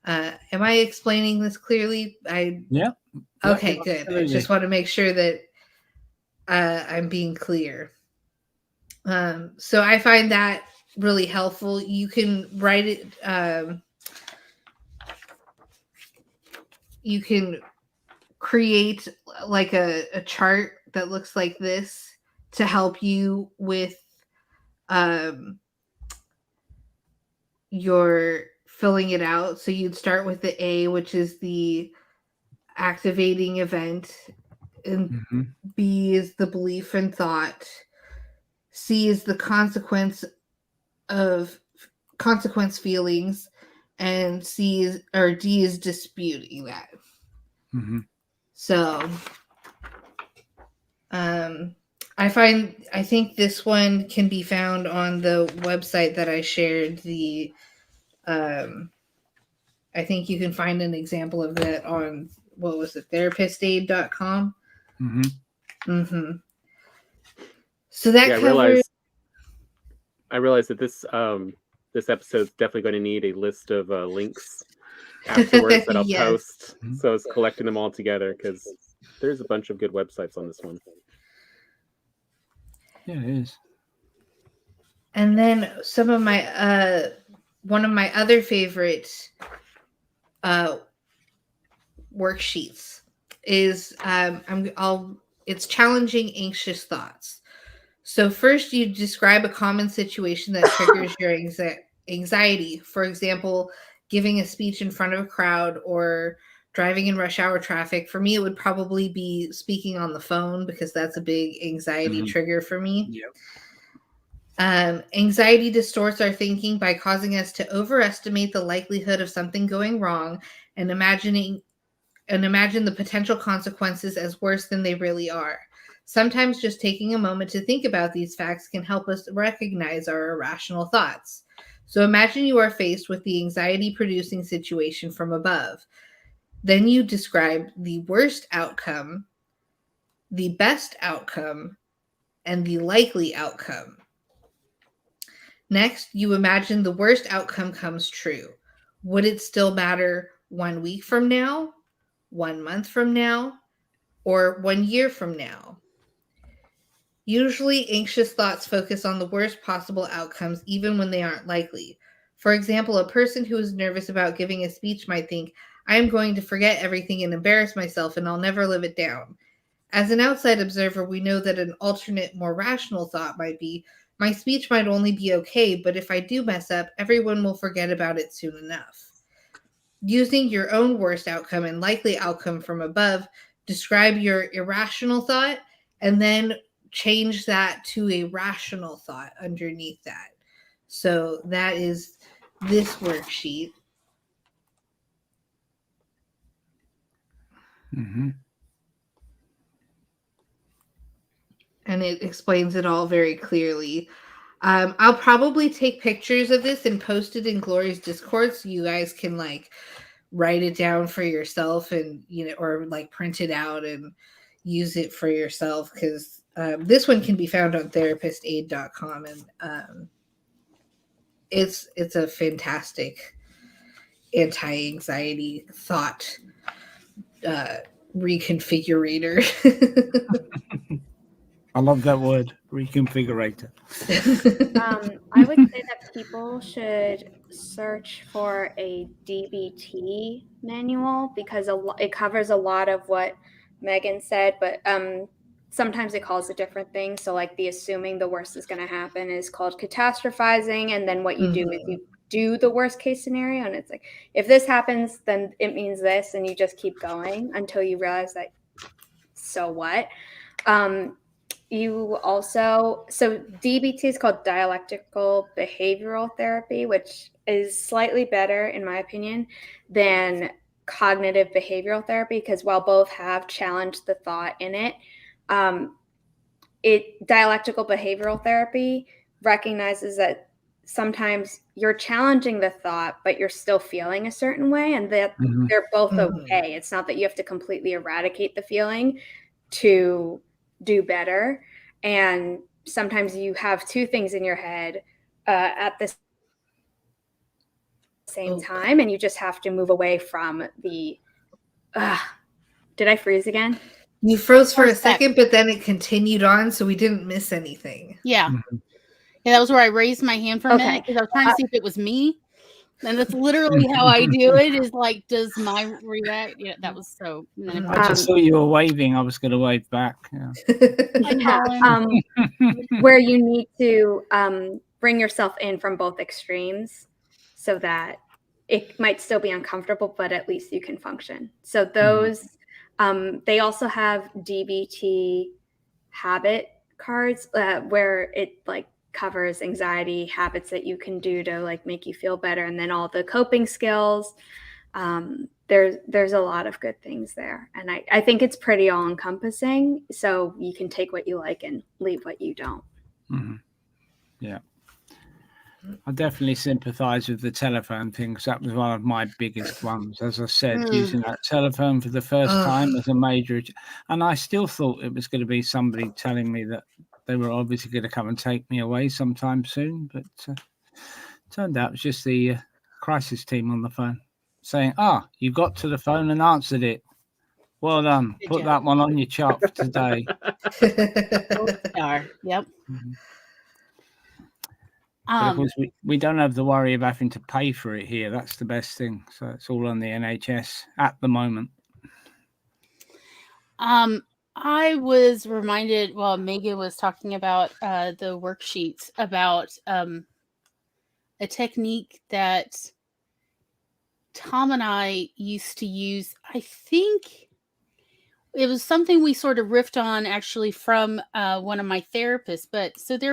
am I explaining this clearly? Yeah. Okay, good. Absolutely. I just want to make sure that I'm being clear. So I find that really helpful. You can write it. You can create like a chart that looks like this to help you with your filling it out. So you'd start with the A, which is the activating event, and B is the belief and thought. C is the consequence feelings, and D is disputing that. So I think this one can be found on the website that I shared. I think you can find an example of that on, what was it, therapistaid.com. So that covers. I realized that this episode's definitely going to need a list of links afterwards that I'll post. So it's collecting them all together, because there's a bunch of good websites on this one. Yeah, it is. And then some of my one of my other favorite worksheets is it's challenging anxious thoughts. So first you describe a common situation that triggers your anxiety. For example, giving a speech in front of a crowd or driving in rush hour traffic. For me, it would probably be speaking on the phone, because that's a big anxiety trigger for me. Yep. Anxiety distorts our thinking by causing us to overestimate the likelihood of something going wrong and imagine the potential consequences as worse than they really are. Sometimes just taking a moment to think about these facts can help us recognize our irrational thoughts. So imagine you are faced with the anxiety-producing situation from above. Then you describe the worst outcome, the best outcome, and the likely outcome. Next, you imagine the worst outcome comes true. Would it still matter 1 week from now, 1 month from now, or 1 year from now? Usually, anxious thoughts focus on the worst possible outcomes, even when they aren't likely. For example, a person who is nervous about giving a speech might think, I am going to forget everything and embarrass myself, and I'll never live it down. As an outside observer, we know that an alternate, more rational thought might be, my speech might only be okay, but if I do mess up, everyone will forget about it soon enough. Using your own worst outcome and likely outcome from above, describe your irrational thought, and then change that to a rational thought underneath that. So that is this worksheet. Mm-hmm. And it explains it all very clearly. I'll probably take pictures of this and post it in Glory's Discord so you guys can like write it down for yourself and or like print it out and use it for yourself, because this one can be found on therapistaid.com, and it's a fantastic anti-anxiety thought reconfigurator. I love that word, reconfigurator. I would say that people should search for a DBT manual because it covers a lot of what Megan said, but sometimes it calls it different things. So like the assuming the worst is going to happen is called catastrophizing. And then what you do is you do the worst case scenario. And it's like, if this happens, then it means this. And you just keep going until you realize that, so what? You also, so DBT is called Dialectical Behavioral Therapy, which is slightly better, in my opinion, than cognitive behavioral therapy, because while both have challenged the thought in it, dialectical behavioral therapy recognizes that sometimes you're challenging the thought, but you're still feeling a certain way, and that they're both okay. It's not that you have to completely eradicate the feeling to do better. And sometimes you have two things in your head at the same time, and you just have to move away from the did I freeze again? You froze for a second, but then it continued on, so we didn't miss anything. Yeah. Yeah, that was where I raised my hand for a minute because I was trying to see if it was me. And that's literally how I do it, is like, does my react? Yeah, that was so. I just thought you were waving. I was going to wave back. Yeah. Where you need to bring yourself in from both extremes so that it might still be uncomfortable, but at least you can function. So those, they also have DBT habit cards where it like covers anxiety habits that you can do to like make you feel better, and then all the coping skills. There's a lot of good things there, and I think it's pretty all encompassing, so you can take what you like and leave what you don't. Yeah, I definitely sympathize with the telephone thing, because that was one of my biggest ones. As I said, using that telephone for the first time was a major, and I still thought it was going to be somebody telling me that they were obviously going to come and take me away sometime soon, but turned out it was just the crisis team on the phone saying, you got to the phone and answered it. Well done. Good Put job. that one on your chart for today. Yep. But of course, we don't have the worry of having to pay for it here. That's the best thing. So it's all on the NHS at the moment. I was reminded while Megan was talking about the worksheets about a technique that Tom and I used to use. I think it was something we sort of riffed on actually from one of my therapists. But so this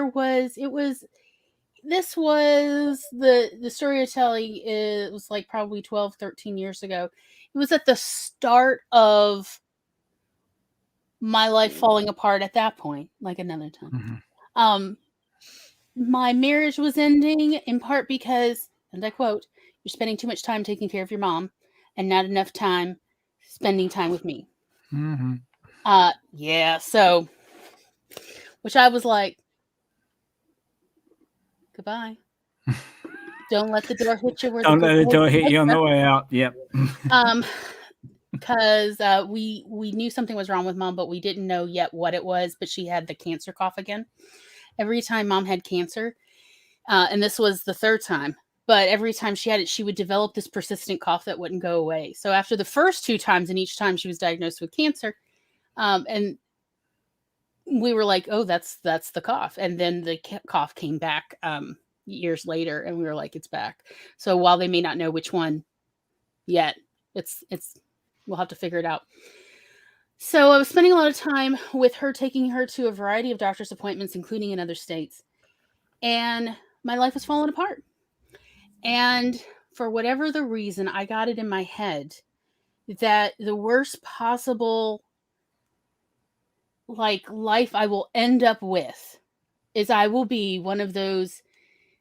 was the storytelling. It was like probably 12, 13 years ago. It was at the start of my life falling apart at that point, like another time. My marriage was ending in part because, and I quote, "You're spending too much time taking care of your mom and not enough time spending time with me." Yeah, so, which I was like, goodbye. Don't let the door hit you. Don't let the door hit you on the way out. Yep. Because we knew something was wrong with mom, but we didn't know yet what it was. But she had the cancer cough again. Every time mom had cancer, and this was the third time, but every time she had it, she would develop this persistent cough that wouldn't go away. So after the first 2 times, and each time she was diagnosed with cancer, and we were like, oh, that's the cough. And then the cough came back years later, and we were like, it's back. So while they may not know which one yet, it's we'll have to figure it out. So I was spending a lot of time with her, taking her to a variety of doctor's appointments, including in other states. And my life was falling apart. And for whatever the reason, I got it in my head that the worst possible life I will end up with is I will be one of those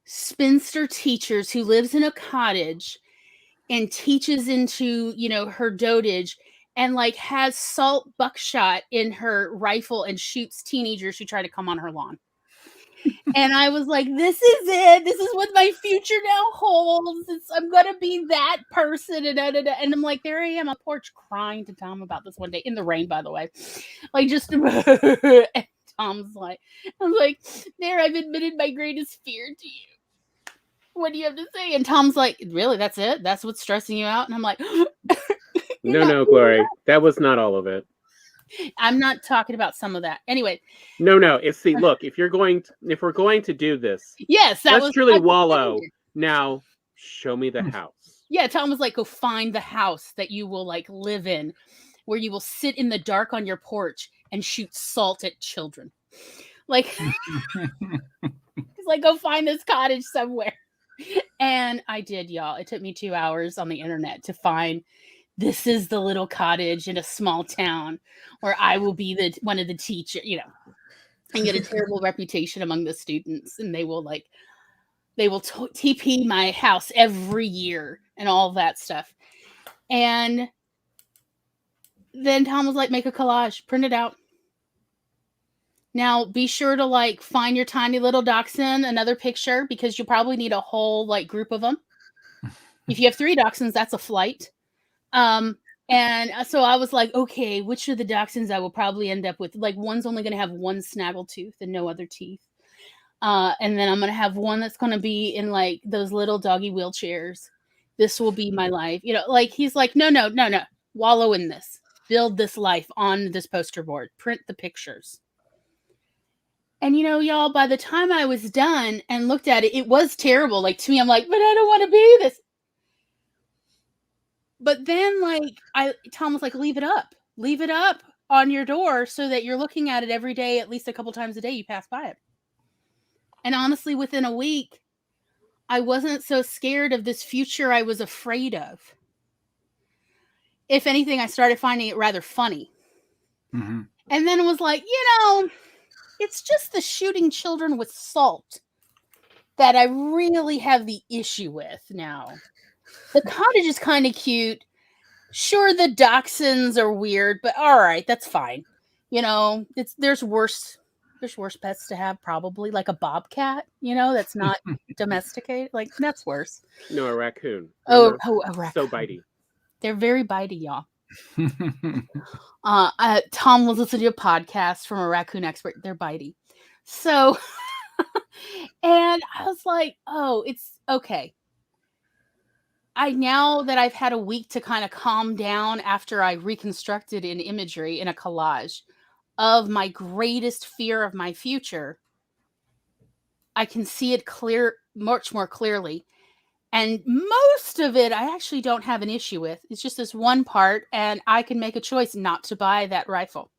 spinster teachers who lives in a cottage and teaches into, her dotage, and has salt buckshot in her rifle and shoots teenagers who try to come on her lawn. And I was like, this is it. This is what my future now holds. I'm going to be that person. And I'm like, there I am on the porch crying to Tom about this one day in the rain, by the way. And Tom's like, I'm like, there, I've admitted my greatest fear to you. What do you have to say? And Tom's like, really? That's it? That's what's stressing you out? And I'm like, no, Glory. That was not all of it. I'm not talking about some of that. Anyway. No. Look, if we're going to do this, yes, let's truly wallow. Now, show me the house. Yeah, Tom was like, go find the house that you will live in, where you will sit in the dark on your porch and shoot salt at children. He's like, go find this cottage somewhere. And I did, y'all. It took me 2 hours on the internet to find, this is the little cottage in a small town where I will be one of the teachers, and get a terrible reputation among the students. And they will TP my house every year and all that stuff. And then Tom was like, make a collage, print it out. Now be sure to find your tiny little dachshund, another picture, because you'll probably need a whole group of them. If you have 3 dachshunds, that's a flight. And so I was like, okay, which of the dachshunds I will probably end up with? One's only going to have 1 snaggle tooth and no other teeth. And then I'm going to have one that's going to be in those little doggy wheelchairs. This will be my life. He's like, no. Wallow in this. Build this life on this poster board. Print the pictures. And y'all, by the time I was done and looked at it, it was terrible. To me, I'm like, but I don't want to be this. But then, Tom was like, leave it up on your door so that you're looking at it every day, at least a couple times a day you pass by it. And honestly, within a week, I wasn't so scared of this future I was afraid of. If anything, I started finding it rather funny. Mm-hmm. And then it was like, it's just the shooting children with salt that I really have the issue with now. The cottage is kind of cute. Sure, the dachshunds are weird, but all right, that's fine. There's worse pets to have, probably, like a bobcat, that's not domesticated. That's worse. No, a raccoon. A raccoon. So bitey. They're very bitey, y'all. Tom was listening to a podcast from a raccoon expert. They're bitey. So, and I was like, oh, it's okay. Now that I've had a week to kind of calm down after I reconstructed in imagery in a collage of my greatest fear of my future, I can see it much more clearly. And most of it, I actually don't have an issue with. It's just this one part, and I can make a choice not to buy that rifle.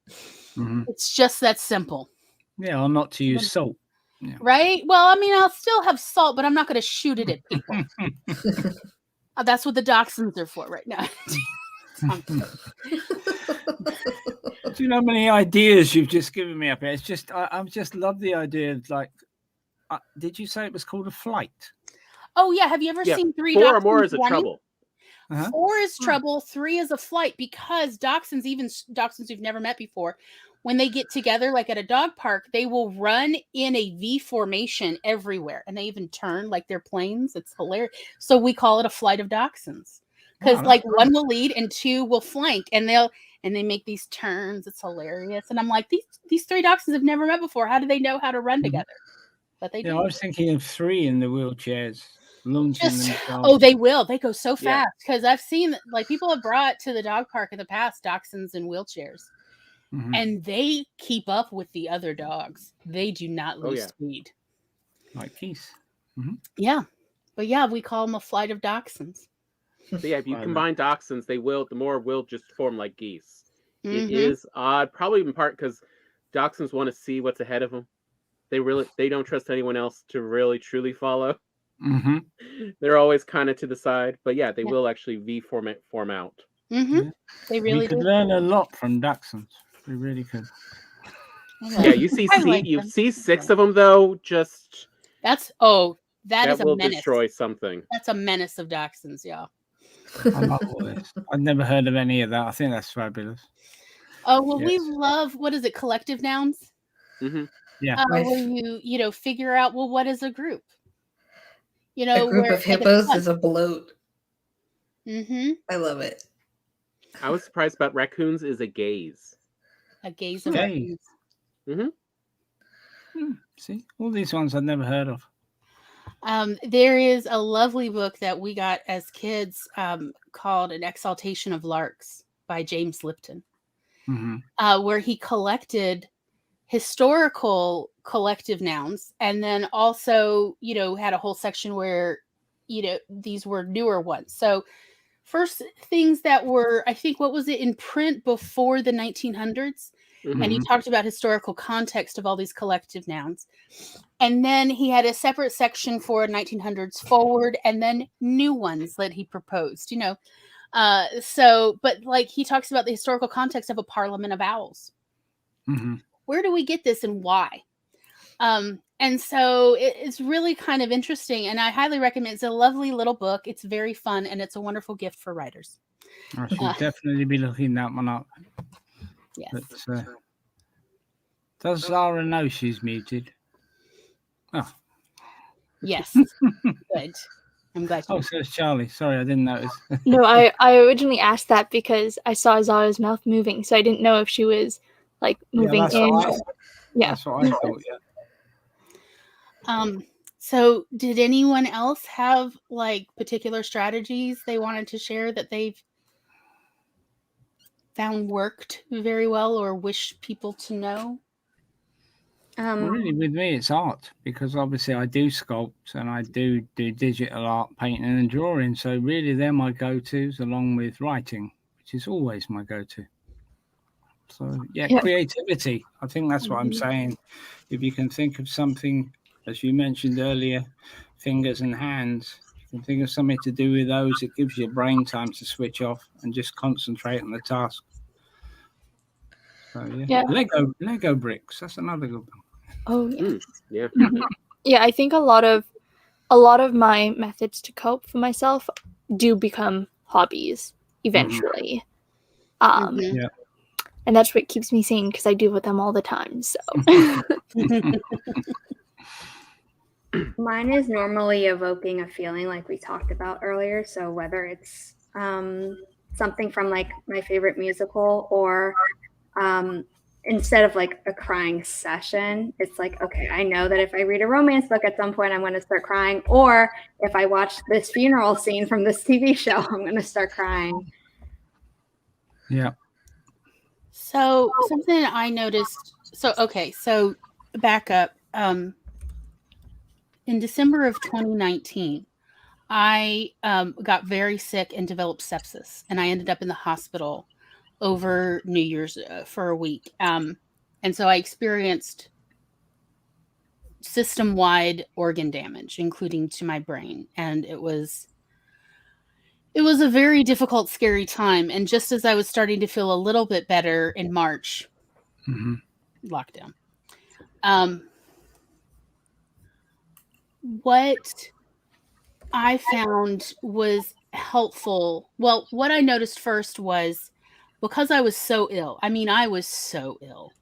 Mm-hmm. It's just that simple. Yeah, or not to use salt. Yeah. Right? Well, I'll still have salt, but I'm not going to shoot it at people. That's what the dachshunds are for right now. Do you know how many ideas you've just given me up here? It's just, I just love the idea of like, did you say it was called a flight? Oh yeah, have you ever seen 3 4 or dachshunds more is a running? trouble. 4 is trouble, 3 is a flight, because dachshunds, even dachshunds you've never met before, when they get together, like at a dog park, they will run in a V formation everywhere, and they even turn like they're planes. It's hilarious. So we call it a flight of dachshunds, because like one will lead and 2 will flank, and they make these turns. It's hilarious. And I'm like, these 3 dachshunds have never met before. How do they know how to run together? But they do. I was thinking of 3 in the wheelchairs. They will. They go so fast, because I've seen like people have brought to the dog park in the past dachshunds in wheelchairs, and they keep up with the other dogs. They do not lose speed. Like geese. Yeah, but yeah, we call them a flight of dachshunds. So yeah, if you combine dachshunds, the more will just form like geese. It is odd, probably in part because dachshunds want to see what's ahead of them. They don't trust anyone else to really truly follow. They're always kind of to the side, but yeah, they will actually V form out. They really we could learn a lot from dachshunds. We really could. Yeah, you see 6 of them though. Just that is a will menace. Destroy something. That's a menace of dachshunds, yeah. I love all this. I've never heard of any of that. I think that's fabulous. Oh well, we love, what is it? Collective nouns. Yeah. Where you figure out, well, what is a group? A group of hippos is a bloat. I love it. I was surprised about raccoons is a gaze. A gaze of raccoons. See, all these ones I've never heard of. There is a lovely book that we got as kids called An Exaltation of Larks by James Lipton, where he collected historical collective nouns, and then also had a whole section where these were newer ones. So first things that were, I think, what was it, in print before the 1900s, and he talked about historical context of all these collective nouns, and then he had a separate section for 1900s forward, and then new ones that he proposed. But like he talks about the historical context of a parliament of owls. Where do we get this and why? And so it's really kind of interesting, and I highly recommend it. It's a lovely little book. It's very fun, and it's a wonderful gift for writers. I should definitely be looking that one up. Yes. But, does Zara know she's muted? Oh. Yes. Good. I'm glad. So it's Charlie. Sorry, I didn't notice. No, I originally asked that because I saw Zara's mouth moving, so I didn't know if she was like moving in. That's what I thought. Yeah. So did anyone else have like particular strategies they wanted to share that they've found worked very well or wish people to know? Really, with me, it's art, because obviously I do sculpt and I do digital art, painting and drawing. So really, they're my go-tos, along with writing, which is always my go-to. So yeah, creativity. I think that's what I'm saying. If you can think of something, as you mentioned earlier, fingers and hands, you can think of something to do with those. It gives your brain time to switch off and just concentrate on the task. So Lego bricks. That's another good one. Oh yeah. Yeah. I think a lot of my methods to cope for myself do become hobbies eventually. And that's what keeps me sane, because I deal with them all the time. So mine is normally evoking a feeling like we talked about earlier. So whether it's something from like my favorite musical, or instead of like a crying session, it's like, okay, I know that if I read a romance book at some point, I'm going to start crying. Or if I watch this funeral scene from this TV show, I'm going to start crying. Yeah. So something I noticed. So back up. In December of 2019, I got very sick and developed sepsis, and I ended up in the hospital over New Year's for a week. And so I experienced system-wide organ damage, including to my brain. And it was It was a very difficult, scary time. And just as I was starting to feel a little bit better in March, lockdown. What I found was helpful. Well, what I noticed first was because I was so ill. I mean, I was so ill.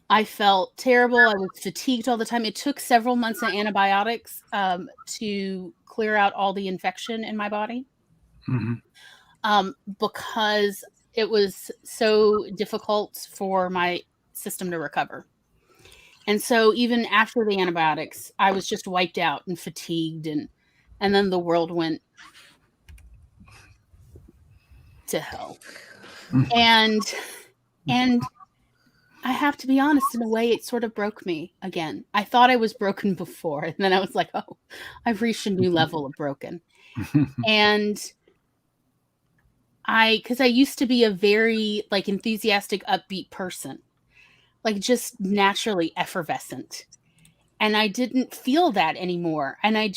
I felt terrible. I was fatigued all the time. It took several months of antibiotics to clear out all the infection in my body because it was so difficult for my system to recover. And so even after the antibiotics, I was just wiped out and fatigued, and then the world went to hell. And I have to be honest, in a way, it sort of broke me again. I thought I was broken before, and then I was like, oh, I've reached a new level of broken. And because I used to be a very like enthusiastic, upbeat person, like just naturally effervescent. And I didn't feel that anymore. And I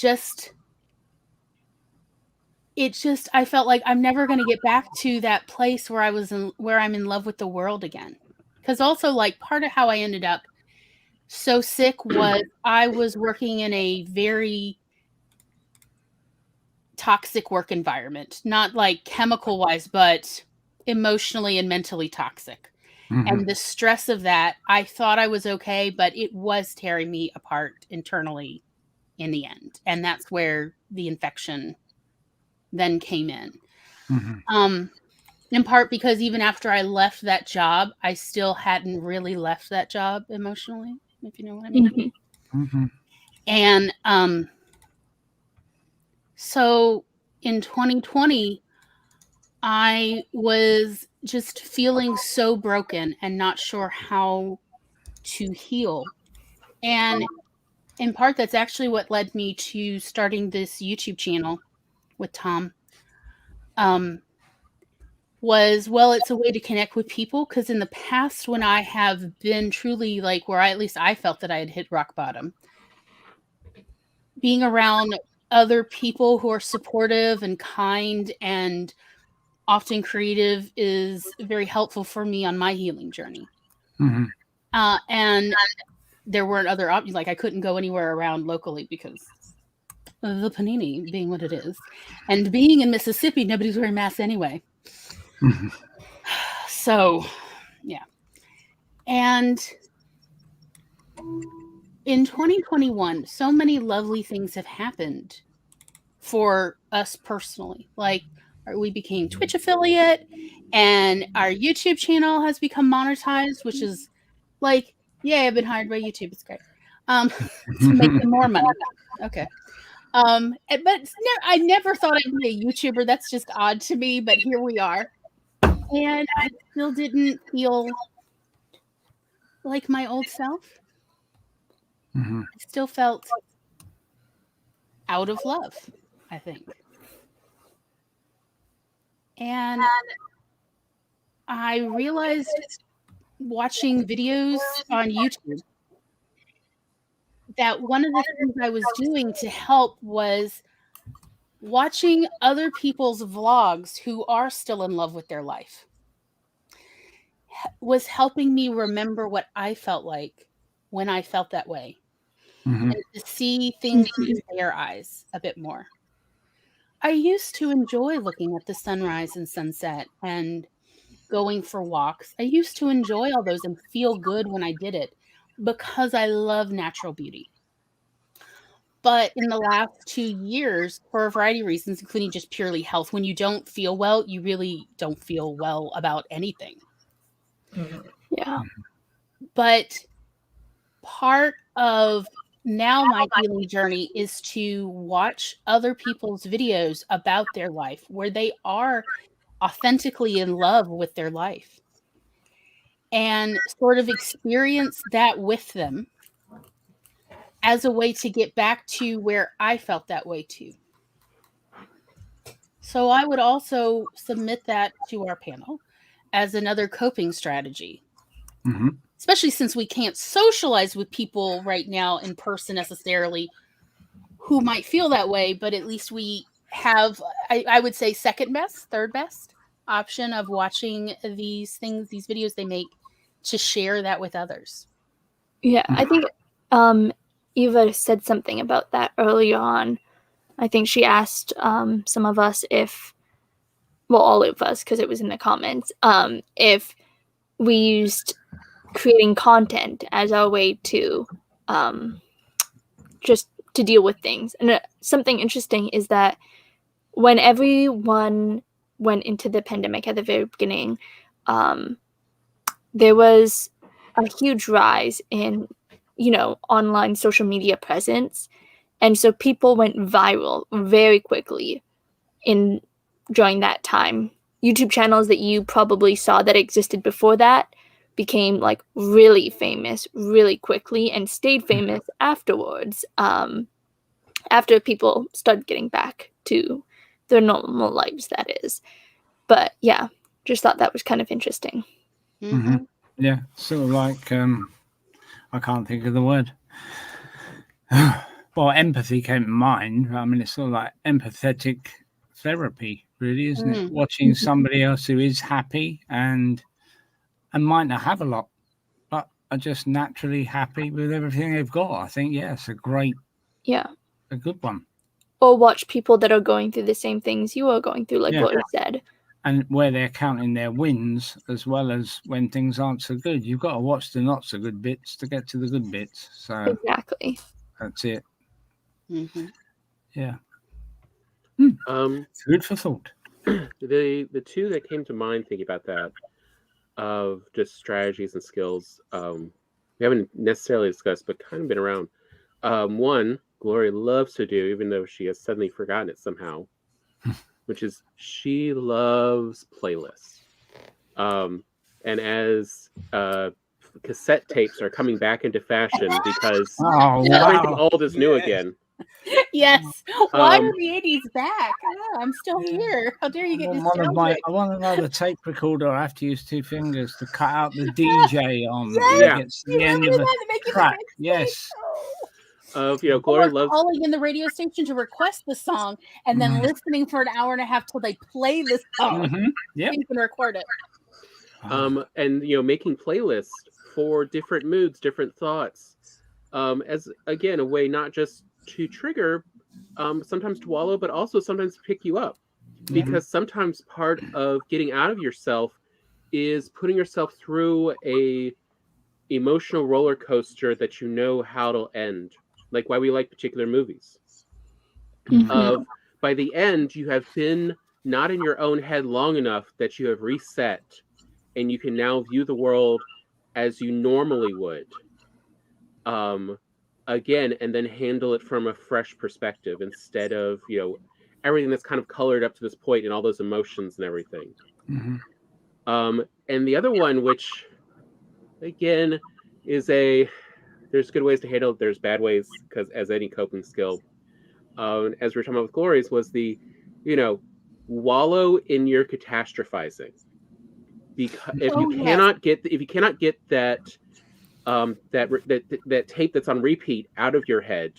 felt like I'm never going to get back to that place where I'm in love with the world again. Because also, like, part of how I ended up so sick was I was working in a very toxic work environment, not like chemical wise, but emotionally and mentally toxic. And the stress of that, I thought I was okay, but it was tearing me apart internally in the end. And that's where the infection then came in. In part because even after I left that job, I still hadn't really left that job emotionally, if you know what I mean. And so in 2020, I was just feeling so broken and not sure how to heal. And in part, that's actually what led me to starting this YouTube channel with Tom. It's a way to connect with people, because in the past, when I have been truly like where at least I felt that I had hit rock bottom, being around other people who are supportive and kind and often creative is very helpful for me on my healing journey. And there weren't other options. Like I couldn't go anywhere around locally because of the panini being what it is. And being in Mississippi, nobody's wearing masks anyway. So, yeah. And in 2021, so many lovely things have happened for us personally. Like we became Twitch affiliate, and our YouTube channel has become monetized, which is like, yay, I've been hired by YouTube. It's great. To make them more money. Okay. But I never thought I'd be a YouTuber. That's just odd to me, but here we are. And I still didn't feel like my old self. I still felt out of love, I think. And I realized watching videos on YouTube that one of the things I was doing to help was watching other people's vlogs who are still in love with their life was helping me remember what I felt like when I felt that way, and to see things through their eyes a bit more. I used to enjoy looking at the sunrise and sunset and going for walks. I used to enjoy all those and feel good when I did it because I love natural beauty. But in the last 2 years, for a variety of reasons, including just purely health, when you don't feel well, you really don't feel well about anything. Yeah. But part of now my healing journey is to watch other people's videos about their life where they are authentically in love with their life and sort of experience that with them as a way to get back to where I felt that way too. So I would also submit that to our panel as another coping strategy. Especially since we can't socialize with people right now in person necessarily who might feel that way, but at least we have, I would say, second best, third best option of watching these videos they make to share that with others. Yeah, I think Eva said something about that early on. I think she asked some of us all of us, because it was in the comments, if we used creating content as our way to just to deal with things. And something interesting is that when everyone went into the pandemic at the very beginning, there was a huge rise in, online social media presence. And so people went viral very quickly during that time. YouTube channels that you probably saw that existed before that became like really famous really quickly and stayed famous afterwards, after people started getting back to their normal lives, that is. But yeah, just thought that was kind of interesting. Mm-hmm. Yeah, sort of like I can't think of the word. Well, empathy came to mind. I mean, it's sort of like empathetic therapy, really, isn't it? Watching somebody else who is happy and might not have a lot, but are just naturally happy with everything they've got. I think, it's a good one. Or watch people that are going through the same things you are going through, like what you said. And where they're counting their wins as well as when things aren't so good. You've got to watch the not so good bits to get to the good bits. So exactly, that's it. Mm-hmm. Yeah. Food for thought. The two that came to mind thinking about that, of just strategies and skills, we haven't necessarily discussed, but kind of been around. One, Glory loves to do, even though she has suddenly forgotten it somehow, which is she loves playlists. And as cassette tapes are coming back into fashion because everything old is new again. Yes. Why are the 80s back? I'm still here. How dare you get nostalgic? I want another tape recorder. I have to use two fingers to cut out the DJ on. Yes, the end of the track. Yes. Glory loves calling in the radio station to request the song and then listening for an hour and a half till they play the song. Yeah, you can record it. And making playlists for different moods, different thoughts, as again a way not just to trigger, sometimes to wallow, but also sometimes to pick you up, because sometimes part of getting out of yourself is putting yourself through a emotional roller coaster that you know how it'll end. Like why we like particular movies. By the end, you have been not in your own head long enough that you have reset, and you can now view the world as you normally would. Again, and then handle it from a fresh perspective instead of everything that's kind of colored up to this point and all those emotions and everything. And the other one, which again is there's good ways to handle it, there's bad ways, because as any coping skill, as we were talking about with Glory's, was the wallow in your catastrophizing, because if you cannot get that that tape that's on repeat out of your head,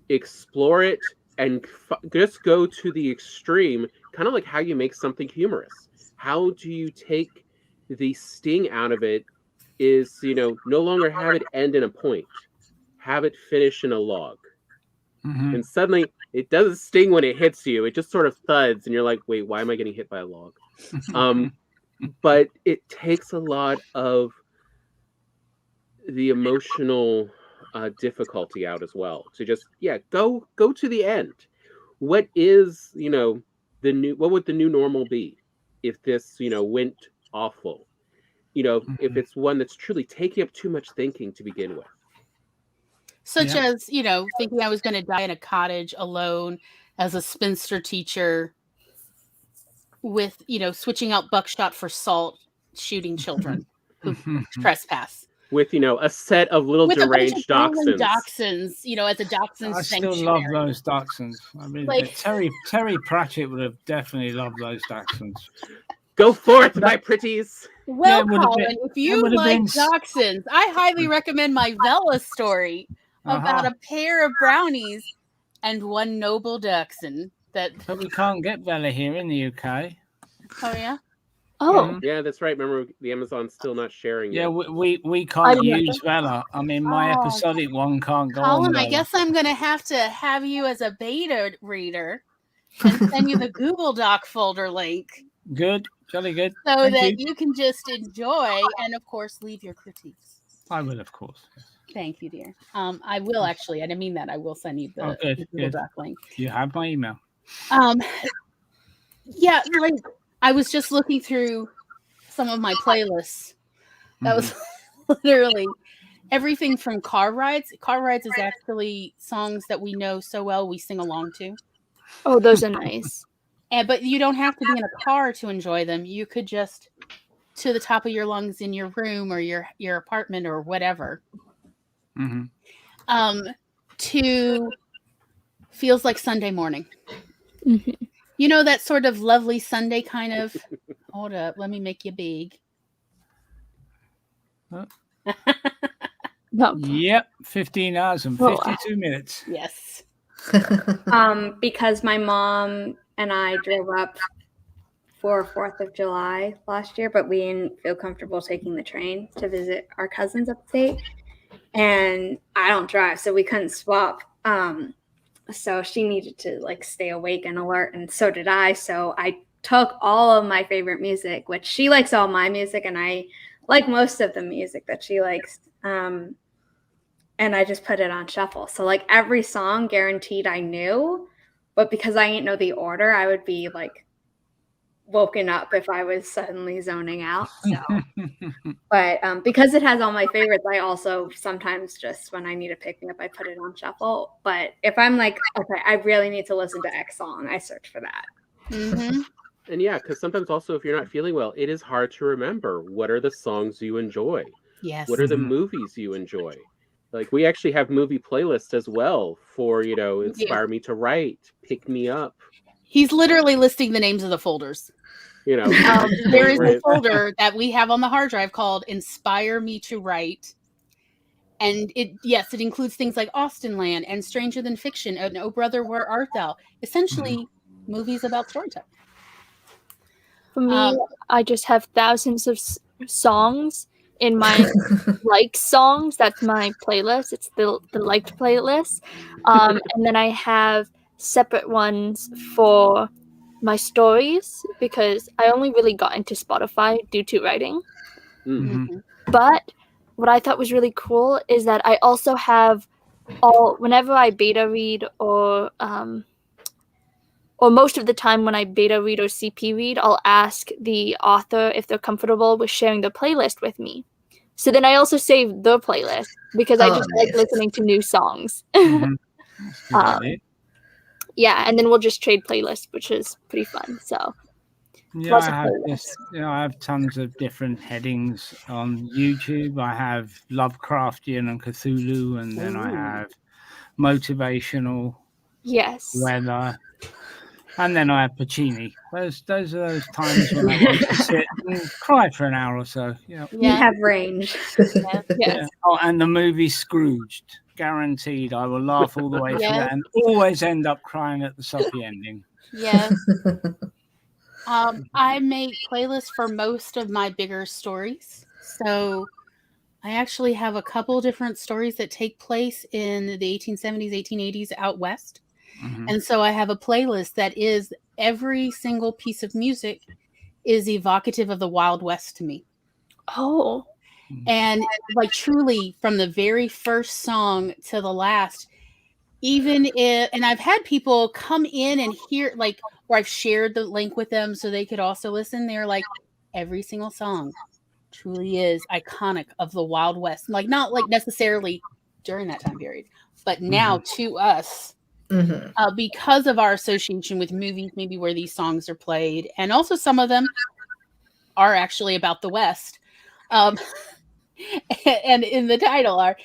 explore it and just go to the extreme, kind of like how you make something humorous. How do you take the sting out of it? Is no longer have it end in a point, have it finish in a log. And suddenly it doesn't sting when it hits you, it just sort of thuds and you're like, wait, why am I getting hit by a log? But it takes a lot of the emotional difficulty out as well. So just go to the end. What is what would the new normal be if this went awful? If it's one that's truly taking up too much thinking to begin with. Such as, thinking I was going to die in a cottage alone as a spinster teacher with, switching out buckshot for salt, shooting children who trespass. With, a set of little deranged dachshunds. Dachshunds, as a dachshund I sanctuary. still love those dachshunds. I mean, Terry Pratchett would have definitely loved those dachshunds. Go forth, my pretties. Well, Colin, if you like dachshunds, I highly recommend my Vela story about a pair of brownies and one noble dachshund. that. But we can't get Bella here in the UK. Oh yeah. Oh, Yeah, that's right. Remember, the Amazon's still not sharing Yeah, yet. we I can't remember. use Bella. I mean, my Oh. episodic one can't go on Colin, I Bella. guess I'm gonna have to have you as a beta reader and send you the Google Doc folder link Good, jolly good. so Thank that you. you can just enjoy and, of course, leave your critiques. I will, of course. Thank you, dear. I will actually. I didn't mean that. I will send you the, good, the Google good. Doc link. You have my email. Yeah, like I was just looking through some of my playlists. That was literally everything from car rides. Car rides is actually songs that we know so well we sing along to. Oh, those are nice. But you don't have to be in a car to enjoy them. You could just to the top of your lungs in your room or your apartment or whatever. To feels like Sunday morning. Mm-hmm. You know, that sort of lovely Sunday kind of. Hold up, let me make you big. No. Yep, 15 hours and 52 minutes. Yes. Because my mom and I drove up for 4th of July last year, but we didn't feel comfortable taking the train to visit our cousins upstate. And I don't drive, so we couldn't swap. So she needed to like stay awake and alert, and so did I. So I took all of my favorite music, which she likes all my music, and I like most of the music that she likes. And I just put it on shuffle. So like every song guaranteed I knew, but because I didn't know the order, I would be like woken up if I was suddenly zoning out. So, but because it has all my favorites, I also sometimes just when I need to pick me up, I put it on shuffle. But if I'm like, okay, I really need to listen to X song, I search for that. Mm-hmm. And yeah, because sometimes also if you're not feeling well, it is hard to remember what are the songs you enjoy. Yes. What are the movies you enjoy? Like we actually have movie playlists as well for, inspire me to write, pick me up. He's literally listing the names of the folders. There is a folder that we have on the hard drive called Inspire Me to Write. And it includes things like Austenland and Stranger Than Fiction and Oh Brother, Where Art Thou? Essentially movies about storytelling. For me, I just have thousands of songs in my like songs. That's my playlist. It's the liked playlist. And then I have separate ones for my stories because I only really got into Spotify due to writing. But what I thought was really cool is that I also have whenever I beta read or most of the time when I beta read or CP read, I'll ask the author if they're comfortable with sharing the playlist with me. So then I also save the playlist because I just like listening to new songs. Yeah, and then we'll just trade playlists, which is pretty fun. So yeah, I have tons of different headings on YouTube. I have Lovecraftian and Cthulhu, and then I have motivational, weather, and then I have Puccini. Those are those times when I want to sit and cry for an hour or so. You have range. Yes. Oh, and the movie Scrooged. Guaranteed I will laugh all the way through that and always end up crying at the soppy ending. Yes. I make playlists for most of my bigger stories. So I actually have a couple different stories that take place in the 1870s, 1880s out west. And so I have a playlist that is every single piece of music is evocative of the Wild West to me. Oh. And like truly from the very first song to the last, and I've had people come in and hear like where I've shared the link with them so they could also listen. They're like, every single song truly is iconic of the Wild West. Like not like necessarily during that time period, but now to us. Because of our association with movies, maybe where these songs are played, and also some of them are actually about the West. And in the title are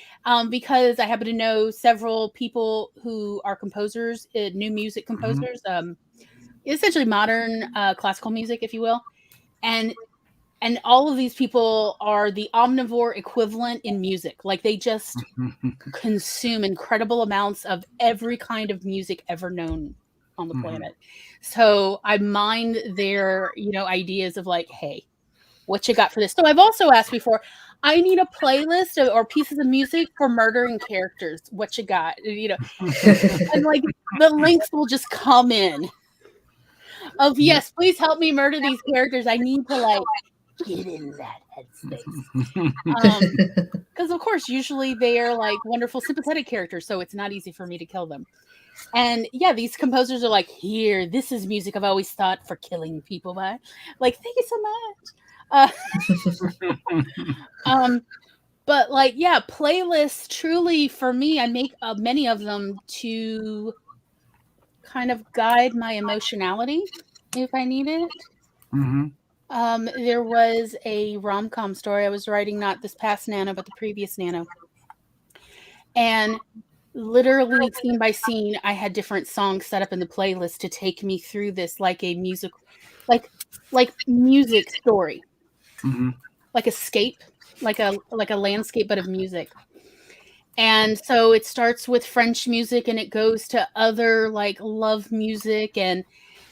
because I happen to know several people who are composers, new music composers, essentially modern classical music, if you will, and all of these people are the omnivore equivalent in music. Like they just consume incredible amounts of every kind of music ever known on the planet. So I mined their, ideas of like, hey, what you got for this? So I've also asked before, I need a playlist or pieces of music for murdering characters. What you got? And like the links will just come in of, yes, please help me murder these characters. I need to like get in that headspace. Because of course, usually they are like wonderful, sympathetic characters, so it's not easy for me to kill them. And yeah, these composers are like, here, this is music I've always thought for killing people by. Like, thank you so much. But like, yeah, playlists truly for me, I make many of them to kind of guide my emotionality if I need it. There was a rom-com story I was writing, not this past Nano, but the previous Nano. And literally scene by scene, I had different songs set up in the playlist to take me through this like a music, like music story, like escape, like a landscape, but of music. And so it starts with French music and it goes to other like love music and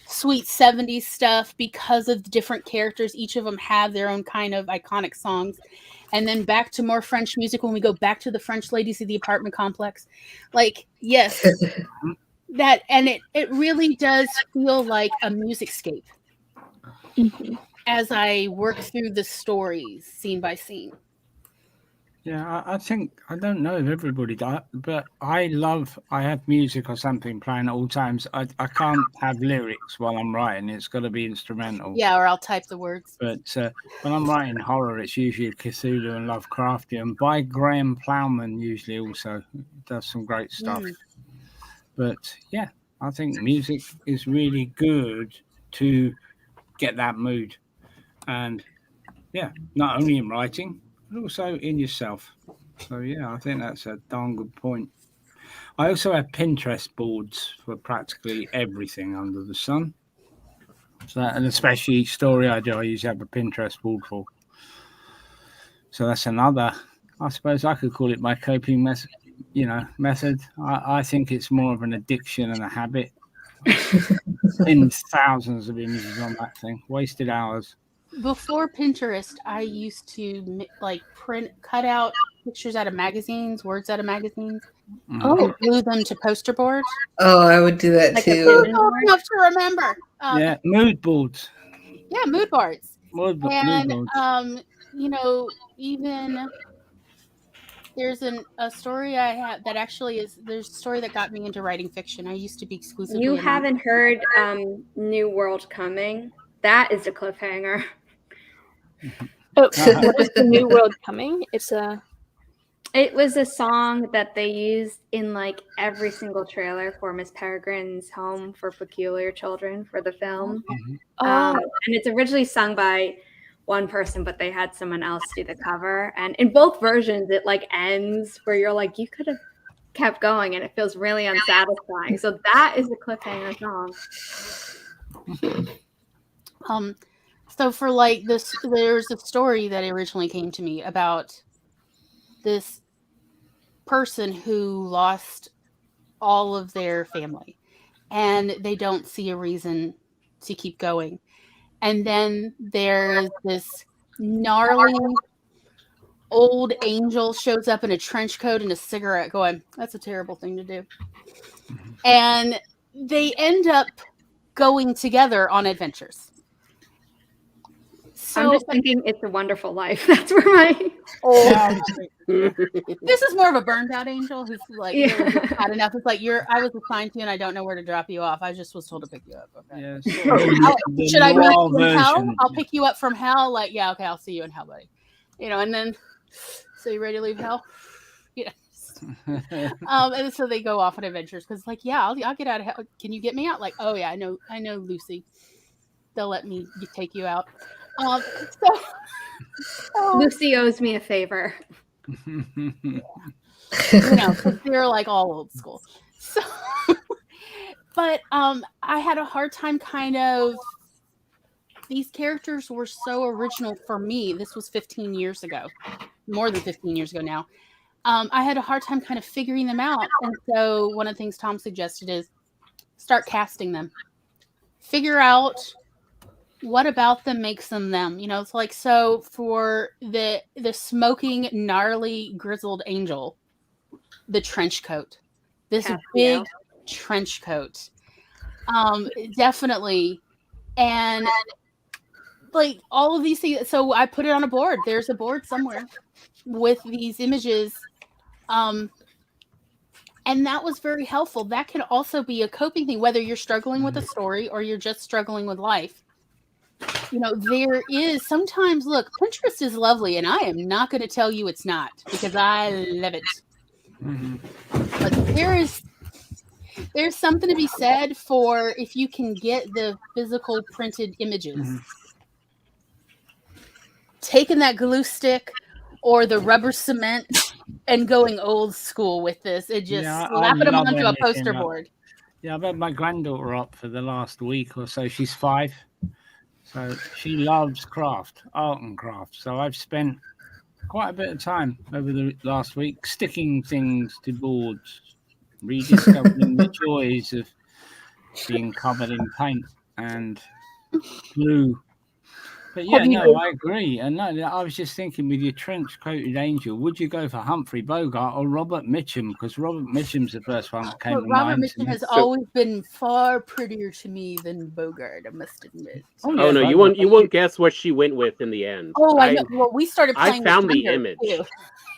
sweet 70s stuff because of the different characters. Each of them have their own kind of iconic songs. And then back to more French music when we go back to the French ladies of the apartment complex. Like, yes, that, and it really does feel like a musicscape as I work through the stories scene by scene. Yeah, I think, I don't know if everybody does, but I have music or something playing at all times. I can't have lyrics while I'm writing. It's got to be instrumental. Yeah, or I'll type the words. But when I'm writing horror, it's usually Cthulhu and Lovecraftian. By Graham Plowman usually also does some great stuff. But yeah, I think music is really good to get that mood. And yeah, not only in writing, but also in yourself. So yeah, I think that's a darn good point. I also have Pinterest boards for practically everything under the sun. So, and especially each story I do, I usually have a Pinterest board for. So that's another, I suppose I could call it my coping method. I think it's more of an addiction and a habit. In thousands of images on that thing, wasted hours. Before Pinterest, I used to like cut out pictures out of magazines, words out of magazines, and glue them to poster boards. Oh, I would do that like too. Enough to remember. Yeah, mood boards. Yeah, mood boards. Mood boards. Even there's a story I have that actually there's a story that got me into writing fiction. I used to be exclusively. You haven't heard New World Coming? That is a cliffhanger. Oh, what is the New World Coming? It was a song that they used in like every single trailer for Miss Peregrine's Home for Peculiar Children for the film. And it's originally sung by one person, but they had someone else do the cover. And in both versions, it like ends where you're like, you could have kept going, and it feels really unsatisfying. So that is a cliffhanger song. So for like this, there's a story that originally came to me about this person who lost all of their family and they don't see a reason to keep going. And then there's this gnarly old angel shows up in a trench coat and a cigarette going, that's a terrible thing to do. And they end up going together on adventures. So, I'm just thinking It's a Wonderful Life. That's where my this is more of a burned out angel who's like really had enough. It's like I was assigned to you and I don't know where to drop you off. I just was told to pick you up. Okay. Yeah, should I meet you in hell? I'll pick you up from hell. Like, yeah, okay, I'll see you in hell, buddy. And then so you ready to leave hell? Yeah. And so they go off on adventures because like, yeah, I'll get out of hell. Can you get me out? Like, oh yeah, I know Lucy. They'll let me take you out. Lucy owes me a favor. They're like all old school. So, but I had a hard time kind of. These characters were so original for me. This was 15 years ago, more than 15 years ago now. I had a hard time kind of figuring them out, and so one of the things Tom suggested is start casting them. Figure out what about them makes them them. You know, it's like, so for the smoking, gnarly, grizzled angel, the trench coat, this Cassio. big trench coat, definitely. And like all of these things, so I put it on a board. There's a board somewhere with these images, and that was very helpful. That can also be a coping thing, whether you're struggling with a story or you're just struggling with life. You know, there is sometimes, look, Pinterest is lovely, and I am not going to tell you it's not, because I love it. But there's something to be said for if you can get the physical printed images. Taking that glue stick or the rubber cement and going old school with this, and just slapping them onto a poster board. Yeah, I've had my granddaughter up for the last week or so. She's 5. So she loves art and craft. So I've spent quite a bit of time over the last week sticking things to boards, rediscovering the joys of being covered in paint and glue. But yeah, no, I agree. And no, I was just thinking, with your trench-coated angel, would you go for Humphrey Bogart or Robert Mitchum? Because Robert Mitchum's the first one that came to mind. Robert Mitchum has always been far prettier to me than Bogart, I must admit. Oh no, you won't guess what she went with in the end. Oh, I know. Well, we started playing. I found the image. Too.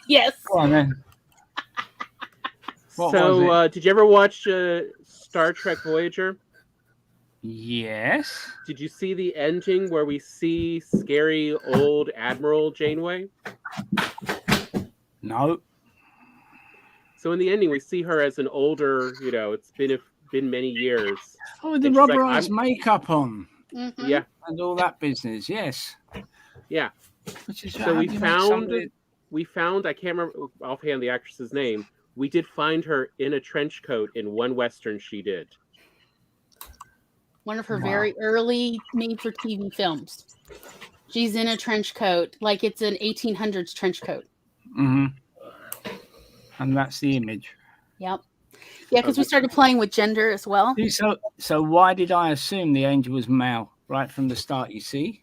Yes. Go on then. So, did you ever watch Star Trek Voyager? Yes. Did you see the ending where we see scary old Admiral Janeway? No. So in the ending, we see her as an older, you know, it's been many years. Oh, with the rubberized makeup on. Mm-hmm. Yeah. And all that business, yes. Yeah. Which is so we found, I can't remember offhand the actress's name. We did find her in a trench coat in one Western she did. One of her very early made-for-TV films. She's in a trench coat, like it's an 1800s trench coat. Mm-hmm. And that's the image. Yep. Yeah, because we started playing with gender as well. So why did I assume the angel was male right from the start, you see?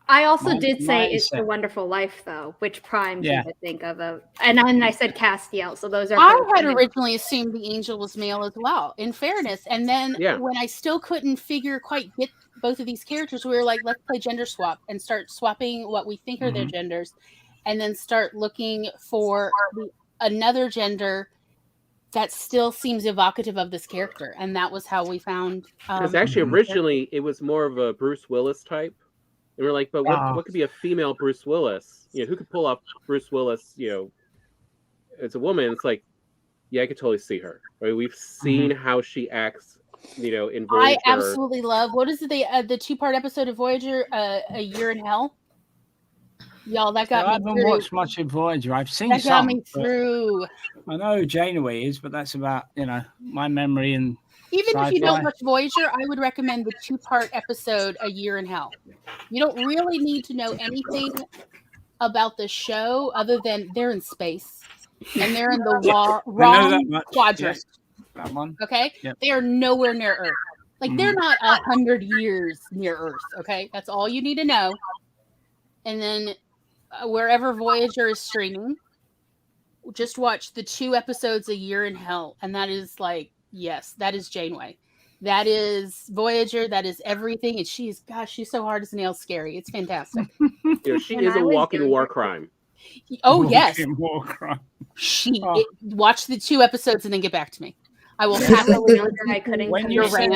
I also did say It's a Wonderful Life, though, which primed me to think of a... And then I said Castiel, so those are... I had originally assumed the angel was male as well, in fairness. And then when I still couldn't quite get both of these characters, we were like, let's play gender swap and start swapping what we think are their genders, and then start looking for another gender that still seems evocative of this character. And that was how we found... Because actually, originally, it was more of a Bruce Willis type. And we're like, but what could be a female Bruce Willis? You know, who could pull off Bruce Willis, you know, as a woman? It's like, yeah, I could totally see her. Right? We've seen how she acts, you know, in Voyager. I absolutely love, what is it, the 2-part episode of Voyager, A Year in Hell? Y'all, that got me through. I haven't watched much of Voyager. I've seen that got me through. I know Janeway is, but that's about, you know, my memory and even if you don't watch Voyager, I would recommend the 2-part episode, A Year in Hell. You don't really need to know anything about the show other than they're in space and they're in the wrong quadrant. Yes, that one. Okay? Yep. They are nowhere near Earth. Like, they're not 100 years near Earth. Okay? That's all you need to know. And then wherever Voyager is streaming, just watch the 2 episodes, A Year in Hell. And that is like, yes, that is Janeway. That is Voyager. That is everything. And she's so hard as nails scary. It's fantastic. You know, she is a walking war crime. Oh, yes. War crime. Watch the 2 episodes and then get back to me. I will happily. I couldn't when you send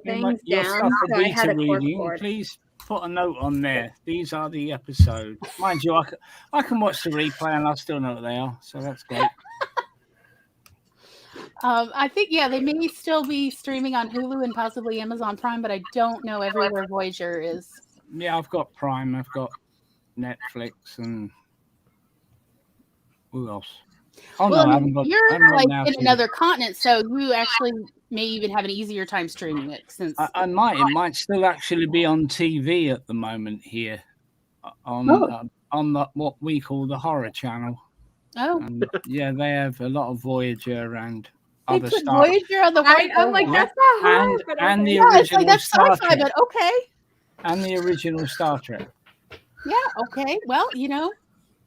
things down, so I had a reading, please put a note on there. These are the episodes. Mind you, I can watch the replay and I still know what they are. So that's great. I think, they may still be streaming on Hulu and possibly Amazon Prime, but I don't know everywhere Voyager is. Yeah, I've got Prime, I've got Netflix, and who else? You're like in another continent, so you actually may even have an easier time streaming it. Since it might still actually be on TV at the moment here, on what we call the horror channel. Oh, and, they have a lot of Voyager and They other put Star Voyager on the white. I'm like, Yeah. that's not hard. and But and the yeah, it's like original that's Star sci-fi, Trek but okay. and the original Star Trek. Yeah, okay. Well,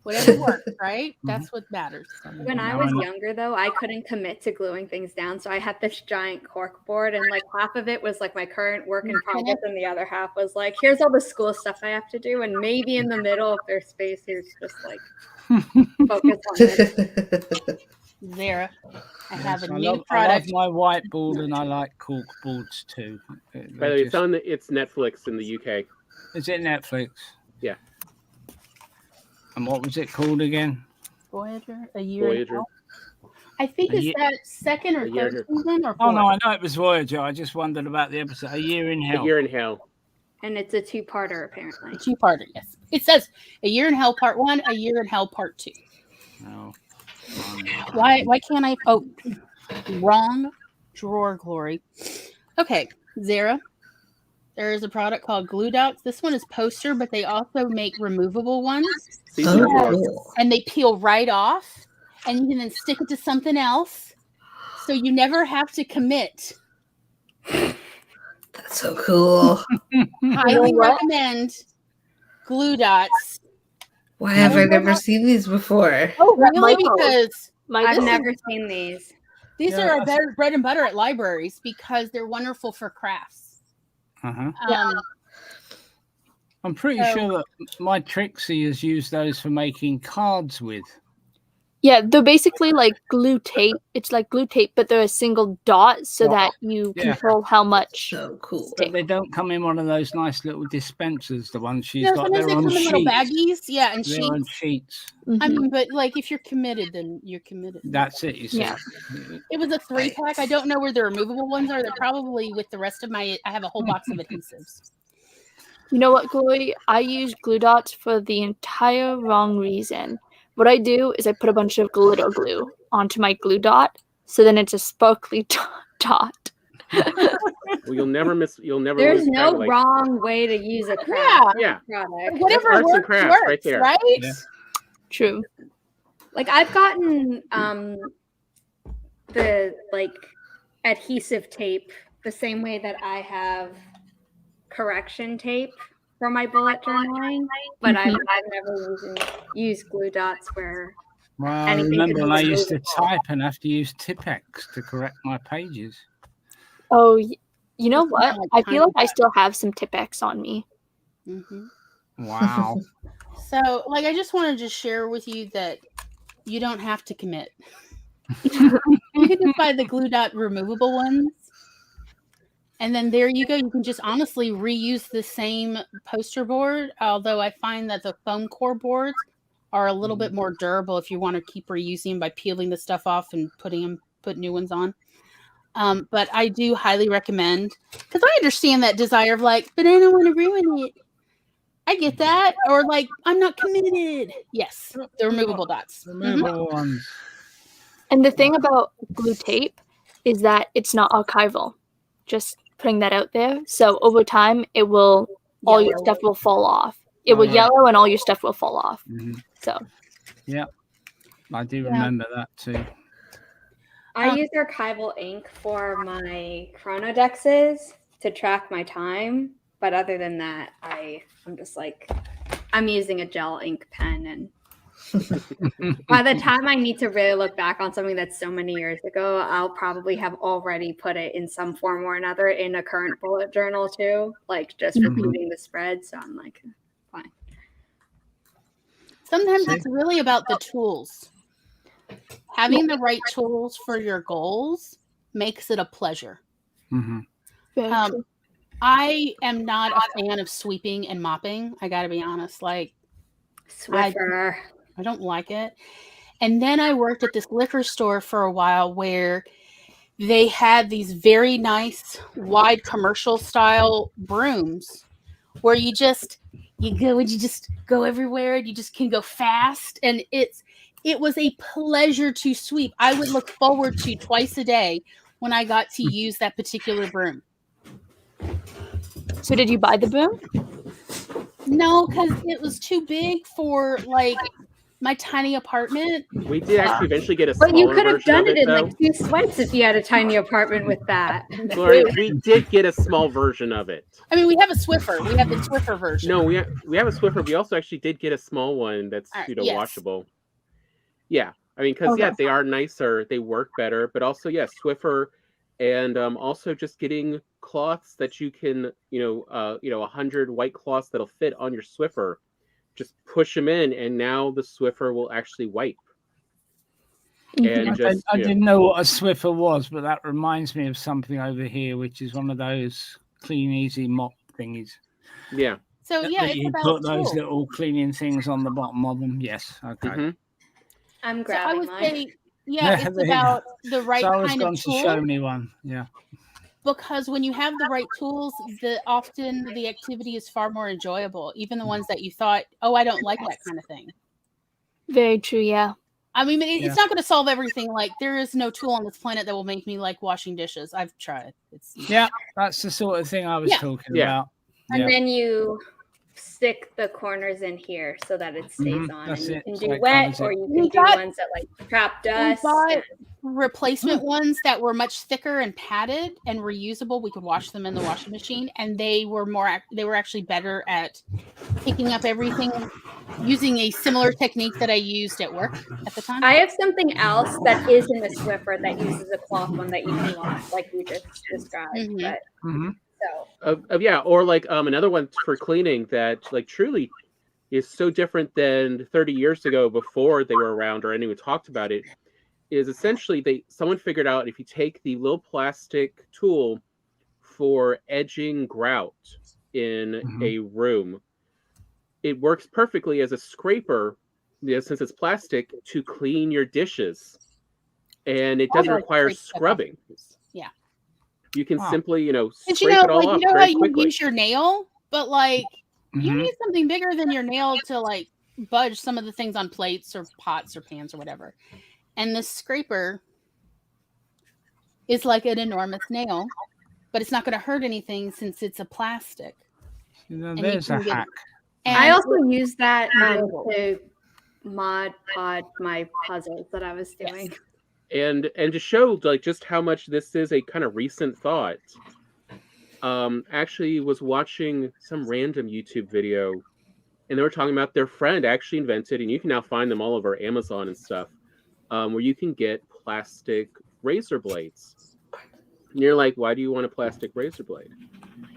whatever works, right? That's what matters. when I Now was I know. younger, though, I couldn't commit to gluing things down. So I had this giant cork board, and like half of it was like my current work in progress, and the other half was like, here's all the school stuff I have to do. And maybe in the middle, if there's space, here's just like focus on this. Zara, I have a I new love product. my whiteboard, and I like cork boards too. By the way, it's Netflix in the UK. Is it Netflix? Yeah. And what was it called again? Voyager, a year. Voyager. I think A it's year- that second or a year third and season or Oh fourth. no, I know it was Voyager. I just wondered about the episode. A Year in Hell. A Year in Hell. And it's a two-parter, apparently. Two-parter, yes. It says A Year in Hell Part 1, A Year in Hell Part 2. Oh. Why can't I? Oh, wrong drawer, Glory. Okay, Zara. There is a product called Glue Dots. This one is poster, but they also make removable ones, Season Oh, 4. cool. and they peel right off, and you can then stick it to something else, so you never have to commit. That's so cool. Highly what? recommend Glue Dots. Why have I never seen these before? Oh, really? Michael. Because I've This is- never seen these. these Yeah, are our better bread and butter at libraries because they're wonderful for crafts. Uh-huh. I'm pretty So- sure that my Trixie has used those for making cards with. Yeah, they're basically like glue tape. It's like glue tape, but they're a single dot so that you Yeah. control how much. So cool. But they don't come in one of those nice little dispensers, the ones she's No, got sometimes there they on come in little sheets. baggies. Yeah, and They're on sheets. sheets. I Mhm. mean, but like if you're committed, then you're committed. That's it, you see. Yeah. It was a 3-pack. I don't know where the removable ones are. They're probably with the rest of my. I have a whole box of adhesives. You know what, Chloe? I use glue dots for the entire wrong reason. What I do is I put a bunch of glitter glue onto my glue dot, so then it's a sparkly dot. Well, you'll never There's lose no track of, like, wrong way to use a craft Yeah. product. Whatever arts and works, crafts works, right there. right? Yeah. True. Like I've gotten the like adhesive tape the same way that I have correction tape for my bullet journaling, but I've never used glue dots where Well, I Anything remember to do when I with used to movable. type and have to use Tipex to correct my pages. Oh, you know It's what? not like I feel like I time. still have some Tipex on me. Mhm. Wow. So, like, I just wanted to share with you that you don't have to commit. You can just buy the glue dot removable ones. And then there you go. You can just honestly reuse the same poster board. Although I find that the foam core boards are a little bit more durable if you want to keep reusing them by peeling the stuff off and put new ones on. But I do highly recommend, because I understand that desire of like, but I don't want to ruin it. I get that. Or like, I'm not committed. Yes, the removable dots. Removable ones. And the thing about glue tape is that it's not archival. Just putting that out there. So over time, it will all your Yellow. stuff will fall off. It will yeah. yellow, and all your stuff will fall off. Mhm. So Yeah, I do Yeah. remember that too. I use archival ink for my chronodexes to track my time. But other than that, I'm just like, I'm using a gel ink pen. And by the time I need to really look back on something that's so many years ago, I'll probably have already put it in some form or another in a current bullet journal too, like just repeating the spread. So I'm like, fine. Sometimes it's really about the tools. Having the right tools for your goals makes it a pleasure. Hmm. very Um, true. I am not a fan of sweeping and mopping. I got to be honest. Like, Swiffer. I don't like it. And then I worked at this liquor store for a while where they had these very nice wide commercial style brooms where you just go everywhere and you just can go fast. And it was a pleasure to sweep. I would look forward to twice a day when I got to use that particular broom. So did you buy the broom? No, because it was too big for like my tiny apartment. We did actually eventually get a But you smaller could have version done of it in though. like 2 swipes if you had a tiny apartment with that. Gloria, we did get a small version of it. I mean, we have a Swiffer. We have the Swiffer version. No, we have a Swiffer. We also actually did get a small one that's yes. washable. Yeah, I mean, because they are nicer, they work better, but also Swiffer, and also just getting cloths that you can 100 white cloths that'll fit on your Swiffer. Just push them in, and now the Swiffer will actually wipe. And I didn't know what a Swiffer was, but that reminds me of something over here, which is one of those clean, easy mop thingies. Yeah. So it's you about put those tools. little cleaning things on the bottom of them. Yes. Okay. Mm-hmm. I'm So grabbing I would mine. say, it's about the right So I was kind going of to tool. show me one. Yeah. Because when you have the right tools, often the activity is far more enjoyable. Even the ones that you thought, oh, I don't like that kind of thing. Very true, yeah. I mean, it's not going to solve everything. Like, there is no tool on this planet that will make me like washing dishes. I've tried. That's the sort of thing I was talking about. And then you stick the corners in here so that it stays on. That's and you it. can So do it wet, covers or it. you can do ones that like trap dust. We bought replacement ones that were much thicker and padded and reusable. We could wash them in the washing machine, and they were actually better at picking up everything, using a similar technique that I used at work at the time. I have something else that is in the Swiffer that uses a cloth one that you can wash, like you just described. Mm-hmm. Or like another one for cleaning that like truly is so different than 30 years ago before they were around or anyone talked about it. Is essentially someone figured out if you take the little plastic tool for edging grout in a room, it works perfectly as a scraper, since it's plastic, to clean your dishes, and it doesn't require scrubbing. Yeah, you can simply and scrape it all like off very you quickly. use your nail, but like you need something bigger than your nail to like budge some of the things on plates or pots or pans or whatever. And the scraper is like an enormous nail, but it's not going to hurt anything since it's a plastic. There's a hack. I also use that to mod pod my puzzles that I was doing. And to show like just how much this is a kind of recent thought, actually was watching some random YouTube video, and they were talking about their friend actually invented, and you can now find them all over Amazon and stuff, where you can get plastic razor blades. And you're like, why do you want a plastic razor blade?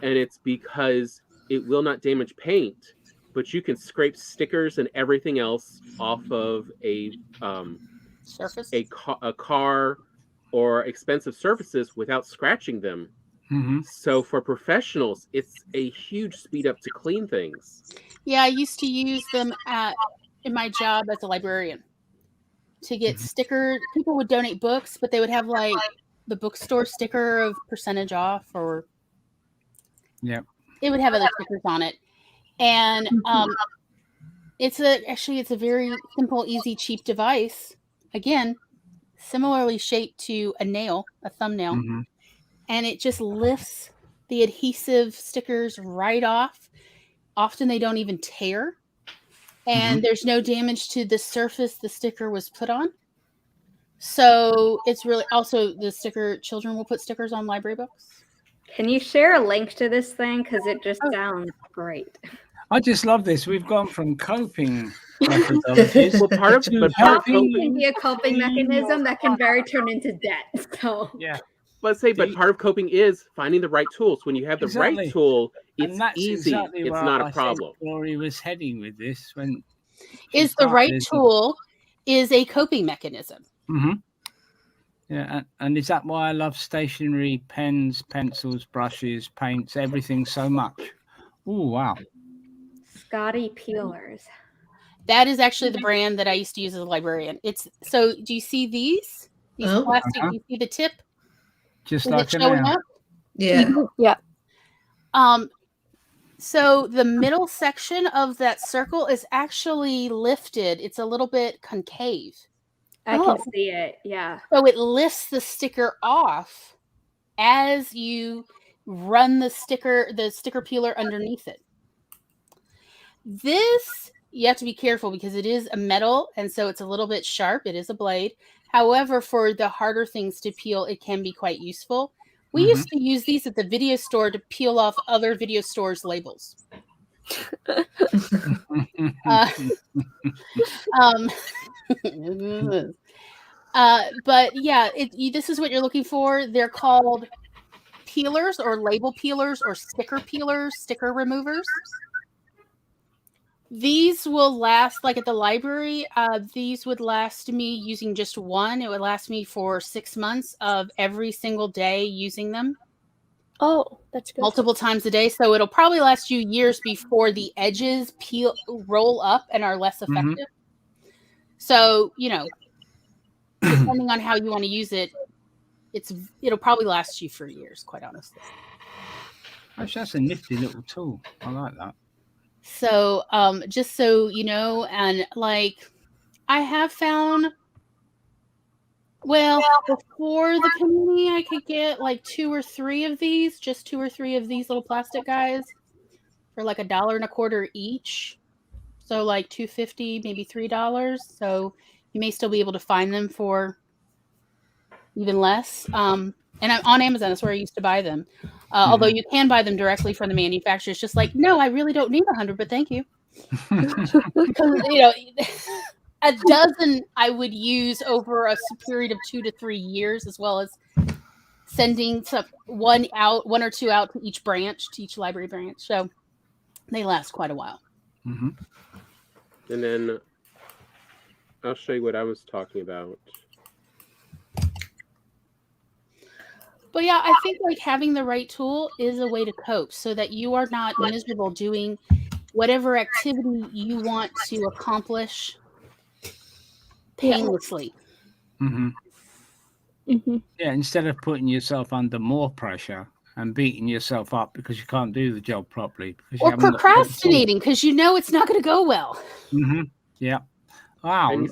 And it's because it will not damage paint, but you can scrape stickers and everything else off of a surface, a car or expensive surfaces without scratching them. So for professionals, it's a huge speed up to clean things. Yeah, I used to use them in my job as a librarian to get stickers. People would donate books, but they would have like the bookstore sticker of percentage off, or it would have other stickers on it. And it's a very simple, easy, cheap device. Again, similarly shaped to a nail, a thumbnail, and it just lifts the adhesive stickers right off. Often they don't even tear, and there's no damage to the surface the sticker was put on. So it's really also children will put stickers on library books. Can you share a link to this thing? Because it just sounds great. I just love this. We've gone from coping methodologies. Well, part of coping can be a coping mechanism that can turn into debt. So let's say, but part of coping is finding the right tools. When you have the right tool, it's easy. It's not a problem. Laurie was heading with this when is the right tool is a coping mechanism. Yeah, and is that why I love stationery, pens, pencils, brushes, paints, everything so much? Oh, wow. Scotty Peelers. That is actually the brand that I used to use as a librarian. So do you see these plastic? Do you see the tip? Just like an up? Yeah. So the middle section of that circle is actually lifted. It's a little bit concave. I can see it. Yeah. So it lifts the sticker off as you run the sticker peeler underneath it. This you have to be careful because it is a metal, and so it's a little bit sharp. It is a blade. However, for the harder things to peel, it can be quite useful. We used to use these at the video store to peel off other video stores' labels. But yeah, this is what you're looking for. They're called peelers or label peelers or sticker peelers, sticker removers. These will last, like at the library, these would last me using just one. It would last me for 6 months of every single day using them. Oh, that's good. Multiple times a day. So it'll probably last you years before the edges roll up and are less effective. So, depending on how you want to use it, it'll probably last you for years, quite honestly. Actually, that's a nifty little tool. I like that. So, just so you know, and like I have found, before the community, I could get like 2 or 3 of these, just 2 or 3 of these little plastic guys for like $1.25 each. So like $2.50, maybe $3. So you may still be able to find them for even less. And I'm on Amazon. That's where I used to buy them. Although you can buy them directly from the manufacturer. It's just like, no, I really don't need 100, but thank you. Because, a dozen I would use over a period of 2 to 3 years, as well as sending one or two out to each branch, to each library branch. So they last quite a while. Mm-hmm. And then I'll show you what I was talking about. But yeah, I think like having the right tool is a way to cope so that you are not miserable doing whatever activity you want to accomplish painlessly. Mm-hmm. Mm-hmm. Yeah, instead of putting yourself under more pressure and beating yourself up because you can't do the job properly. Or procrastinating because you know it's not going to go well. Mm-hmm. Yeah. Wow.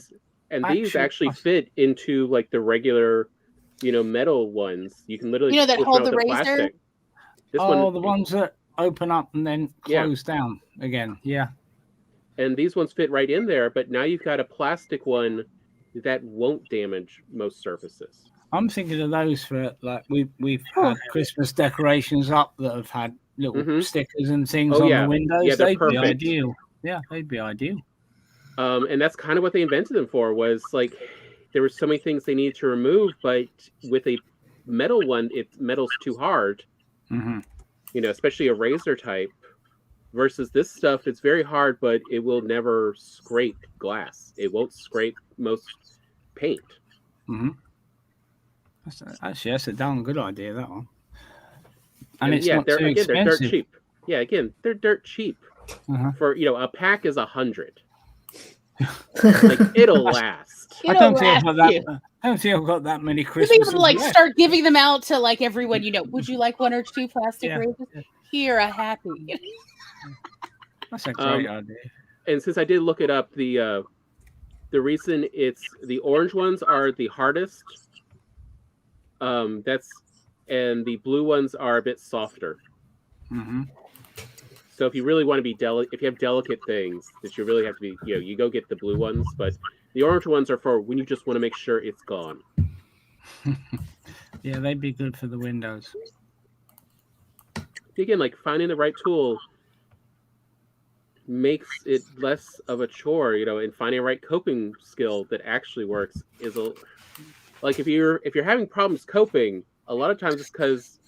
And these actually fit into like the regular, metal ones. You can literally that hold the razor. Plastic. The ones that open up and then close down again. Yeah. And these ones fit right in there, but now you've got a plastic one that won't damage most surfaces. I'm thinking of those for like we've had Christmas decorations up that have had little stickers and things on the windows. Yeah, they'd perfect. be ideal. Yeah, they'd be ideal. And that's kind of what they invented them for. Was like there were so many things they needed to remove, but with a metal one, metal's too hard. Mm-hmm. Especially a razor type. Versus this stuff, it's very hard, but it will never scrape glass. It won't scrape most paint. Mm-hmm. That's a darn good idea, that one. And it's not too expensive. They're dirt cheap. Yeah, again, they're dirt cheap. For a pack is 100. Like it'll last. I don't think I've got that many Christmases. You'll be able to like start giving them out to like everyone. Would you like 1 or 2 plastic razors? Here, a happy. That's a great idea. And since I did look it up, the reason it's the orange ones are the hardest. And the blue ones are a bit softer. Mm-hmm. So if you really want to be if you have delicate things that you really have to be, you go get the blue ones. But the orange ones are for when you just want to make sure it's gone. Yeah, they'd be good for the windows. Again, like finding the right tool makes it less of a chore, and finding a right coping skill that actually works is like if you're having problems coping, a lot of times it's because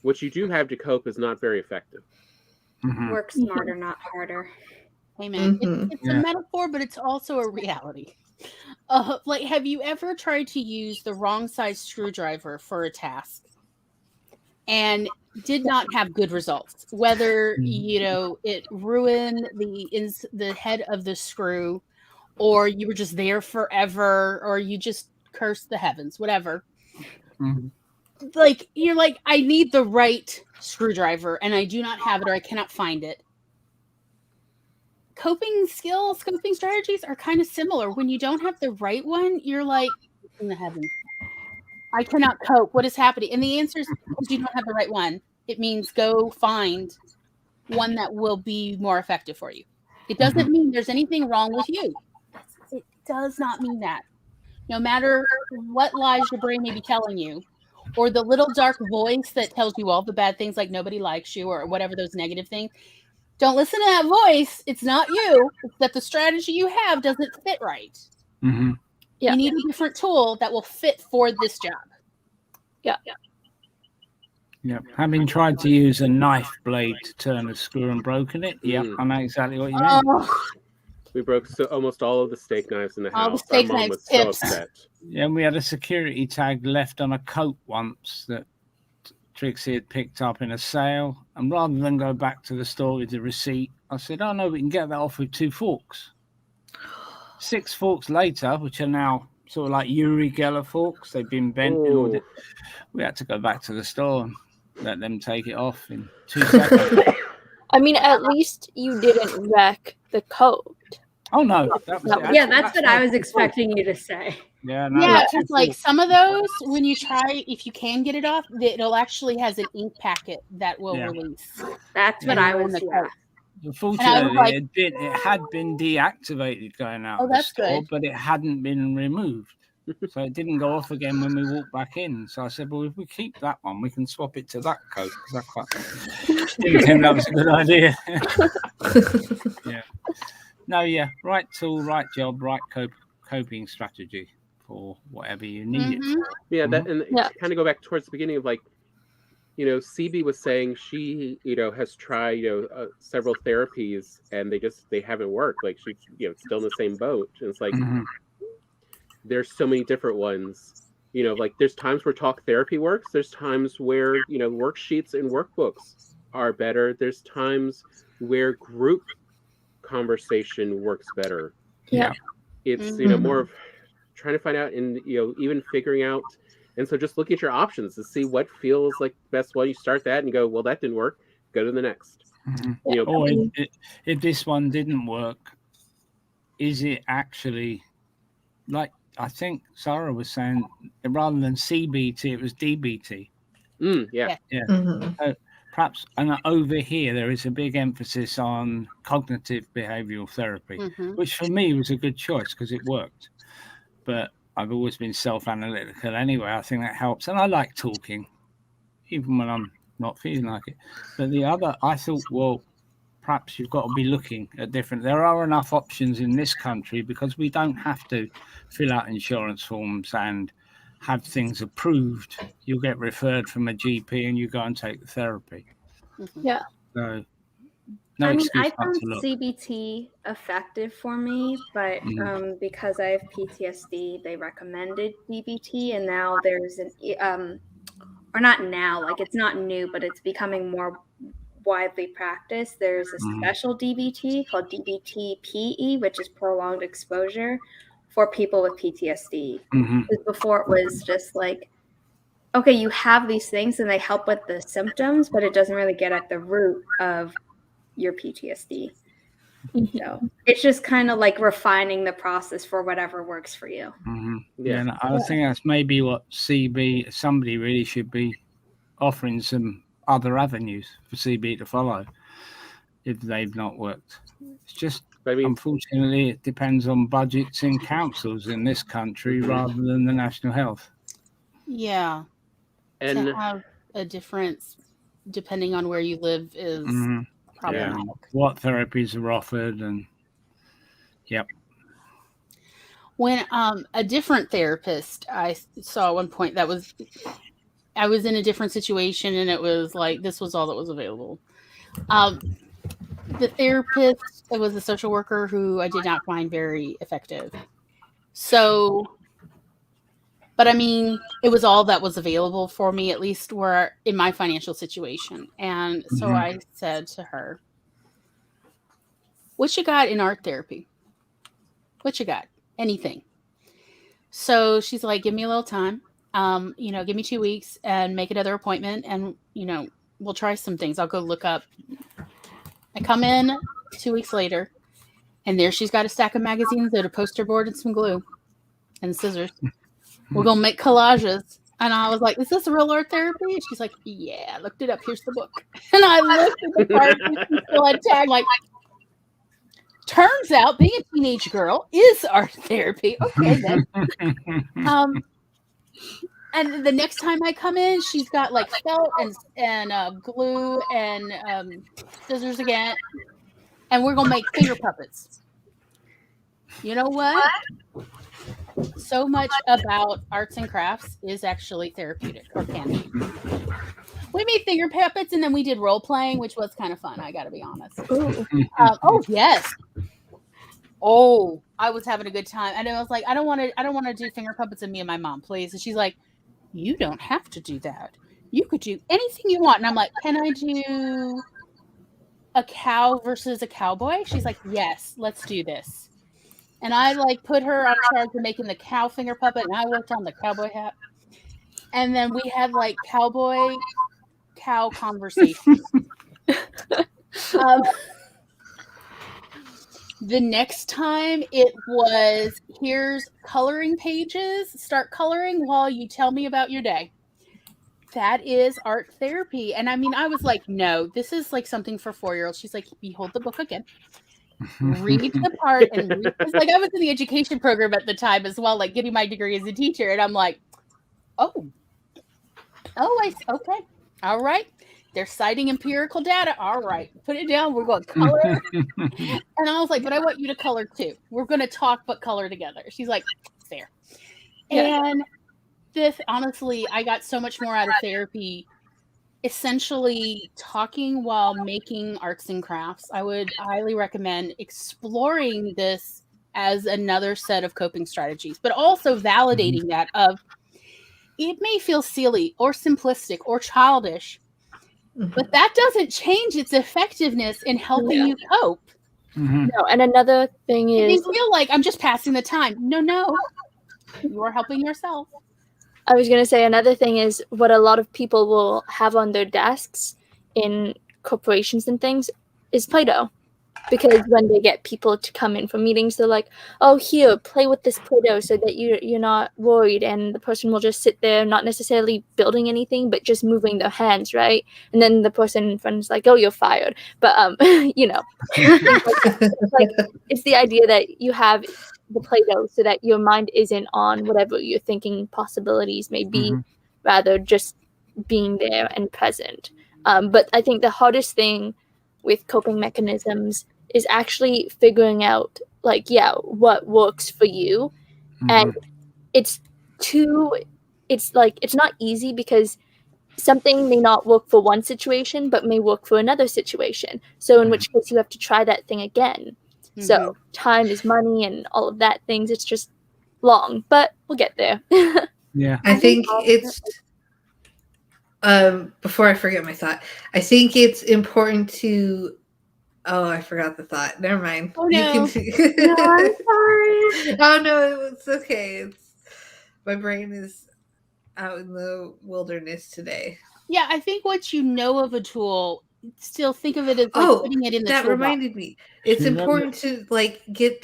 what you do have to cope is not very effective. Mm-hmm. Work smarter, not harder. Amen. It's a metaphor, but it's also a reality. Like, have you ever tried to use the wrong size screwdriver for a task and did not have good results? Whether it ruined the head of the screw, or you were just there forever, or you just cursed the heavens, whatever. Mm-hmm. Like you're like, I need the right screwdriver, and I do not have it, or I cannot find it. Coping strategies are kind of similar. When you don't have the right one, you're like, in the heavens, I cannot cope. What is happening? And the answer is because you don't have the right one. It means go find one that will be more effective for you. It doesn't mean there's anything wrong with you. It does not mean that. No matter what lies your brain may be telling you, or the little dark voice that tells you all the bad things like nobody likes you or whatever those negative things, don't listen to that voice. It's not you. It's that the strategy you have doesn't fit right. Mm-hmm. Yeah. You need a different tool that will fit for this job. Yeah. Yep. Having tried to use a knife blade to turn a screw and broken it, yep, I know exactly what you mean. Oh, We broke almost all of the steak knives in the All the house. steak Our mom knives was so tips. upset. Yeah, and we had a security tag left on a coat once that Trixie had picked up in a sale. And rather than go back to the store with the receipt, I said, oh, no, we can get that off with 2 forks. 6 forks later, which are now sort of like Uri Geller forks, they've been bent. Ooh. We had to go back to the store and let them take it off in 2 seconds. I mean, at least you didn't wreck the coat. Oh, no. That was it. Yeah, that's what I was my expecting you to say. Yeah, no, yeah, that's it's like some of those, when you try, if you can get it off, it'll actually has an ink packet that will Yeah. release. That's what Yeah. I was. Yeah. Unfortunately, like- it had been deactivated going out Oh, of the that's store, good. but it hadn't been removed. So it didn't go off again when we walked back in. So I said, well, if we keep that one, we can swap it to that coat. Because I didn't think that was a good idea. Yeah. No, yeah. Right tool, right job, right coping strategy for whatever you need it for. Yeah, that and Yeah. to kind of go back towards the beginning of like, CB was saying she, has tried, several therapies and they haven't worked. Like she's, still in the same boat. And it's like, Mhm. there's so many different ones. Like there's times where talk therapy works. There's times where, worksheets and workbooks are better. There's times where group conversation works better. Yeah. It's, Mhm. more of trying to find out and, even figuring out. And so just look at your options to see what feels like the best one. You start that and you go, well, that didn't work. Go to the next. Mhm. Or if this one didn't work, is it actually like I think Sarah was saying, rather than CBT, it was DBT. Yeah. Mhm. Perhaps, and over here there is a big emphasis on cognitive behavioral therapy, Mhm. which for me was a good choice because it worked. But I've always been self-analytical anyway. I think that helps, and I like talking, even when I'm not feeling like it. But the other, I thought, well, perhaps you've got to be looking at different. There are enough options in this country because we don't have to fill out insurance forms and have things approved. You'll get referred from a GP and you go and take the therapy. Yeah. So no I mean, excuse I not found to look. CBT effective for me, but because I have PTSD, they recommended DBT, and now there's or not now, like it's not new, but it's becoming more widely practiced. There's a special DBT called DBT-PE, which is prolonged exposure for people with PTSD. Because before it was just like, okay, you have these things and they help with the symptoms, but it doesn't really get at the root of your PTSD. So it's just kind of like refining the process for whatever works for you. Yeah, and I think that's maybe what somebody really should be offering some other avenues for CB to follow if they've not worked. It's just, unfortunately, it depends on budgets in councils in this country rather than the National Health. Yeah. And to have a difference depending on where you live is problematic. Yeah. What therapies are offered and When a different therapist I saw at one point I was in a different situation and it was like this was all that was available. The therapist, it was a social worker who I did not find very effective. So, but I mean, it was all that was available for me, at least where in my financial situation. And so I said to her, what you got in art therapy? What you got? Anything. So she's like, give me a little time. Give me 2 weeks and make another appointment and, we'll try some things. I'll go look up. I come in 2 weeks later and there she's got a stack of magazines and a poster board and some glue and scissors. We're going to make collages. And I was like, is this real art therapy? And she's like, yeah, I looked it up. Here's the book. And I looked at the part and still had tag like Turns out being a teenage girl is art therapy. Okay, then. And the next time I come in, she's got like felt and glue and scissors again, and we're gonna make finger puppets. You know what? So much about arts and crafts is actually therapeutic, or can be. We made finger puppets, and then we did role playing, which was kind of fun. I got to be honest. Oh yes. Oh, I was having a good time, and I was like, I don't want to do finger puppets of me and my mom, please. And she's like, you don't have to do that. You could do anything you want. And I'm like, can I do a cow versus a cowboy? She's like, yes, let's do this. And I like put her on charge of making the cow finger puppet, and I worked on the cowboy hat. And then we had like cowboy cow conversations. The next time it was, here's coloring pages, start coloring while you tell me about your day. That is art therapy. And I mean, I was like, no, this is like something for 4-year-olds. She's like, behold the book again. Read the part and read. It's like I was in the education program at the time as well, like getting my degree as a teacher. And I'm like, okay. All right. They're citing empirical data. All right. Put it down. We're going to color. And I was like, but I want you to color too. We're going to talk, but color together. She's like, fair. Yeah. And this, honestly, I got so much more out of therapy, essentially talking while making arts and crafts. I would highly recommend exploring this as another set of coping strategies, but also validating that of, it may feel silly or simplistic or childish, but that doesn't change its effectiveness in helping you cope. No, and another thing is, they feel like I'm just passing the time. No, you are helping yourself. I was going to say another thing is what a lot of people will have on their desks in corporations and things is Play-Doh. Because when they get people to come in for meetings, they're like, oh, here, play with this Play-Doh so that you're not worried. And the person will just sit there, not necessarily building anything, but just moving their hands, right? And then the person in front is like, oh, you're fired. But, you know, it's the idea that you have the Play-Doh so that your mind isn't on whatever you're thinking possibilities may be, rather just being there and present. But I think the hardest thing with coping mechanisms is actually figuring out, like, what works for you. And it's not easy because something may not work for one situation, but may work for another situation. So in which case you have to try that thing again. So time is money and all of that things. It's just long, but we'll get there. Yeah. I think it's, before I forget my thought, I think it's important to, I forgot the thought. Never mind. Oh, no. No, I'm sorry. Oh, no, it's okay. My brain is out in the wilderness today. Yeah, I think once you know of a tool, still think of it as like putting it in the that toolbox. reminded me. It's important to like get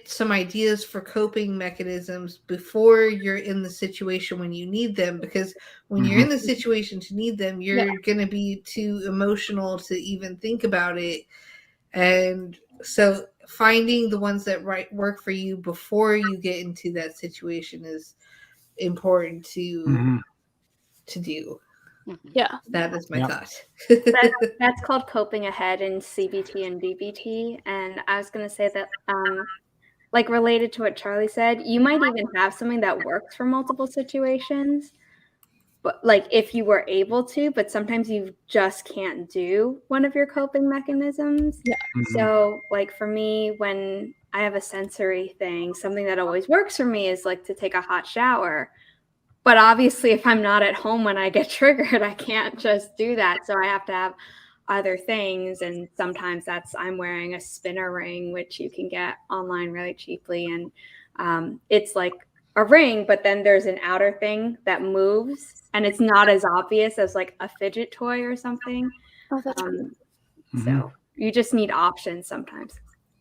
some ideas for coping mechanisms before you're in the situation when you need them, because when you're in the situation to need them, you're going to be too emotional to even think about it. And so finding the ones that work for you before you get into that situation is important to do. Yeah, that is my thought. That's called coping ahead in CBT and DBT. And I was going to say that, like related to what Charlie said, you might even have something that works for multiple situations, but like if you were able to, but sometimes you just can't do one of your coping mechanisms. So like for me, when I have a sensory thing, something that always works for me is like to take a hot shower. But obviously, if I'm not at home when I get triggered, I can't just do that. So I have to have other things. And sometimes I'm wearing a spinner ring, which you can get online really cheaply. And it's like a ring, but then there's an outer thing that moves. And it's not as obvious as like a fidget toy or something. Oh, that's cool. So you just need options sometimes.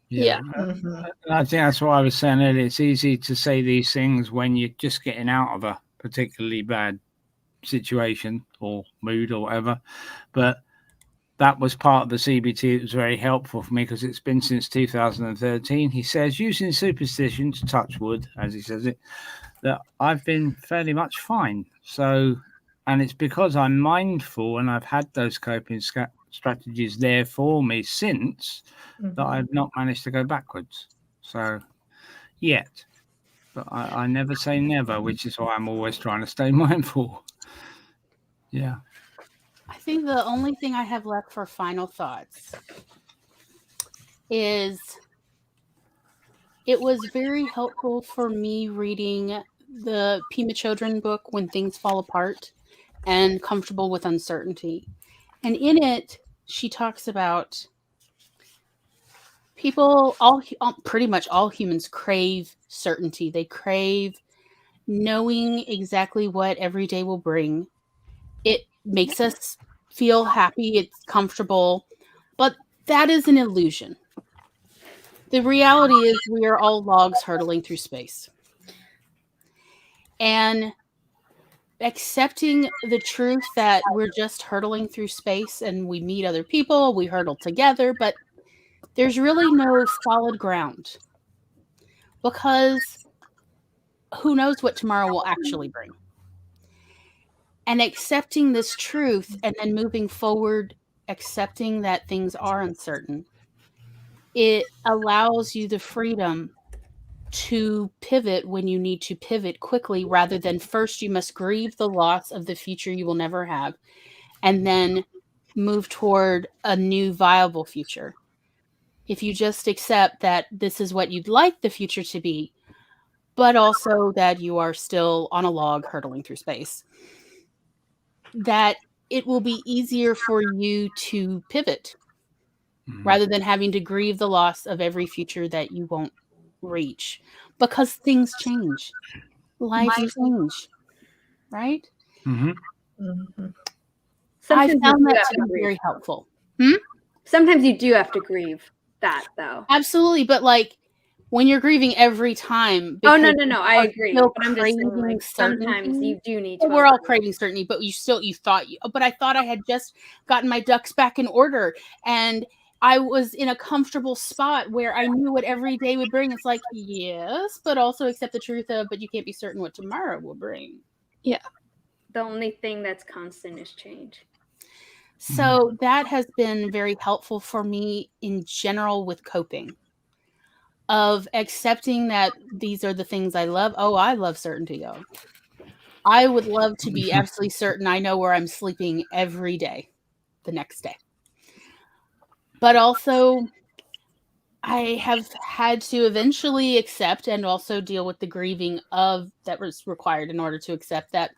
Yeah. I think that's what I was saying earlier. It's easy to say these things when you're just getting out of a particularly bad situation or mood or whatever, but that was part of the CBT. It was very helpful for me because it's been since 2013. He says, using superstition to touch wood, as he says it, that I've been fairly much fine. So, and it's because I'm mindful and I've had those coping strategies there for me since that I've not managed to go backwards. So, yet. But I never say never, which is why I'm always trying to stay mindful. Yeah. I think the only thing I have left for final thoughts is it was very helpful for me reading the Pema Chodron book, When Things Fall Apart, and Comfortable with Uncertainty. And in it, she talks about people, pretty much all humans crave certainty. They crave knowing exactly what every day will bring. It makes us feel happy, it's comfortable, but that is an illusion. The reality is we are all logs hurtling through space. And accepting the truth that we're just hurtling through space and we meet other people, we hurtle together, but there's really no solid ground because who knows what tomorrow will actually bring. And accepting this truth and then moving forward, accepting that things are uncertain, it allows you the freedom to pivot when you need to pivot quickly, rather than first you must grieve the loss of the future you will never have, and then move toward a new viable future. If you just accept that this is what you'd like the future to be, but also that you are still on a log hurtling through space, that it will be easier for you to pivot rather than having to grieve the loss of every future that you won't reach, because things change. Life change, right? I found that to be very helpful. Sometimes you do have to grieve that, though. Absolutely, but like when you're grieving every time. Oh, no, I agree. But I'm just saying, like, certainty, sometimes you do need to. We're all craving certainty, but but I thought I had just gotten my ducks back in order and I was in a comfortable spot where I knew what every day would bring. It's like, yes, but also accept the truth of, but you can't be certain what tomorrow will bring. Yeah. The only thing that's constant is change. So that has been very helpful for me in general with coping, of accepting that these are the things I love. Oh, I love certainty. Oh, I would love to be absolutely certain I know where I'm sleeping every day, the next day. But also, I have had to eventually accept and also deal with the grieving of that was required in order to accept that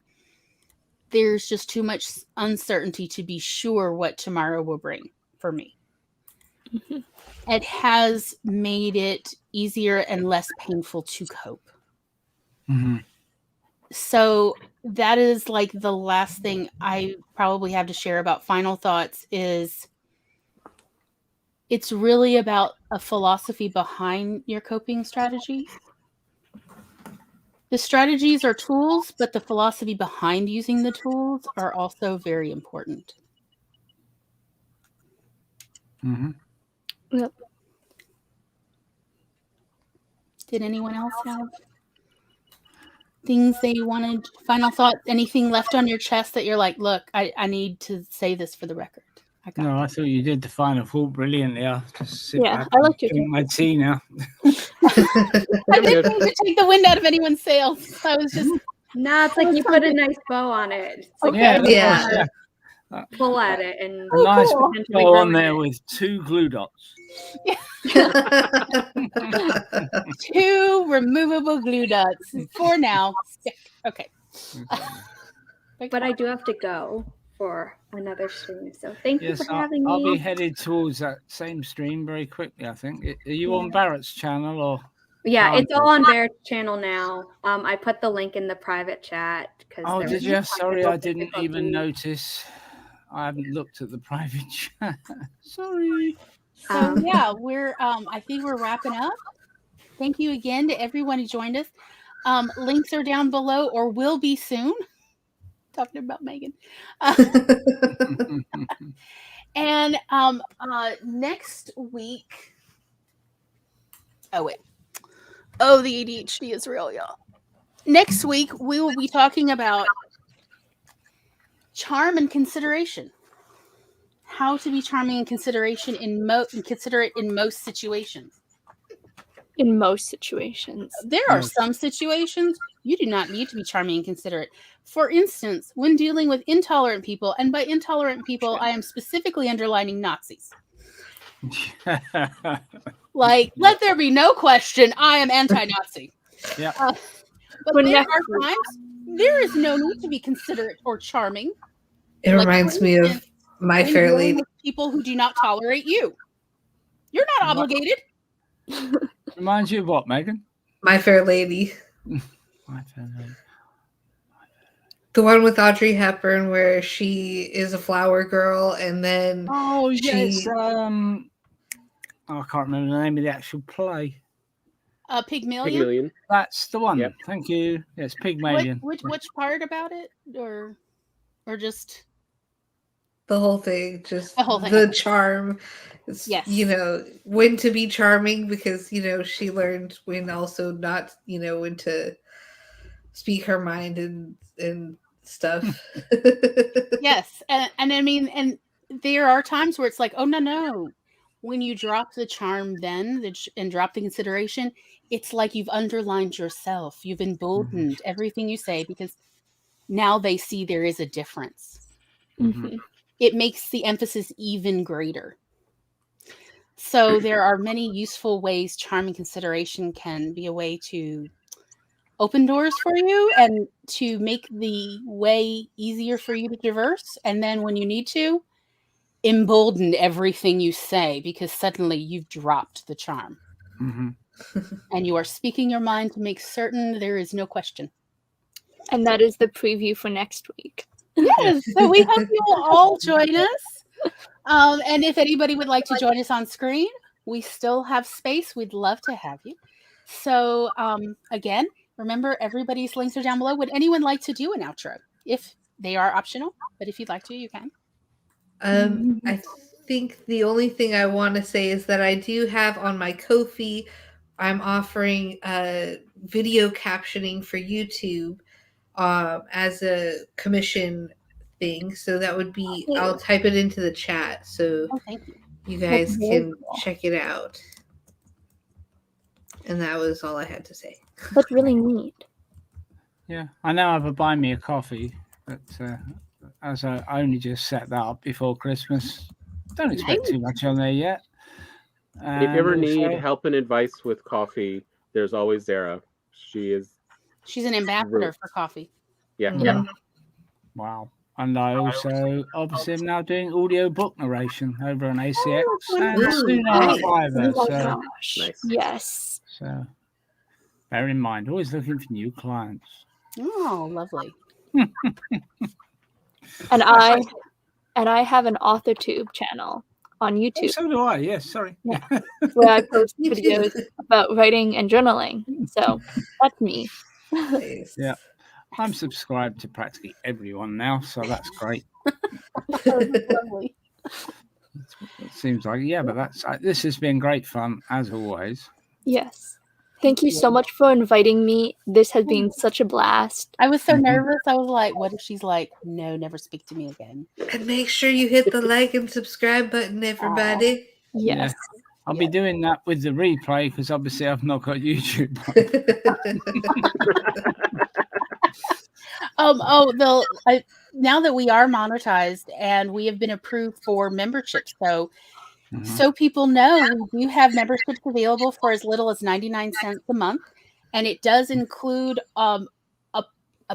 there's just too much uncertainty to be sure what tomorrow will bring for me. It has made it easier and less painful to cope. So that is like the last thing I probably have to share about final thoughts is it's really about a philosophy behind your coping strategy. The strategies are tools, but the philosophy behind using the tools are also very important. Yep. Did anyone else have things they wanted? Final thoughts? Anything left on your chest that you're like, look, I need to say this for the record? No, I thought you did the final thought brilliantly. I'll just sit back I like and drink my tea now. I didn't mean to take the wind out of anyone's sails. I was just... No, it's like you put a nice bow on it. It's like pull at it and a nice bow on there with 2 glue dots. 2 removable glue dots for now. Okay. But I do have to go for another stream, so thank you for having me. I'll be headed towards that same stream very quickly, I think. Are you on Barrett's channel or? Yeah, it's all on Barrett's channel now. I put the link in the private chat. Oh, did you? Sorry, I didn't even notice. I haven't looked at the private chat. Sorry. So yeah, we're I think we're wrapping up. Thank you again to everyone who joined us. Links are down below or will be soon. Talking about Megan. And next week. Oh wait. Oh, the ADHD is real, y'all. Next week we will be talking about charm and consideration. How to be charming and consideration and considerate in most situations. In most situations. There are some situations you do not need to be charming and considerate. For instance, when dealing with intolerant people, and by intolerant people, I am specifically underlining Nazis. Like, let there be no question, I am anti-Nazi. Yeah. But there are times there is no need to be considerate or charming. It reminds me of My Fair Lady. People who do not tolerate you. You're not obligated. Reminds you of what, Megan? My Fair Lady. My Fair Lady. The one with Audrey Hepburn where she is a flower girl and then yes. I can't remember the name of the actual play. Pygmalion? That's the one. Yep. Thank you. Yes, Pygmalion. Which part about it? Or just the whole thing? Just the whole thing. The charm. It's, yes. When to be charming because, she learned when also not, when to speak her mind and stuff. Yes. And I mean, and there are times where it's like, oh, no. When you drop the charm and drop the consideration, it's like you've underlined yourself. You've emboldened everything you say because now they see there is a difference. Mm-hmm. It makes the emphasis even greater. So there are many useful ways charm and consideration can be a way to open doors for you and to make the way easier for you to traverse. And then when you need to, embolden everything you say because suddenly you've dropped the charm. Mm-hmm. And you are speaking your mind to make certain there is no question. And that is the preview for next week. Yes, so we hope you will all join us. And if anybody would like to join us on screen, we still have space. We'd love to have you. So again, remember everybody's links are down below. Would anyone like to do an outro? If they are optional, but if you'd like to, you can. I think the only thing I want to say is that I do have on my Ko-fi, I'm offering video captioning for YouTube as a commission thing. So that would be, I'll type it into the chat so thank you. You guys can check it out. And that was all I had to say. That's really neat. Yeah, I now have a buy me a coffee, but as I only just set that up before Christmas, don't expect too much on there yet. If you ever need help and advice with coffee, there's always Zara. She's an ambassador for coffee. Yeah. Wow. And I also obviously am now doing audio book narration over on ACX and soon on Fiverr. So, nice. Yes. So bear in mind, always looking for new clients. Oh, lovely. And I have an AuthorTube channel on YouTube. Oh, so do I. Yes, sorry. Yeah. Where I post videos about writing and journaling. So that's me. Yeah. I'm subscribed to practically everyone now, so that's great. Lovely. It seems like, but this has been great fun as always. Yes. Thank you so much for inviting me. This has been such a blast. I was so nervous. I was like, what if she's like, no, never speak to me again? And make sure you hit the like and subscribe button, everybody. Yes. Yeah. I'll be doing that with the replay because obviously I've not got YouTube. Now that we are monetized and we have been approved for membership, so people know we do have memberships available for as little as 99 cents a month, and it does include a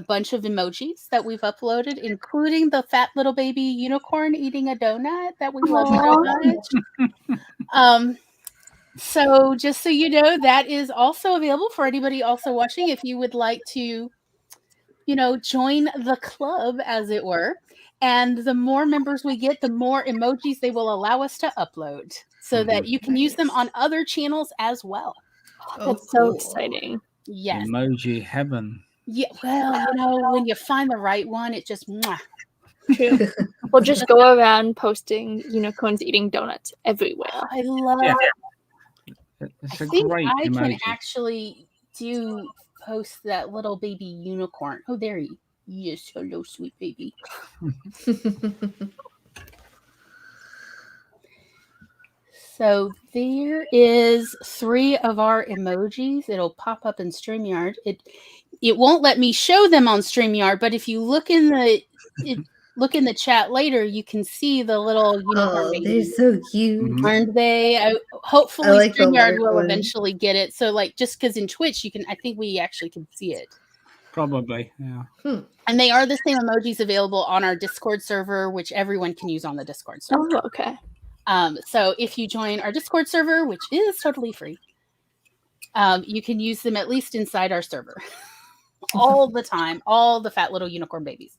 bunch of emojis that we've uploaded, including the fat little baby unicorn eating a donut that we love so much. So just so you know, that is also available for anybody also watching if you would like to join the club, as it were. And the more members we get, the more emojis they will allow us to upload so that you can use them on other channels as well. That's so exciting. Yes. Emoji heaven. Yeah. Well, when you find the right one, it just... True. We'll just go around posting unicorns eating donuts everywhere. I love. Yeah. I It's a think great I can emoji. actually post that little baby unicorn. Oh, there he. Yes, hello, sweet baby. So there is 3 of our emojis. It'll pop up in StreamYard. It won't let me show them on StreamYard, but if you look in the chat later, you can see the little unicorn Oh, they're babies. so cute. Mhm. Aren't they? Hopefully I like the StreamYard lurk will one. eventually get it. So like just because in Twitch I think we actually can see it. Probably, yeah. And they are the same emojis available on our Discord server, which everyone can use on the Discord server. Oh, okay. So if you join our Discord server, which is totally free, you can use them at least inside our server all the time, all the fat little unicorn babies.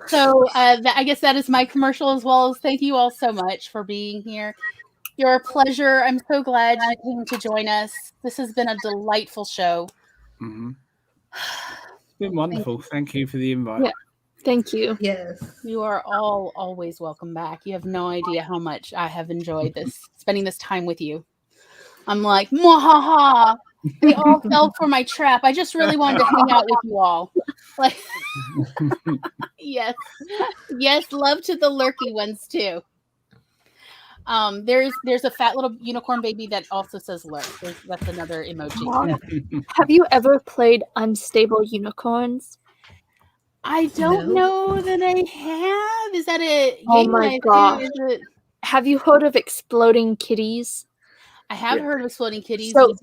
So I guess that is my commercial as well. As thank you all so much for being here. You're a pleasure. I'm so glad you came to join us. This has been a delightful show. Mm-hmm. It's been wonderful. Thank you for the invite. Yeah. Thank you. Yes. You are all always welcome back. You have no idea how much I have enjoyed spending this time with you. I'm like, mwahaha. They all fell for my trap. I just really wanted to hang out with you all. Like, yes, love to the lurky ones too. There's a fat little unicorn baby that also says lurk. That's another emoji. Have you ever played Unstable Unicorns? I don't know that I have. Is that a game? Oh my gosh. Have you heard of Exploding Kitties? I have heard of Exploding Kitties. So,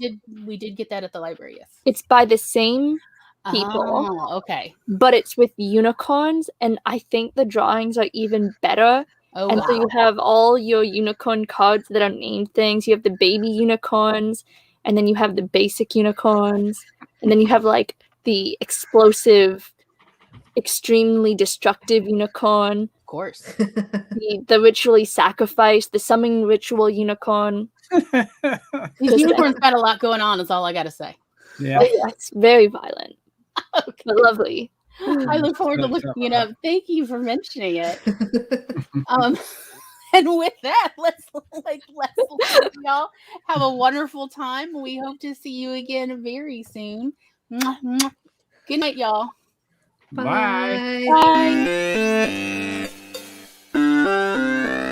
we did get that at the library, yes. It's by the same people. Oh, okay. But it's with unicorns, and I think the drawings are even better. Oh, and wow. so you have all your unicorn cards that are named things. You have the baby unicorns, and then you have the basic unicorns, and then you have like the explosive, extremely destructive unicorn. Of course. the ritually sacrificed, the summoning ritual unicorn. These unicorns got a lot going on, is all I got to say. Yeah. It's very violent. Okay. But lovely. I look forward to looking it up. Thank you for mentioning it. And with that, let's y'all have a wonderful time. We hope to see you again very soon. Good night, y'all. Bye. Bye. Bye.